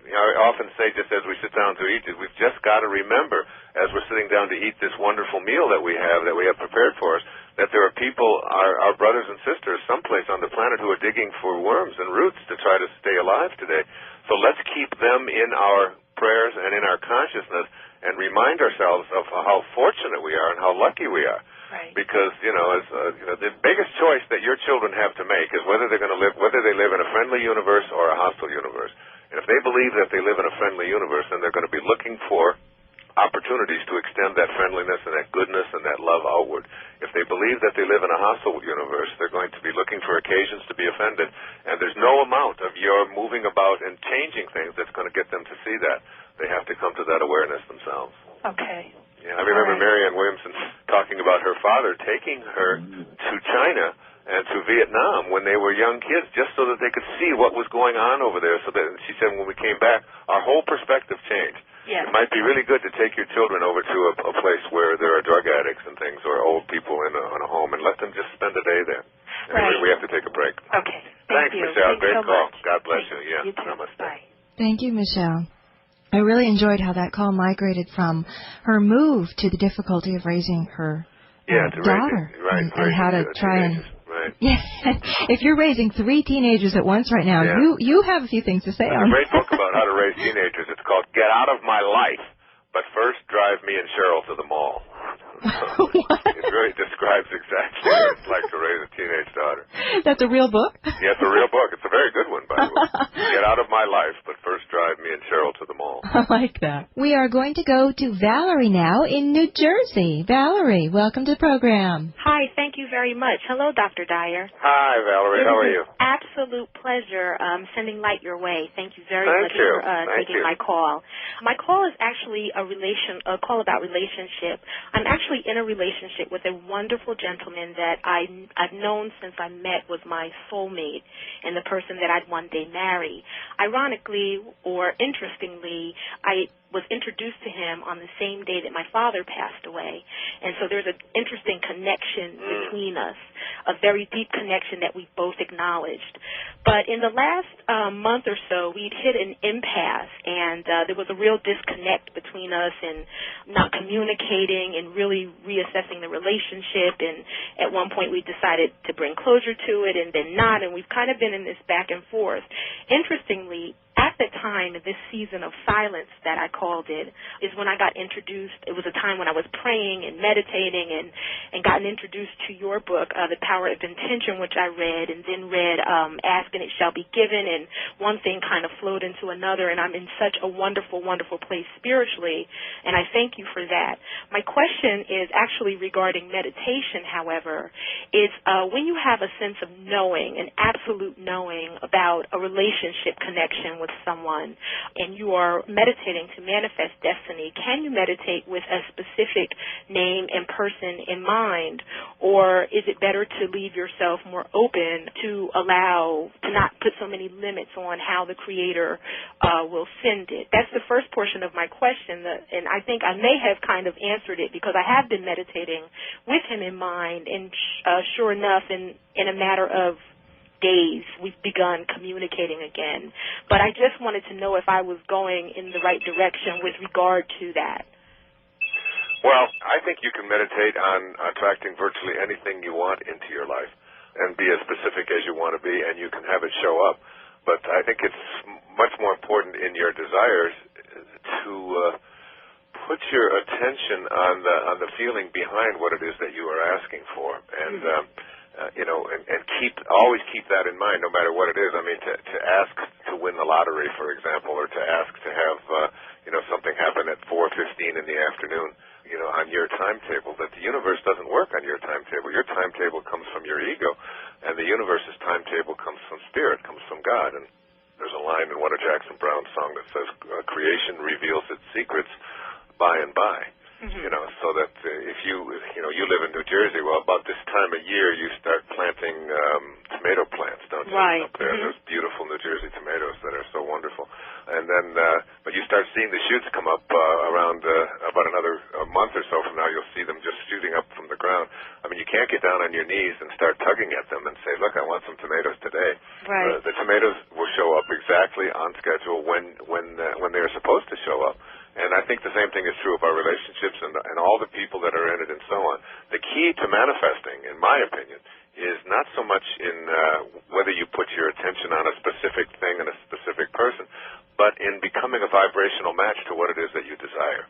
Speaker 21: I often say, just as we sit down to eat, we've just got to remember, as we're sitting down to eat this wonderful meal that we have prepared for us, that there are people, our brothers and sisters, someplace on the planet who are digging for worms and roots to try to stay alive today. So let's keep them in our prayers and in our consciousness and remind ourselves of how fortunate we are and how lucky we are.
Speaker 2: Right.
Speaker 21: Because, the biggest choice that your children have to make is whether they live in a friendly universe or a hostile universe. And if they believe that they live in a friendly universe, then they're going to be looking for opportunities to extend that friendliness and that goodness and that love outward. If they believe that they live in a hostile universe, they're going to be looking for occasions to be offended. And there's no amount of your moving about and changing things that's going to get them to see that. They have to come to that awareness themselves.
Speaker 2: Okay.
Speaker 21: Yeah, I remember Marianne Williamson talking about her father taking her to China and to Vietnam when they were young kids, just so that they could see what was going on over there. So that she said when we came back, our whole perspective changed.
Speaker 2: Yeah.
Speaker 21: It might be really good to take your children over to a place where there are drug addicts and things, or old people in a home, and let them just spend a day there. Anyway, we have to take a break.
Speaker 2: Okay.
Speaker 21: Thanks,
Speaker 2: you.
Speaker 21: Michelle.
Speaker 2: Thanks
Speaker 21: Great
Speaker 2: so
Speaker 21: call.
Speaker 2: much.
Speaker 21: God bless you.
Speaker 2: You too.
Speaker 21: Namaste.
Speaker 2: Bye.
Speaker 10: Thank you, Michelle. I really enjoyed how that call migrated from her move to the difficulty of raising her daughter and how to try and...
Speaker 21: Right.
Speaker 10: Yeah. If you're raising 3 teenagers at once right now, you have a few things to say on
Speaker 21: it. There's a great book about how to raise teenagers. It's called Get Out of My Life, but first drive me and Cheryl to the mall. It really describes exactly what it's like to raise a teenage daughter.
Speaker 10: That's a real book?
Speaker 21: Yeah, it's a real book. It's a very good one, by the way. Get Out of My Life, but first drive me and Cheryl to the mall.
Speaker 10: I like that. We are going to go to Valerie now in New Jersey. Valerie, welcome to the program.
Speaker 1: Hi, thank you very much. Hello, Dr. Dyer.
Speaker 21: Hi, Valerie. How are you?
Speaker 1: Absolute pleasure sending light your way. Thank you very much for taking my call. My call is actually a call about relationship. I'm actually in a relationship with a wonderful gentleman that I've known since I met was my soulmate and the person that I'd one day marry. Ironically, or interestingly, I was introduced to him on the same day that my father passed away. And so there's an interesting connection between us, a very deep connection that we both acknowledged. But in the last month or so, we'd hit an impasse, and there was a real disconnect between us and not communicating and really reassessing the relationship. And at one point, we decided to bring closure to it and then not, and we've kind of been in this back and forth. Interestingly, at the time, this season of silence that I called it, is when I got introduced. It was a time when I was praying and meditating and gotten introduced to your book, The Power of Intention, which I read, and then read Ask and It Shall Be Given, and one thing kind of flowed into another, and I'm in such a wonderful, wonderful place spiritually, and I thank you for that. My question is actually regarding meditation, however. It's when you have a sense of knowing, an absolute knowing about a relationship connection with with someone and you are meditating to manifest destiny, can you meditate with a specific name and person in mind, or is it better to leave yourself more open to allow, to not put so many limits on how the Creator will send it? That's the first portion of my question, and I think I may have kind of answered it because I have been meditating with him in mind, and sure enough, in a matter of days, we've begun communicating again. But I just wanted to know if I was going in the right direction with regard to that.
Speaker 21: Well, I think you can meditate on attracting virtually anything you want into your life and be as specific as you want to be, and you can have it show up. But I think it's much more important in your desires to put your attention on the feeling behind what it is that you are asking for, and always keep that in mind, no matter what it is. I mean, to ask to win the lottery, for example, or to ask to have something happen at 4:15 in the afternoon, on your timetable. That the universe doesn't work on your timetable. Your timetable comes from your ego, and the universe's timetable comes from spirit, comes from God. And there's a line in one of Jackson Brown's songs that says, "Creation reveals its secrets by and by." So that if you live in New Jersey, well, about this time of year you start planting tomato plants, don't you?
Speaker 1: Right.
Speaker 21: Up there, there's beautiful New Jersey tomatoes that are so wonderful. And then, but you start seeing the shoots come up around about another month or so from now. You'll see them just shooting up from the ground. I mean, you can't get down on your knees and start tugging at them and say, "Look, I want some tomatoes today."
Speaker 1: Right.
Speaker 21: The tomatoes will show up exactly on schedule when they're supposed to show up. And I think the same thing is true of our relationships and all the people that are in it and so on. The key to manifesting, in my opinion, is not so much in whether you put your attention on a specific thing and a specific person, but in becoming a vibrational match to what it is that you desire.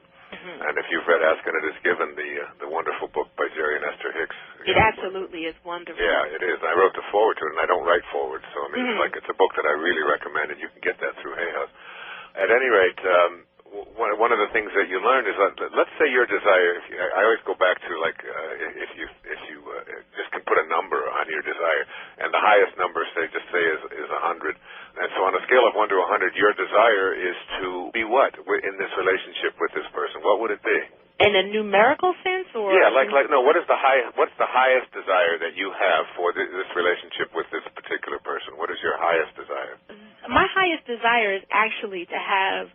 Speaker 21: And if you've read Ask and It Is Given, the wonderful book by Jerry and Esther Hicks.
Speaker 1: It absolutely is wonderful.
Speaker 21: Yeah, it is. I wrote the foreword to it, and I don't write forward. So, I mean, it's a book that I really recommend, and you can get that through Hay House. At any rate, one of the things that you learn is that, let's say your desire, I always go back to, like, if you just can put a number on your desire, and the highest number, just say is 100. And so on a scale of 1 to 100, your desire is to be what in this relationship with this person? What would it be?
Speaker 1: In a numerical sense, or?
Speaker 21: Yeah, no, what's the highest desire that you have for this relationship with this particular person? What is your highest desire?
Speaker 1: My highest desire is actually to have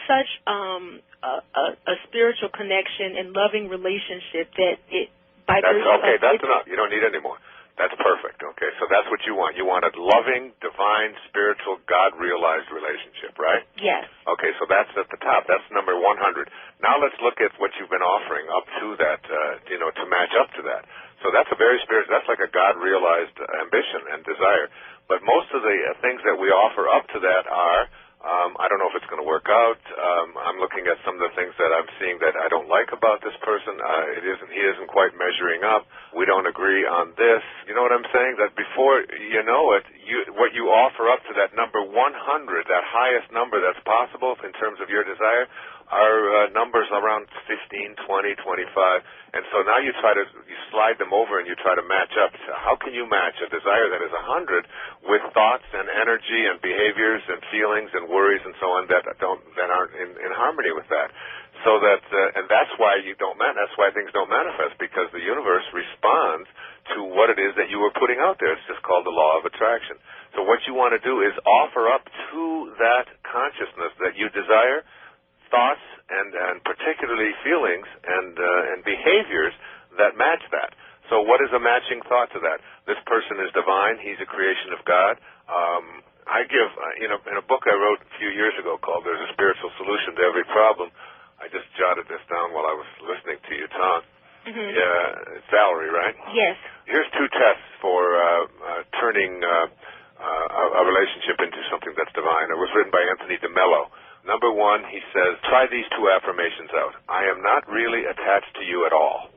Speaker 1: such a spiritual connection and loving relationship that it by
Speaker 21: that's enough. You don't need any more. That's perfect. Okay, so that's what you want. You want a loving, divine, spiritual, God-realized relationship, right?
Speaker 1: Yes.
Speaker 21: Okay, so that's at the top. That's number 100. Now let's look at what you've been offering up to that, to match up to that. So that's a very spiritual. That's like a God-realized ambition and desire. But most of the things that we offer up to that are, I don't know if it's going to work out. I'm looking at some of the things that I'm seeing that I don't like about this person. He isn't quite measuring up. We don't agree on this. You know what I'm saying? That before you know it, what you offer up to that number 100, that highest number that's possible in terms of your desire, are numbers around 15, 20, 25. And so now you slide them over and you try to match up. So how can you match a desire that is 100 with thoughts and energy and behaviors and feelings and worries and so on that aren't in harmony with that? So that and that's why that's why things don't manifest, because the universe responds to what it is that you were putting out there. It's just called the law of attraction. So what you want to do is offer up to that consciousness that you desire thoughts and particularly feelings and behaviors that match that. So what is a matching thought to that? This person is divine. He's a creation of God. I give, in a book I wrote a few years ago called There's a Spiritual Solution to Every Problem. I just jotted this down while I was listening to you talk. Yeah, it's Valerie, right?
Speaker 1: Yes.
Speaker 21: Here's 2 tests for turning a relationship into something that's divine. It was written by Anthony DeMello. Number 1, he says, try these 2 affirmations out. I am not really attached to you at all.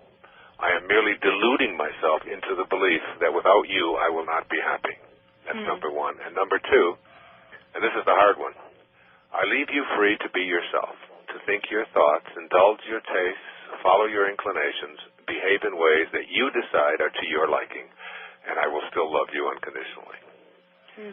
Speaker 21: I am merely deluding myself into the belief that without you, I will not be happy. That's number 1. And number 2, and this is the hard one, I leave you free to be yourself, to think your thoughts, indulge your tastes, follow your inclinations, behave in ways that you decide are to your liking, and I will still love you unconditionally.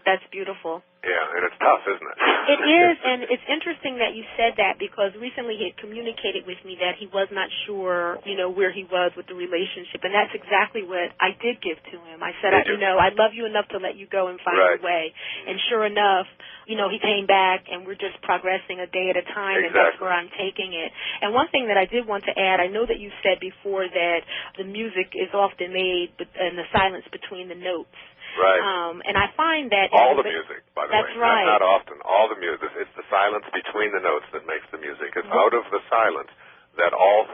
Speaker 1: That's beautiful.
Speaker 21: Yeah, and it's tough, isn't it?
Speaker 1: It is, and it's interesting that you said that because recently he had communicated with me that he was not sure, where he was with the relationship, and that's exactly what I did give to him. I said, I love you enough to let you go and find your way. And sure enough, he came back, and we're just progressing a day at a time, and that's where I'm taking it. And one thing that I did want to add, I know that you said before that the music is often made in the silence between the notes.
Speaker 21: Right.
Speaker 1: And I find that
Speaker 21: all the music, by the way.
Speaker 1: That's right.
Speaker 21: Not often. All the music. It's the silence between the notes that makes the music. It's out of the silence that all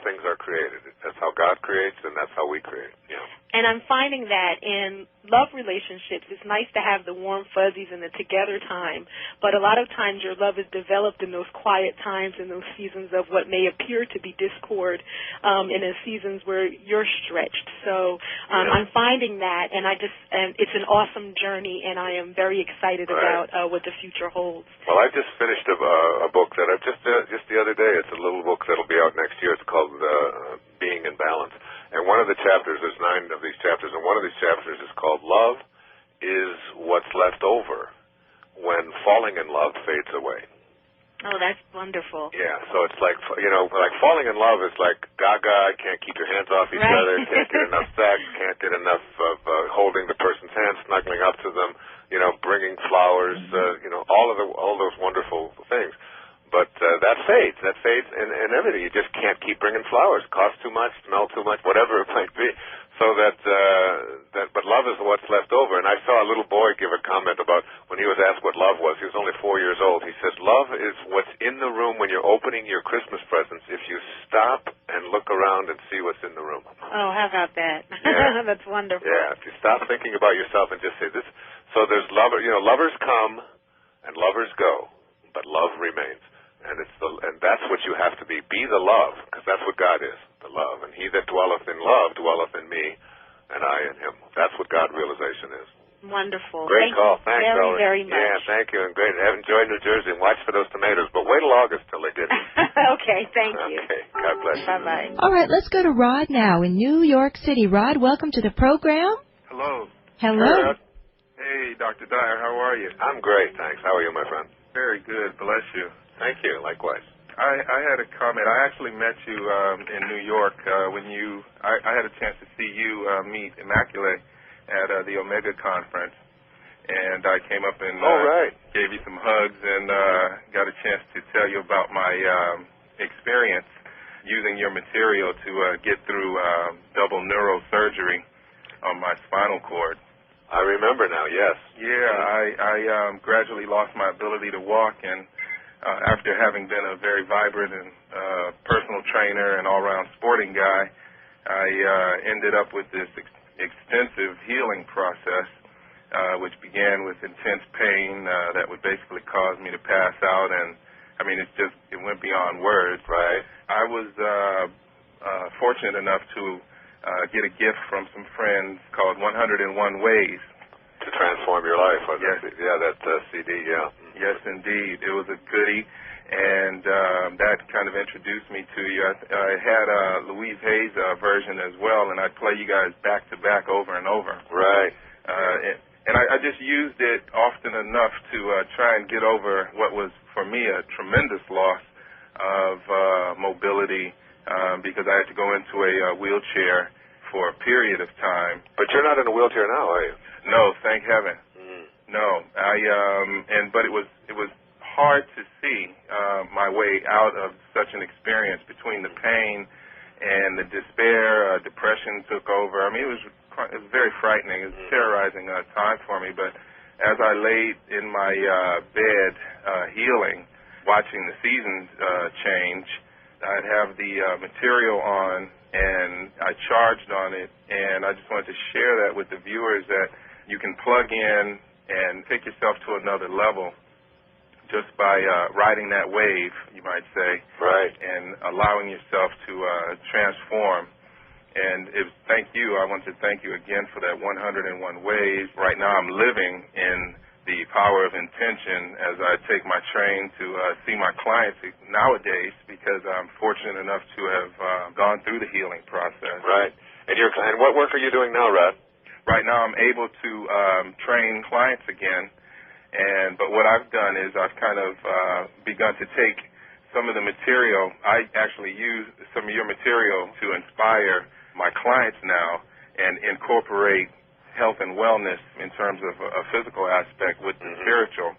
Speaker 21: things are created. That's how God creates, and that's how we create. Yeah.
Speaker 1: And I'm finding that in love relationships, it's nice to have the warm fuzzies and the together time, but a lot of times your love is developed in those quiet times, in those seasons of what may appear to be discord, in the seasons where you're stretched. So I'm finding that, and it's an awesome journey, and I am very excited about what the future holds.
Speaker 21: Well, I just finished a book that I've just the other day. It's a little book that'll be out next year. It's called Being in Balance. And one of the chapters, there's 9 of these chapters, and one of these chapters is called Love is What's Left Over When Falling in Love Fades Away.
Speaker 1: Oh, that's wonderful.
Speaker 21: Yeah, so it's like, like falling in love is like gaga, can't keep your hands off each other, can't get enough sex, can't get enough of holding the person's hand, snuggling up to them, bringing flowers, all those wonderful things. But that fades and everything. You just can't keep bringing flowers. Cost too much, smell too much, whatever it might be. So but love is what's left over. And I saw a little boy give a comment about when he was asked what love was. He was only 4 years old. He said, love is what's in the room when you're opening your Christmas presents if you stop and look around and see what's in the room.
Speaker 1: Oh, how about that? Yeah. That's wonderful.
Speaker 21: Yeah, if you stop thinking about yourself and just say this. So there's lovers come and lovers go, but love remains. And that's what you have to be. Be the love, because that's what God is, the love. And he that dwelleth in love dwelleth in me, and I in him. That's what God realization is.
Speaker 1: Wonderful.
Speaker 21: Great call. Thanks,
Speaker 1: very, very much.
Speaker 21: Yeah, thank you, and great. Enjoy New Jersey, and watch for those tomatoes. But wait till August till they get you.
Speaker 1: Okay, thank you.
Speaker 21: Okay, God bless you.
Speaker 1: Bye-bye.
Speaker 10: All right, let's go to Rod now in New York City. Rod, welcome to the program.
Speaker 6: Hello.
Speaker 10: Hello.
Speaker 6: Hey, Dr. Dyer, how are you?
Speaker 21: I'm great, thanks. How are you, my friend?
Speaker 6: Very good, bless you.
Speaker 21: Thank you, likewise.
Speaker 6: I had a comment. I actually met you in New York when I had a chance to see you meet Immaculate at the Omega conference, and I came up and gave you some hugs and got a chance to tell you about my experience using your material to get through double neurosurgery on my spinal cord.
Speaker 21: I remember now, yes.
Speaker 6: Yeah, I gradually lost my ability to walk, and after having been a very vibrant and personal trainer and all-around sporting guy, I ended up with this extensive healing process, which began with intense pain that would basically cause me to pass out, and I mean, it went beyond words.
Speaker 21: Right.
Speaker 6: I was fortunate enough to get a gift from some friends called 101 Ways.
Speaker 21: To transform your life.
Speaker 6: Yes.
Speaker 21: Yeah, that CD, yeah.
Speaker 6: Yes, indeed. It was a goodie, and that kind of introduced me to you. I had a Louise Hayes version as well, and I'd play you guys back-to-back over and over.
Speaker 21: Right.
Speaker 6: And I just used it often enough to try and get over what was, for me, a tremendous loss of mobility because I had to go into a wheelchair for a period of time.
Speaker 21: But you're not in a wheelchair now, are you?
Speaker 6: No, thank heaven. No, but it was hard to see my way out of such an experience between the pain and the despair. Depression took over. I mean, it was very frightening. It was a terrorizing time for me. But as I laid in my bed healing, watching the seasons change, I'd have the material on, and I charged on it, and I just wanted to share that with the viewers that you can plug in and take yourself to another level just by riding that wave, you might say,
Speaker 21: right,
Speaker 6: and allowing yourself to transform. And thank you. I want to thank you again for that 101 ways. Right now I'm living in the power of intention as I take my train to see my clients nowadays because I'm fortunate enough to have gone through the healing process.
Speaker 21: Right. And what work are you doing now, Rod?
Speaker 6: right now I'm able to train clients again. But what I've done is I've kind of begun to take some of the material. I actually use some of your material to inspire my clients now and incorporate health and wellness in terms of a physical aspect with the spiritual.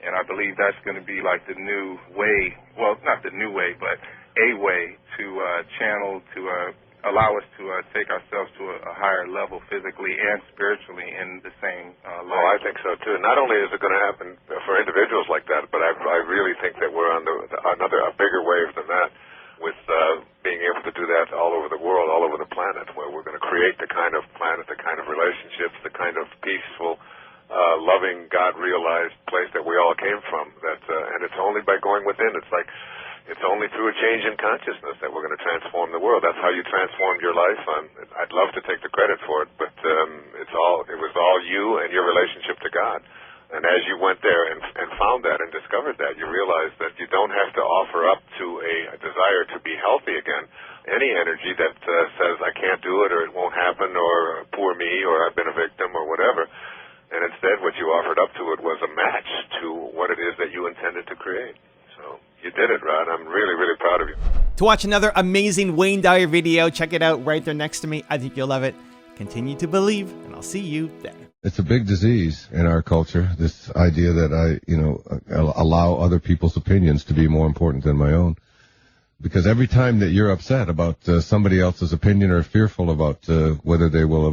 Speaker 6: And I believe that's going to be like the new way, well, not the new way, but a way to channel, to allow us to take ourselves to a higher level physically and spiritually in the same life.
Speaker 21: Oh, I think so, too. Not only is it going to happen for individuals like that, but I really think that we're on a bigger wave than that with being able to do that all over the world, all over the planet, where we're going to create the kind of planet, the kind of relationships, the kind of peaceful, loving, God-realized place that we all came from. And it's only by going within. It's only through a change in consciousness that we're going to transform the world. That's how you transformed your life. I'd love to take the credit for it, but it was all you and your relationship to God. And as you went there and found that and discovered that, you realized that you don't have to offer up to a desire to be healthy again any energy that says I can't do it or it won't happen or poor me or I've been a victim or whatever. And instead what you offered up to it was a match to what it is that you intended to create. So you did it, Rod. I'm really, really proud of you.
Speaker 7: To watch another amazing Wayne Dyer video, check it out right there next to me. I think you'll love it. Continue to believe, and I'll see you there.
Speaker 9: It's a big disease in our culture, this idea that I allow other people's opinions to be more important than my own. Because every time that you're upset about somebody else's opinion or fearful about whether they will